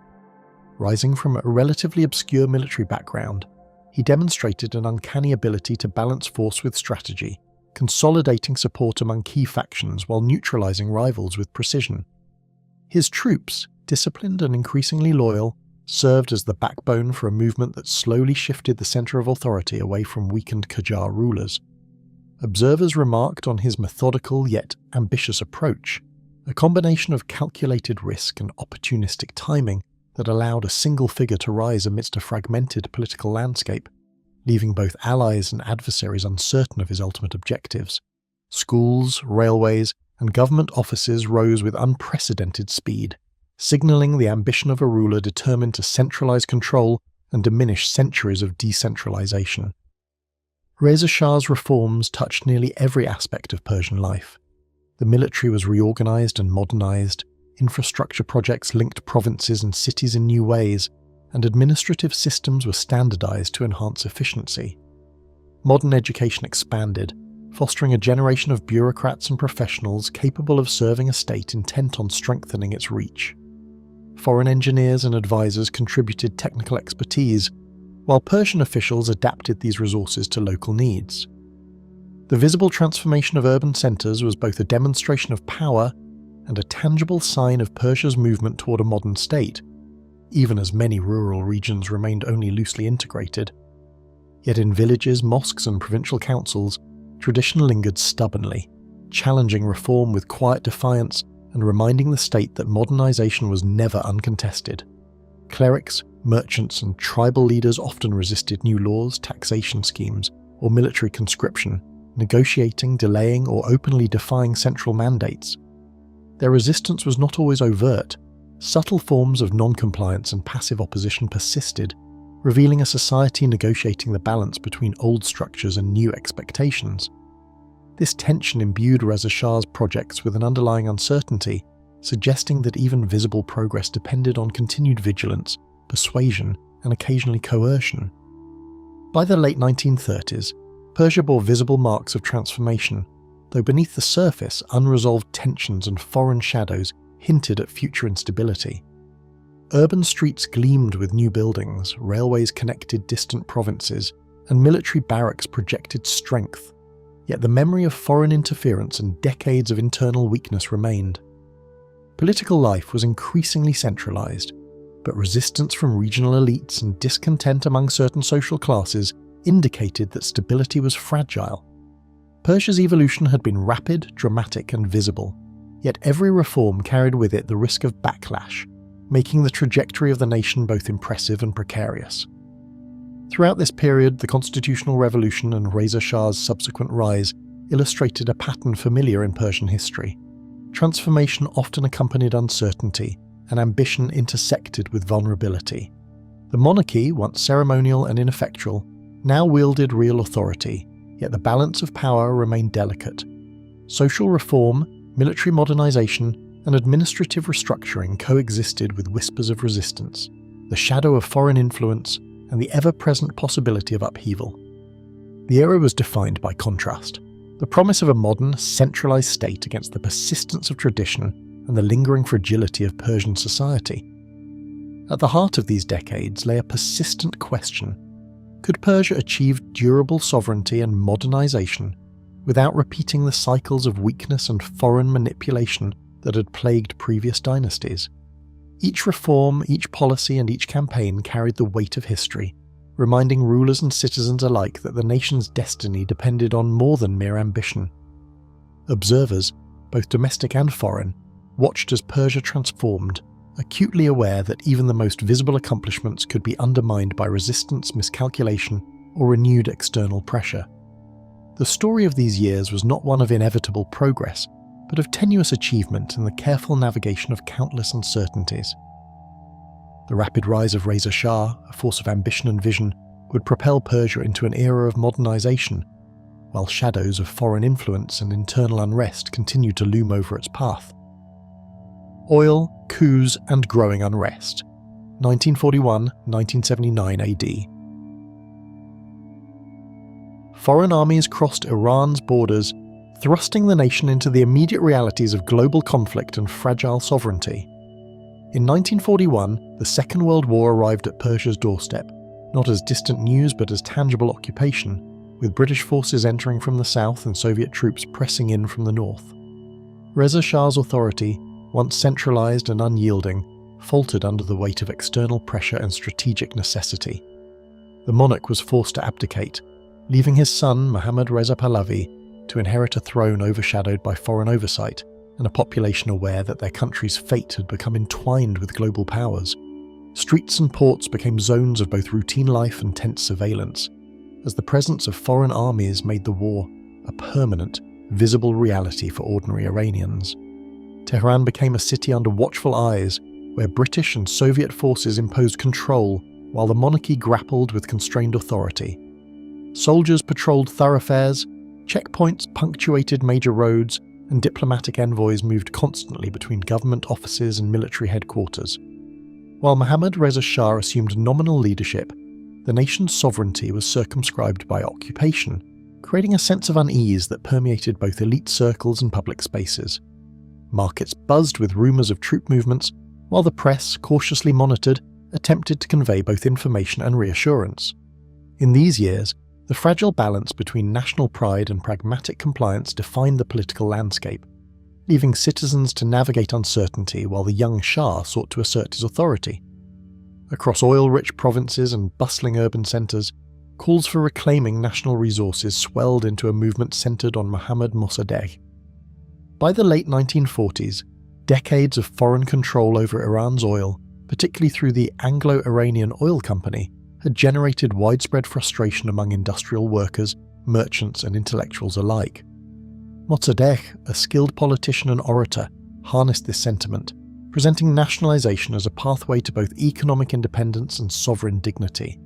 Rising from a relatively obscure military background, he demonstrated an uncanny ability to balance force with strategy, consolidating support among key factions while neutralizing rivals with precision. His troops, disciplined and increasingly loyal, served as the backbone for a movement that slowly shifted the center of authority away from weakened Qajar rulers. Observers remarked on his methodical yet ambitious approach, a combination of calculated risk and opportunistic timing that allowed a single figure to rise amidst a fragmented political landscape, leaving both allies and adversaries uncertain of his ultimate objectives. Schools, railways, and government offices rose with unprecedented speed, signalling the ambition of a ruler determined to centralize control and diminish centuries of decentralization. Reza Shah's reforms touched nearly every aspect of Persian life. The military was reorganized and modernized, infrastructure projects linked provinces and cities in new ways, and administrative systems were standardized to enhance efficiency. Modern education expanded, fostering a generation of bureaucrats and professionals capable of serving a state intent on strengthening its reach. Foreign engineers and advisors contributed technical expertise, while Persian officials adapted these resources to local needs. The visible transformation of urban centers was both a demonstration of power and a tangible sign of Persia's movement toward a modern state, even as many rural regions remained only loosely integrated. Yet in villages, mosques, and provincial councils, tradition lingered stubbornly, challenging reform with quiet defiance and reminding the state that modernization was never uncontested. Clerics, merchants, and tribal leaders often resisted new laws, taxation schemes, or military conscription, negotiating, delaying, or openly defying central mandates. Their resistance was not always overt. Subtle forms of non-compliance and passive opposition persisted, revealing a society negotiating the balance between old structures and new expectations. This tension imbued Reza Shah's projects with an underlying uncertainty, suggesting that even visible progress depended on continued vigilance, persuasion, and occasionally coercion. By the late 1930s, Persia bore visible marks of transformation, though beneath the surface, unresolved tensions and foreign shadows hinted at future instability. Urban streets gleamed with new buildings, railways connected distant provinces, and military barracks projected strength. Yet the memory of foreign interference and decades of internal weakness remained. Political life was increasingly centralized, but resistance from regional elites and discontent among certain social classes indicated that stability was fragile. Persia's evolution had been rapid, dramatic, and visible, yet every reform carried with it the risk of backlash, making the trajectory of the nation both impressive and precarious. Throughout this period, the constitutional revolution and Reza Shah's subsequent rise illustrated a pattern familiar in Persian history. Transformation often accompanied uncertainty, and ambition intersected with vulnerability. The monarchy, once ceremonial and ineffectual, now wielded real authority, yet the balance of power remained delicate. Social reform, military modernization, and administrative restructuring coexisted with whispers of resistance, the shadow of foreign influence, and the ever-present possibility of upheaval. The era was defined by contrast, the promise of a modern, centralized state against the persistence of tradition and the lingering fragility of Persian society. At the heart of these decades lay a persistent question: could Persia achieve durable sovereignty and modernization without repeating the cycles of weakness and foreign manipulation that had plagued previous dynasties? Each reform, each policy, and each campaign carried the weight of history, reminding rulers and citizens alike that the nation's destiny depended on more than mere ambition. Observers, both domestic and foreign, watched as Persia transformed, acutely aware that even the most visible accomplishments could be undermined by resistance, miscalculation, or renewed external pressure. The story of these years was not one of inevitable progress, but of tenuous achievement and the careful navigation of countless uncertainties. The rapid rise of Reza Shah, a force of ambition and vision, would propel Persia into an era of modernization, while shadows of foreign influence and internal unrest continued to loom over its path. Oil, coups, and growing unrest. 1941-1979 AD. Foreign armies crossed Iran's borders, thrusting the nation into the immediate realities of global conflict and fragile sovereignty. In 1941, the Second World War arrived at Persia's doorstep, not as distant news but as tangible occupation, with British forces entering from the south and Soviet troops pressing in from the north. Reza Shah's authority, once centralized and unyielding, faltered under the weight of external pressure and strategic necessity. The monarch was forced to abdicate, leaving his son Mohammad Reza Pahlavi to inherit a throne overshadowed by foreign oversight and a population aware that their country's fate had become entwined with global powers. Streets and ports became zones of both routine life and tense surveillance, as the presence of foreign armies made the war a permanent, visible reality for ordinary Iranians. Tehran became a city under watchful eyes, where British and Soviet forces imposed control while the monarchy grappled with constrained authority. Soldiers patrolled thoroughfares, checkpoints punctuated major roads, and diplomatic envoys moved constantly between government offices and military headquarters. While Mohammad Reza Shah assumed nominal leadership, the nation's sovereignty was circumscribed by occupation, creating a sense of unease that permeated both elite circles and public spaces. Markets buzzed with rumours of troop movements, while the press, cautiously monitored, attempted to convey both information and reassurance. In these years, the fragile balance between national pride and pragmatic compliance defined the political landscape, leaving citizens to navigate uncertainty while the young Shah sought to assert his authority. Across oil-rich provinces and bustling urban centres, calls for reclaiming national resources swelled into a movement centred on Mohammad Mossadegh. By the late 1940s, decades of foreign control over Iran's oil, particularly through the Anglo-Iranian Oil Company, had generated widespread frustration among industrial workers, merchants and intellectuals alike. Mossadegh, a skilled politician and orator, harnessed this sentiment, presenting nationalisation as a pathway to both economic independence and sovereign dignity.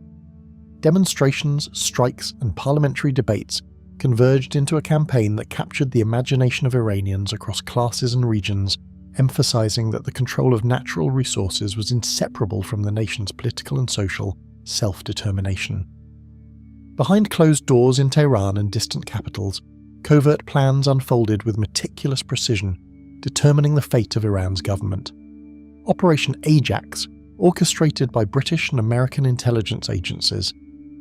Demonstrations, strikes and parliamentary debates converged into a campaign that captured the imagination of Iranians across classes and regions, emphasising that the control of natural resources was inseparable from the nation's political and social self-determination. Behind closed doors in Tehran and distant capitals, covert plans unfolded with meticulous precision, determining the fate of Iran's government. Operation Ajax, orchestrated by British and American intelligence agencies,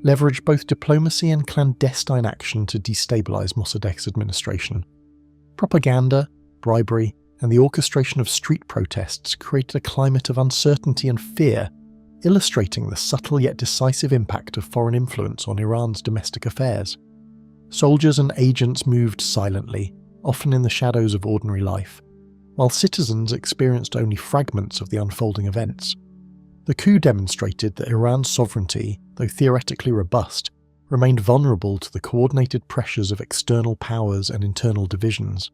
leveraged both diplomacy and clandestine action to destabilise Mossadegh's administration. Propaganda, bribery, and the orchestration of street protests created a climate of uncertainty and fear, illustrating the subtle yet decisive impact of foreign influence on Iran's domestic affairs. Soldiers and agents moved silently, often in the shadows of ordinary life, while citizens experienced only fragments of the unfolding events. The coup demonstrated that Iran's sovereignty, though theoretically robust, remained vulnerable to the coordinated pressures of external powers and internal divisions.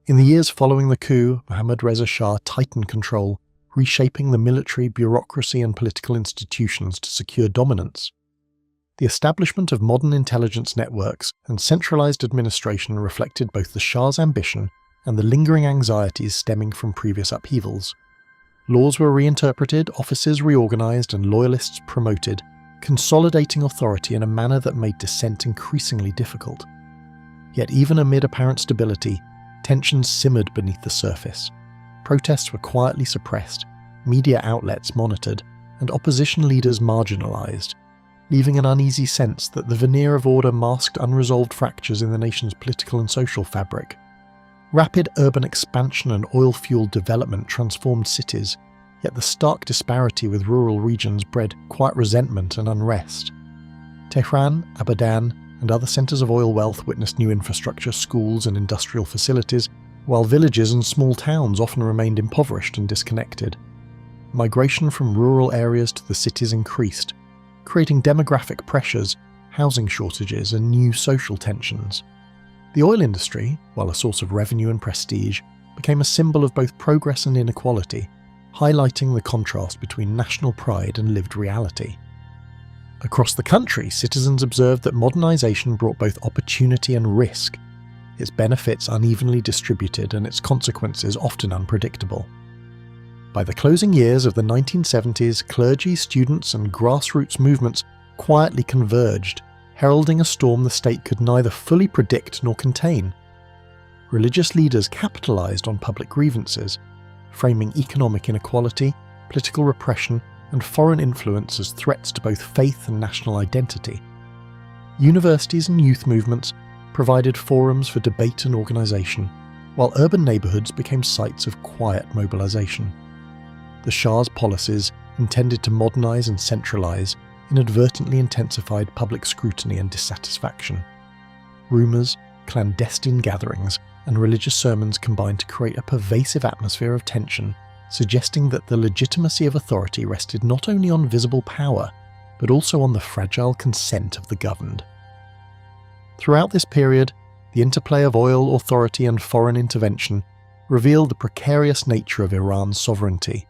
In the years following the coup, Mohammad Reza Shah tightened control, reshaping the military, bureaucracy and political institutions to secure dominance. The establishment of modern intelligence networks and centralized administration reflected both the Shah's ambition and the lingering anxieties stemming from previous upheavals. Laws were reinterpreted, offices reorganized and loyalists promoted, consolidating authority in a manner that made dissent increasingly difficult. Yet even amid apparent stability, tensions simmered beneath the surface. Protests were quietly suppressed, media outlets monitored, and opposition leaders marginalized, leaving an uneasy sense that the veneer of order masked unresolved fractures in the nation's political and social fabric. Rapid urban expansion and oil-fueled development transformed cities, yet the stark disparity with rural regions bred quiet resentment and unrest. Tehran, Abadan, and other centres of oil wealth witnessed new infrastructure, schools and industrial facilities, while villages and small towns often remained impoverished and disconnected. Migration from rural areas to the cities increased, creating demographic pressures, housing shortages and new social tensions. The oil industry, while a source of revenue and prestige, became a symbol of both progress and inequality, highlighting the contrast between national pride and lived reality. Across the country, citizens observed that modernisation brought both opportunity and risk, its benefits unevenly distributed and its consequences often unpredictable. By the closing years of the 1970s, clergy, students and grassroots movements quietly converged, heralding a storm the state could neither fully predict nor contain. Religious leaders capitalised on public grievances, framing economic inequality, political repression and foreign influence as threats to both faith and national identity. Universities and youth movements provided forums for debate and organisation, while urban neighbourhoods became sites of quiet mobilisation. the Shah's policies, intended to modernize and centralize, inadvertently intensified public scrutiny and dissatisfaction. Rumors, clandestine gatherings, and religious sermons combined to create a pervasive atmosphere of tension, suggesting that the legitimacy of authority rested not only on visible power, but also on the fragile consent of the governed. Throughout this period, the interplay of oil authority and foreign intervention revealed the precarious nature of Iran's sovereignty.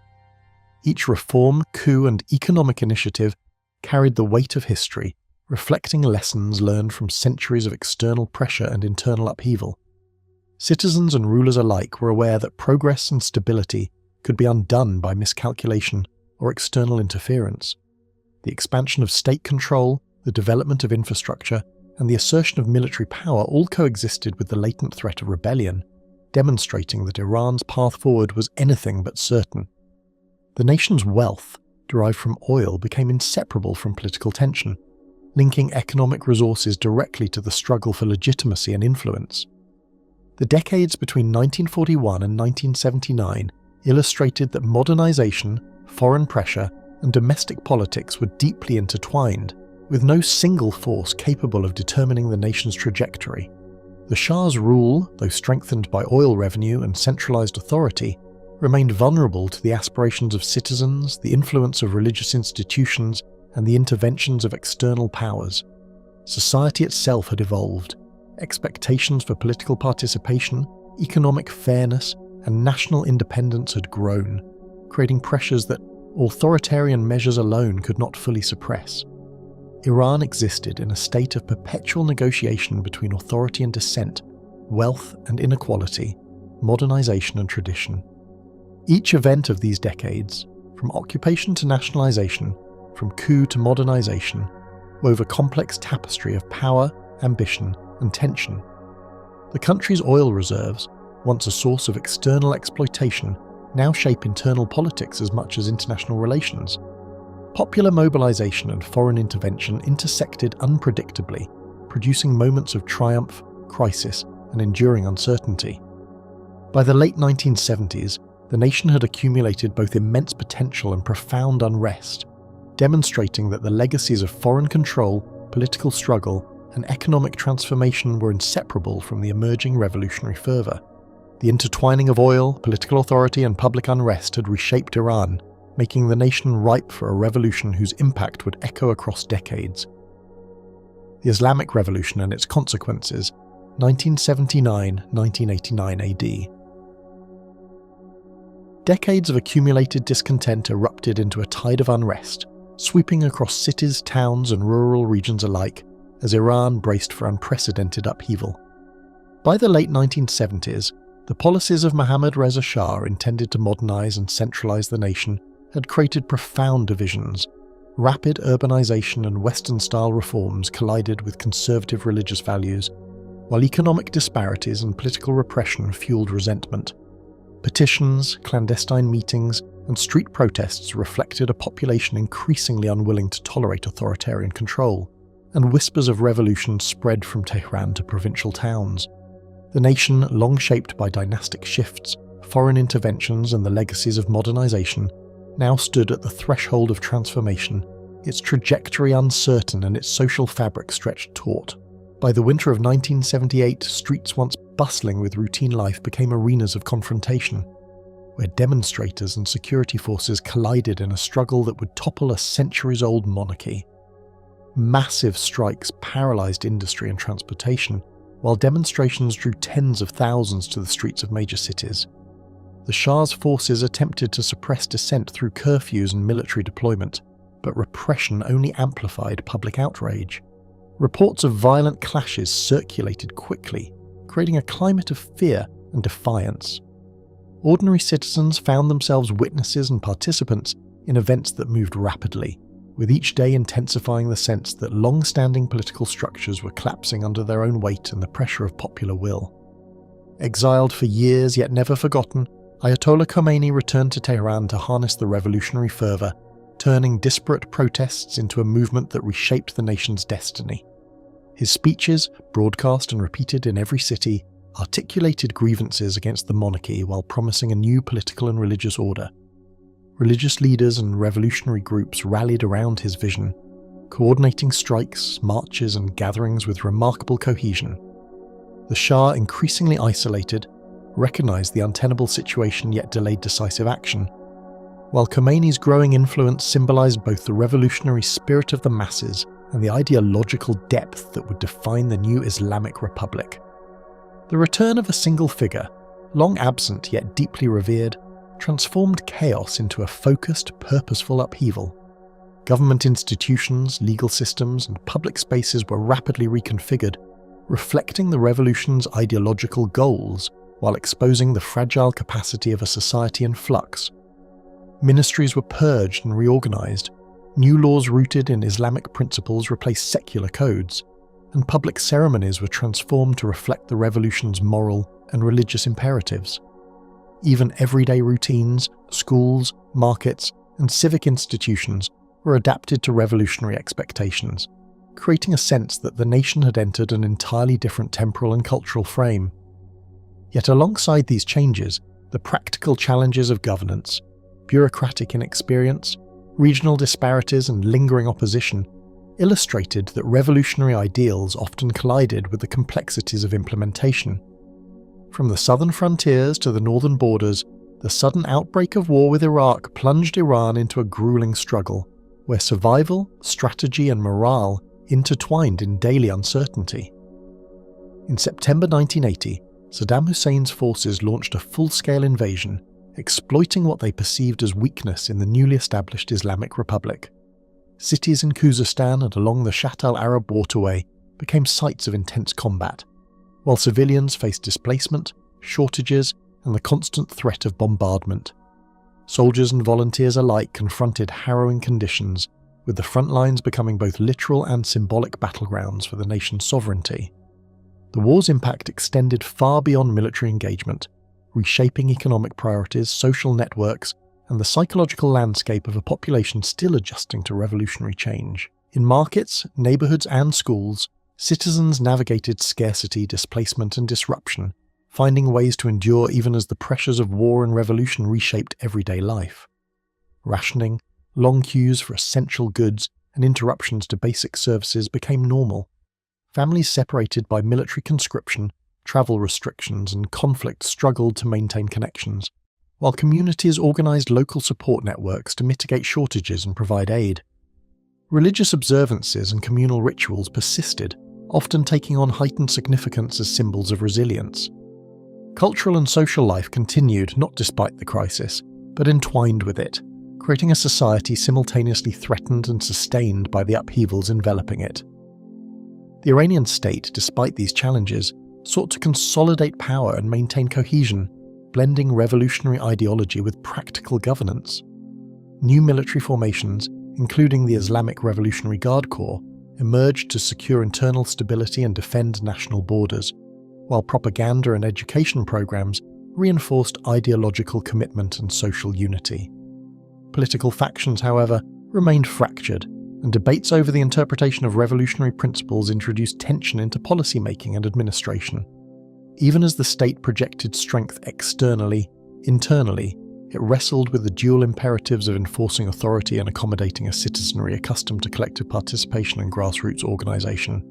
Each reform, coup, and economic initiative carried the weight of history, reflecting lessons learned from centuries of external pressure and internal upheaval. Citizens and rulers alike were aware that progress and stability could be undone by miscalculation or external interference. The expansion of state control, the development of infrastructure, and the assertion of military power all coexisted with the latent threat of rebellion, demonstrating that Iran's path forward was anything but certain. The nation's wealth, derived from oil, became inseparable from political tension, linking economic resources directly to the struggle for legitimacy and influence. The decades between 1941 and 1979 illustrated that modernization, foreign pressure, and domestic politics were deeply intertwined, with no single force capable of determining the nation's trajectory. The Shah's rule, though strengthened by oil revenue and centralized authority, remained vulnerable to the aspirations of citizens, the influence of religious institutions, and the interventions of external powers. Society itself had evolved. Expectations for political participation, economic fairness, and national independence had grown, creating pressures that authoritarian measures alone could not fully suppress. Iran existed in a state of perpetual negotiation between authority and dissent, wealth and inequality, modernization and tradition. Each event of these decades, from occupation to nationalization, from coup to modernization, wove a complex tapestry of power, ambition, and tension. The country's oil reserves, once a source of external exploitation, now shape internal politics as much as international relations. Popular mobilization and foreign intervention intersected unpredictably, producing moments of triumph, crisis, and enduring uncertainty. By the late 1970s, the nation had accumulated both immense potential and profound unrest, demonstrating that the legacies of foreign control, political struggle, and economic transformation were inseparable from the emerging revolutionary fervor. The intertwining of oil, political authority, and public unrest had reshaped Iran, making the nation ripe for a revolution whose impact would echo across decades. The Islamic Revolution and its consequences, 1979–1989 AD. Decades of accumulated discontent erupted into a tide of unrest, sweeping across cities, towns, and rural regions alike, as Iran braced for unprecedented upheaval. By the late 1970s, the policies of Mohammad Reza Shah, intended to modernize and centralize the nation, had created profound divisions. Rapid urbanization and Western-style reforms collided with conservative religious values, while economic disparities and political repression fueled resentment. Petitions, clandestine meetings, and street protests reflected a population increasingly unwilling to tolerate authoritarian control, and whispers of revolution spread from Tehran to provincial towns. The nation, long shaped by dynastic shifts, foreign interventions, and the legacies of modernization, now stood at the threshold of transformation, its trajectory uncertain and its social fabric stretched taut. By the winter of 1978, streets once bustling with routine life became arenas of confrontation, where demonstrators and security forces collided in a struggle that would topple a centuries-old monarchy. Massive strikes paralyzed industry and transportation, while demonstrations drew tens of thousands to the streets of major cities. The Shah's forces attempted to suppress dissent through curfews and military deployment, but repression only amplified public outrage. Reports of violent clashes circulated quickly, creating a climate of fear and defiance. Ordinary citizens found themselves witnesses and participants in events that moved rapidly, with each day intensifying the sense that long-standing political structures were collapsing under their own weight and the pressure of popular will. Exiled for years yet never forgotten, Ayatollah Khomeini returned to Tehran to harness the revolutionary fervor, turning disparate protests into a movement that reshaped the nation's destiny. His speeches, broadcast and repeated in every city, articulated grievances against the monarchy while promising a new political and religious order. religious leaders and revolutionary groups rallied around his vision, coordinating strikes, marches, and gatherings with remarkable cohesion. The Shah, increasingly isolated, recognized the untenable situation yet delayed decisive action, while Khomeini's growing influence symbolized both the revolutionary spirit of the masses and the ideological depth that would define the new Islamic Republic. The return of a single figure, long absent yet deeply revered, transformed chaos into a focused, purposeful upheaval. Government institutions, legal systems, and public spaces were rapidly reconfigured, reflecting the revolution's ideological goals while exposing the fragile capacity of a society in flux. Ministries were purged and reorganized, new laws rooted in Islamic principles replaced secular codes, and public ceremonies were transformed to reflect the revolution's moral and religious imperatives. Even everyday routines, schools, markets, and civic institutions were adapted to revolutionary expectations, creating a sense that the nation had entered an entirely different temporal and cultural frame. Yet alongside these changes, the practical challenges of governance, bureaucratic inexperience, regional disparities, and lingering opposition illustrated that revolutionary ideals often collided with the complexities of implementation. From the southern frontiers to the northern borders, the sudden outbreak of war with Iraq plunged Iran into a grueling struggle, where survival, strategy, and morale intertwined in daily uncertainty. In September 1980, Saddam Hussein's forces launched a full-scale invasion, exploiting what they perceived as weakness in the newly established Islamic Republic. Cities in Khuzestan and along the Shatt al-Arab waterway became sites of intense combat, while civilians faced displacement, shortages, and the constant threat of bombardment. Soldiers and volunteers alike confronted harrowing conditions, with the front lines becoming both literal and symbolic battlegrounds for the nation's sovereignty. The war's impact extended far beyond military engagement, reshaping economic priorities, social networks, and the psychological landscape of a population still adjusting to revolutionary change. In markets, neighborhoods, and schools, citizens navigated scarcity, displacement, and disruption, finding ways to endure even as the pressures of war and revolution reshaped everyday life. Rationing, long queues for essential goods, and interruptions to basic services became normal. Families separated by military conscription, travel restrictions, and conflict struggled to maintain connections, while communities organized local support networks to mitigate shortages and provide aid. Religious observances and communal rituals persisted, often taking on heightened significance as symbols of resilience. Cultural and social life continued not despite the crisis, but entwined with it, creating a society simultaneously threatened and sustained by the upheavals enveloping it. The Iranian state, despite these challenges, sought to consolidate power and maintain cohesion, blending revolutionary ideology with practical governance. New military formations, including the Islamic Revolutionary Guard Corps, emerged to secure internal stability and defend national borders, while propaganda and education programs reinforced ideological commitment and social unity. Political factions, however, remained fractured, and debates over the interpretation of revolutionary principles introduced tension into policymaking and administration. Even as the state projected strength externally, internally, it wrestled with the dual imperatives of enforcing authority and accommodating a citizenry accustomed to collective participation and grassroots organization.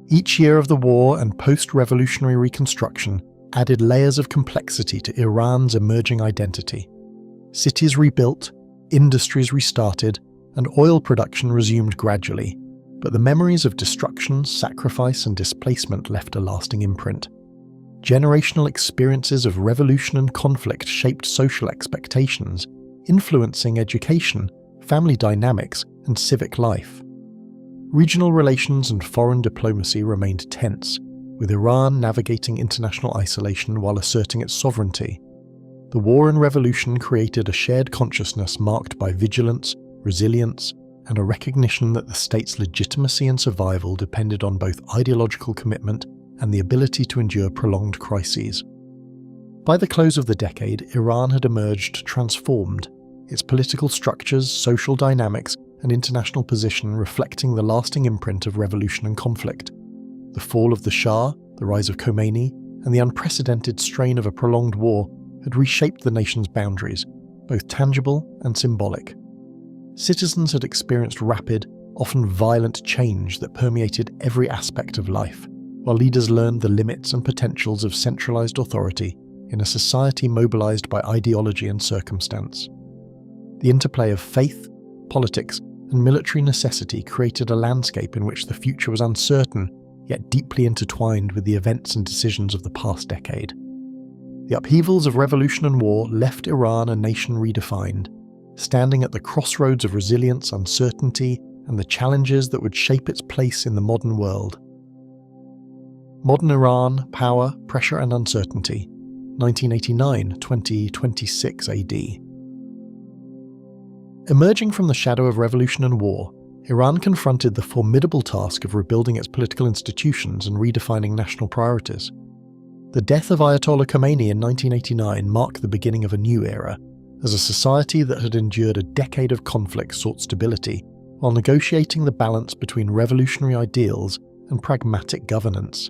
Each year of the war and post-revolutionary reconstruction added layers of complexity to Iran's emerging identity. Cities rebuilt, industries restarted, and oil production resumed gradually, but the memories of destruction, sacrifice, and displacement left a lasting imprint. Generational experiences of revolution and conflict shaped social expectations, influencing education, family dynamics, and civic life. Regional relations and foreign diplomacy remained tense, with Iran navigating international isolation while asserting its sovereignty. The war and revolution created a shared consciousness marked by vigilance, resilience, and a recognition that the state's legitimacy and survival depended on both ideological commitment and the ability to endure prolonged crises. By the close of the decade, Iran had emerged transformed, its political structures, social dynamics, and international position reflecting the lasting imprint of revolution and conflict. The fall of the Shah, the rise of Khomeini, and the unprecedented strain of a prolonged war had reshaped the nation's boundaries, both tangible and symbolic. Citizens had experienced rapid, often violent change that permeated every aspect of life, while leaders learned the limits and potentials of centralized authority in a society mobilized by ideology and circumstance. The interplay of faith, politics, and military necessity created a landscape in which the future was uncertain, yet deeply intertwined with the events and decisions of the past decade. The upheavals of revolution and war left Iran a nation redefined, standing at the crossroads of resilience, uncertainty, and the challenges that would shape its place in the modern world. Modern Iran, Power, Pressure and Uncertainty, 1989-2026 AD. Emerging from the shadow of revolution and war, Iran confronted the formidable task of rebuilding its political institutions and redefining national priorities. The death of Ayatollah Khomeini in 1989 marked the beginning of a new era, as a society that had endured a decade of conflict sought stability, while negotiating the balance between revolutionary ideals and pragmatic governance.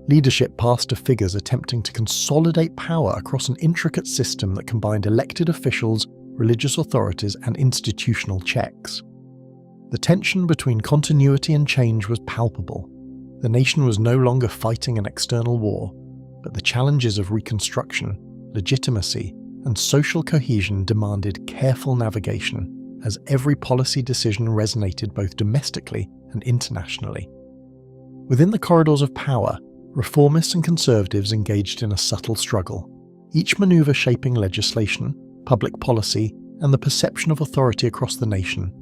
Leadership passed to figures attempting to consolidate power across an intricate system that combined elected officials, religious authorities, and institutional checks. The tension between continuity and change was palpable. The nation was no longer fighting an external war, but the challenges of reconstruction, legitimacy, and social cohesion demanded careful navigation, as every policy decision resonated both domestically and internationally. Within the corridors of power, reformists and conservatives engaged in a subtle struggle, each maneuver shaping legislation, public policy, and the perception of authority across the nation.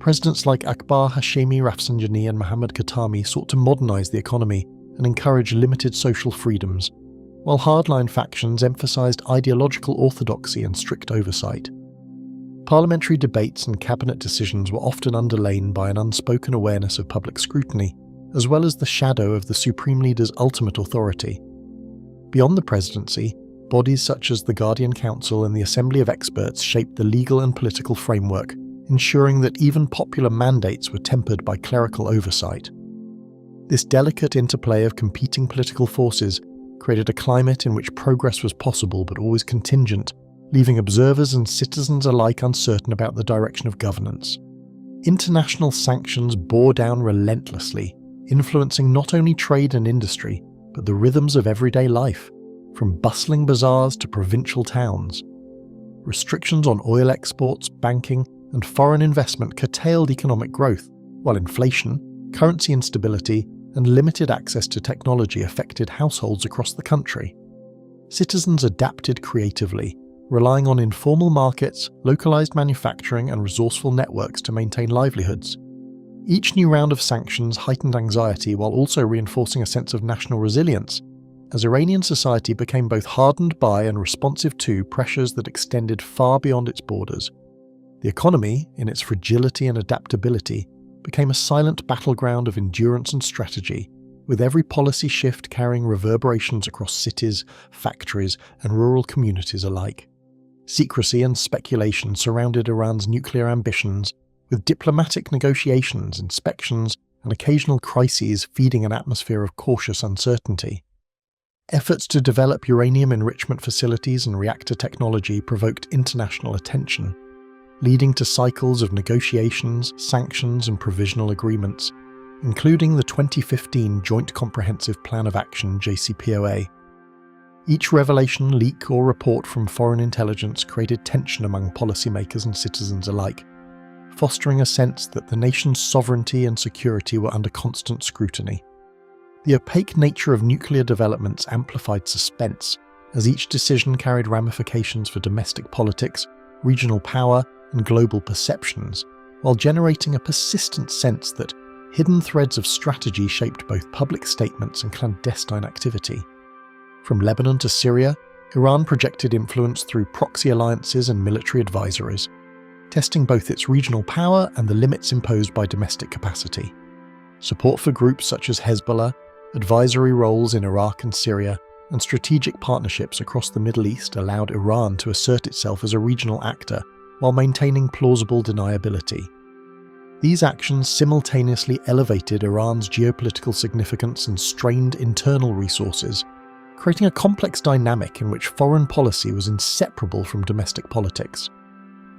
Presidents like Akbar Hashemi Rafsanjani and Mohammad Khatami sought to modernize the economy and encourage limited social freedoms, while hardline factions emphasized ideological orthodoxy and strict oversight. Parliamentary debates and cabinet decisions were often underlain by an unspoken awareness of public scrutiny, as well as the shadow of the supreme leader's ultimate authority. Beyond the presidency, bodies such as the Guardian Council and the Assembly of Experts shaped the legal and political framework, ensuring that even popular mandates were tempered by clerical oversight. This delicate interplay of competing political forces created a climate in which progress was possible but always contingent, leaving observers and citizens alike uncertain about the direction of governance. International sanctions bore down relentlessly, influencing not only trade and industry, but the rhythms of everyday life, from bustling bazaars to provincial towns. Restrictions on oil exports, banking, and foreign investment curtailed economic growth, while inflation, currency instability, and limited access to technology affected households across the country. Citizens adapted creatively, relying on informal markets, localized manufacturing, and resourceful networks to maintain livelihoods. Each new round of sanctions heightened anxiety while also reinforcing a sense of national resilience, as Iranian society became both hardened by and responsive to pressures that extended far beyond its borders. The economy, in its fragility and adaptability, became a silent battleground of endurance and strategy, with every policy shift carrying reverberations across cities, factories, and rural communities alike. Secrecy and speculation surrounded Iran's nuclear ambitions, with diplomatic negotiations, inspections, and occasional crises feeding an atmosphere of cautious uncertainty. Efforts to develop uranium enrichment facilities and reactor technology provoked international attention, leading to cycles of negotiations, sanctions, and provisional agreements, including the 2015 Joint Comprehensive Plan of Action (JCPOA). Each revelation, leak, or report from foreign intelligence created tension among policymakers and citizens alike, fostering a sense that the nation's sovereignty and security were under constant scrutiny. The opaque nature of nuclear developments amplified suspense, as each decision carried ramifications for domestic politics, regional power, and global perceptions, while generating a persistent sense that hidden threads of strategy shaped both public statements and clandestine activity. From Lebanon to Syria, Iran projected influence through proxy alliances and military advisories, testing both its regional power and the limits imposed by domestic capacity. Support for groups such as Hezbollah, advisory roles in Iraq and Syria, and strategic partnerships across the Middle East allowed Iran to assert itself as a regional actor while maintaining plausible deniability. These actions simultaneously elevated Iran's geopolitical significance and strained internal resources, creating a complex dynamic in which foreign policy was inseparable from domestic politics.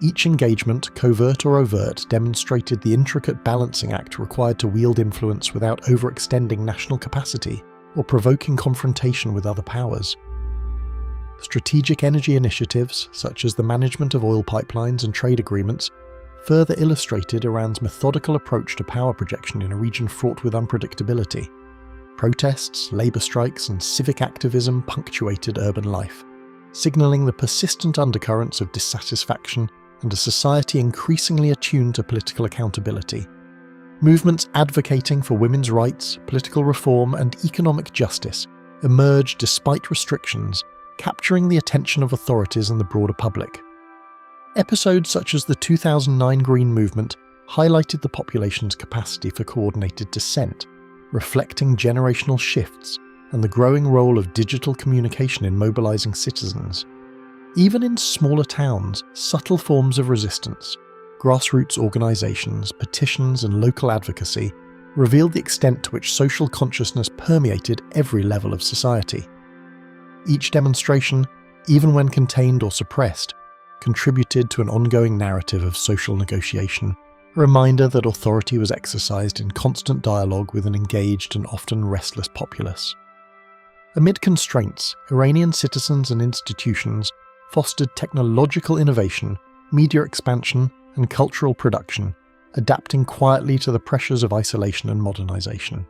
Each engagement, covert or overt, demonstrated the intricate balancing act required to wield influence without overextending national capacity or provoking confrontation with other powers. Strategic energy initiatives, such as the management of oil pipelines and trade agreements, further illustrated Iran's methodical approach to power projection in a region fraught with unpredictability. Protests, labour strikes, and civic activism punctuated urban life, signalling the persistent undercurrents of dissatisfaction and a society increasingly attuned to political accountability. Movements advocating for women's rights, political reform, and economic justice emerged despite restrictions, capturing the attention of authorities and the broader public. Episodes such as the 2009 Green Movement highlighted the population's capacity for coordinated dissent, reflecting generational shifts and the growing role of digital communication in mobilizing citizens. Even in smaller towns, subtle forms of resistance, grassroots organizations, petitions, and local advocacy revealed the extent to which social consciousness permeated every level of society. Each demonstration, even when contained or suppressed, contributed to an ongoing narrative of social negotiation, a reminder that authority was exercised in constant dialogue with an engaged and often restless populace. Amid constraints, Iranian citizens and institutions fostered technological innovation, media expansion, and cultural production, adapting quietly to the pressures of isolation and modernization.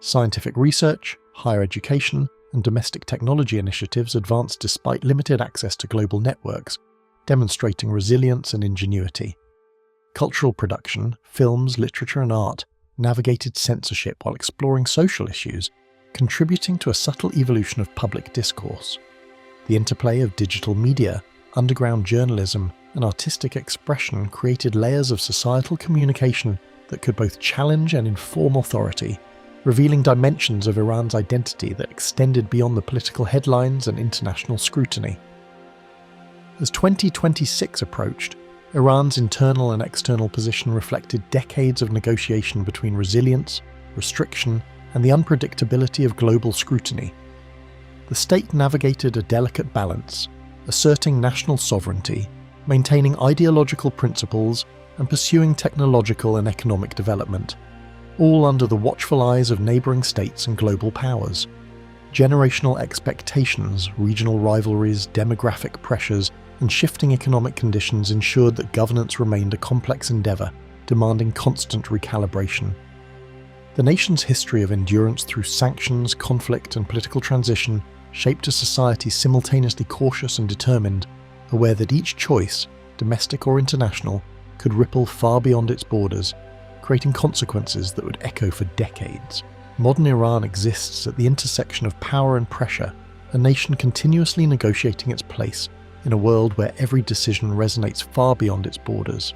Scientific research, higher education, and domestic technology initiatives advanced despite limited access to global networks, demonstrating resilience and ingenuity. Cultural production, films, literature, and art navigated censorship while exploring social issues, contributing to a subtle evolution of public discourse. The interplay of digital media, underground journalism, and artistic expression created layers of societal communication that could both challenge and inform authority, revealing dimensions of Iran's identity that extended beyond the political headlines and international scrutiny. As 2026 approached, Iran's internal and external position reflected decades of negotiation between resilience, restriction, and the unpredictability of global scrutiny. The state navigated a delicate balance, asserting national sovereignty, maintaining ideological principles, and pursuing technological and economic development, all under the watchful eyes of neighbouring states and global powers. Generational expectations, regional rivalries, demographic pressures, and shifting economic conditions ensured that governance remained a complex endeavour, demanding constant recalibration. The nation's history of endurance through sanctions, conflict, and political transition shaped a society simultaneously cautious and determined, aware that each choice, domestic or international, could ripple far beyond its borders, creating consequences that would echo for decades. Modern Iran exists at the intersection of power and pressure, a nation continuously negotiating its place in a world where every decision resonates far beyond its borders.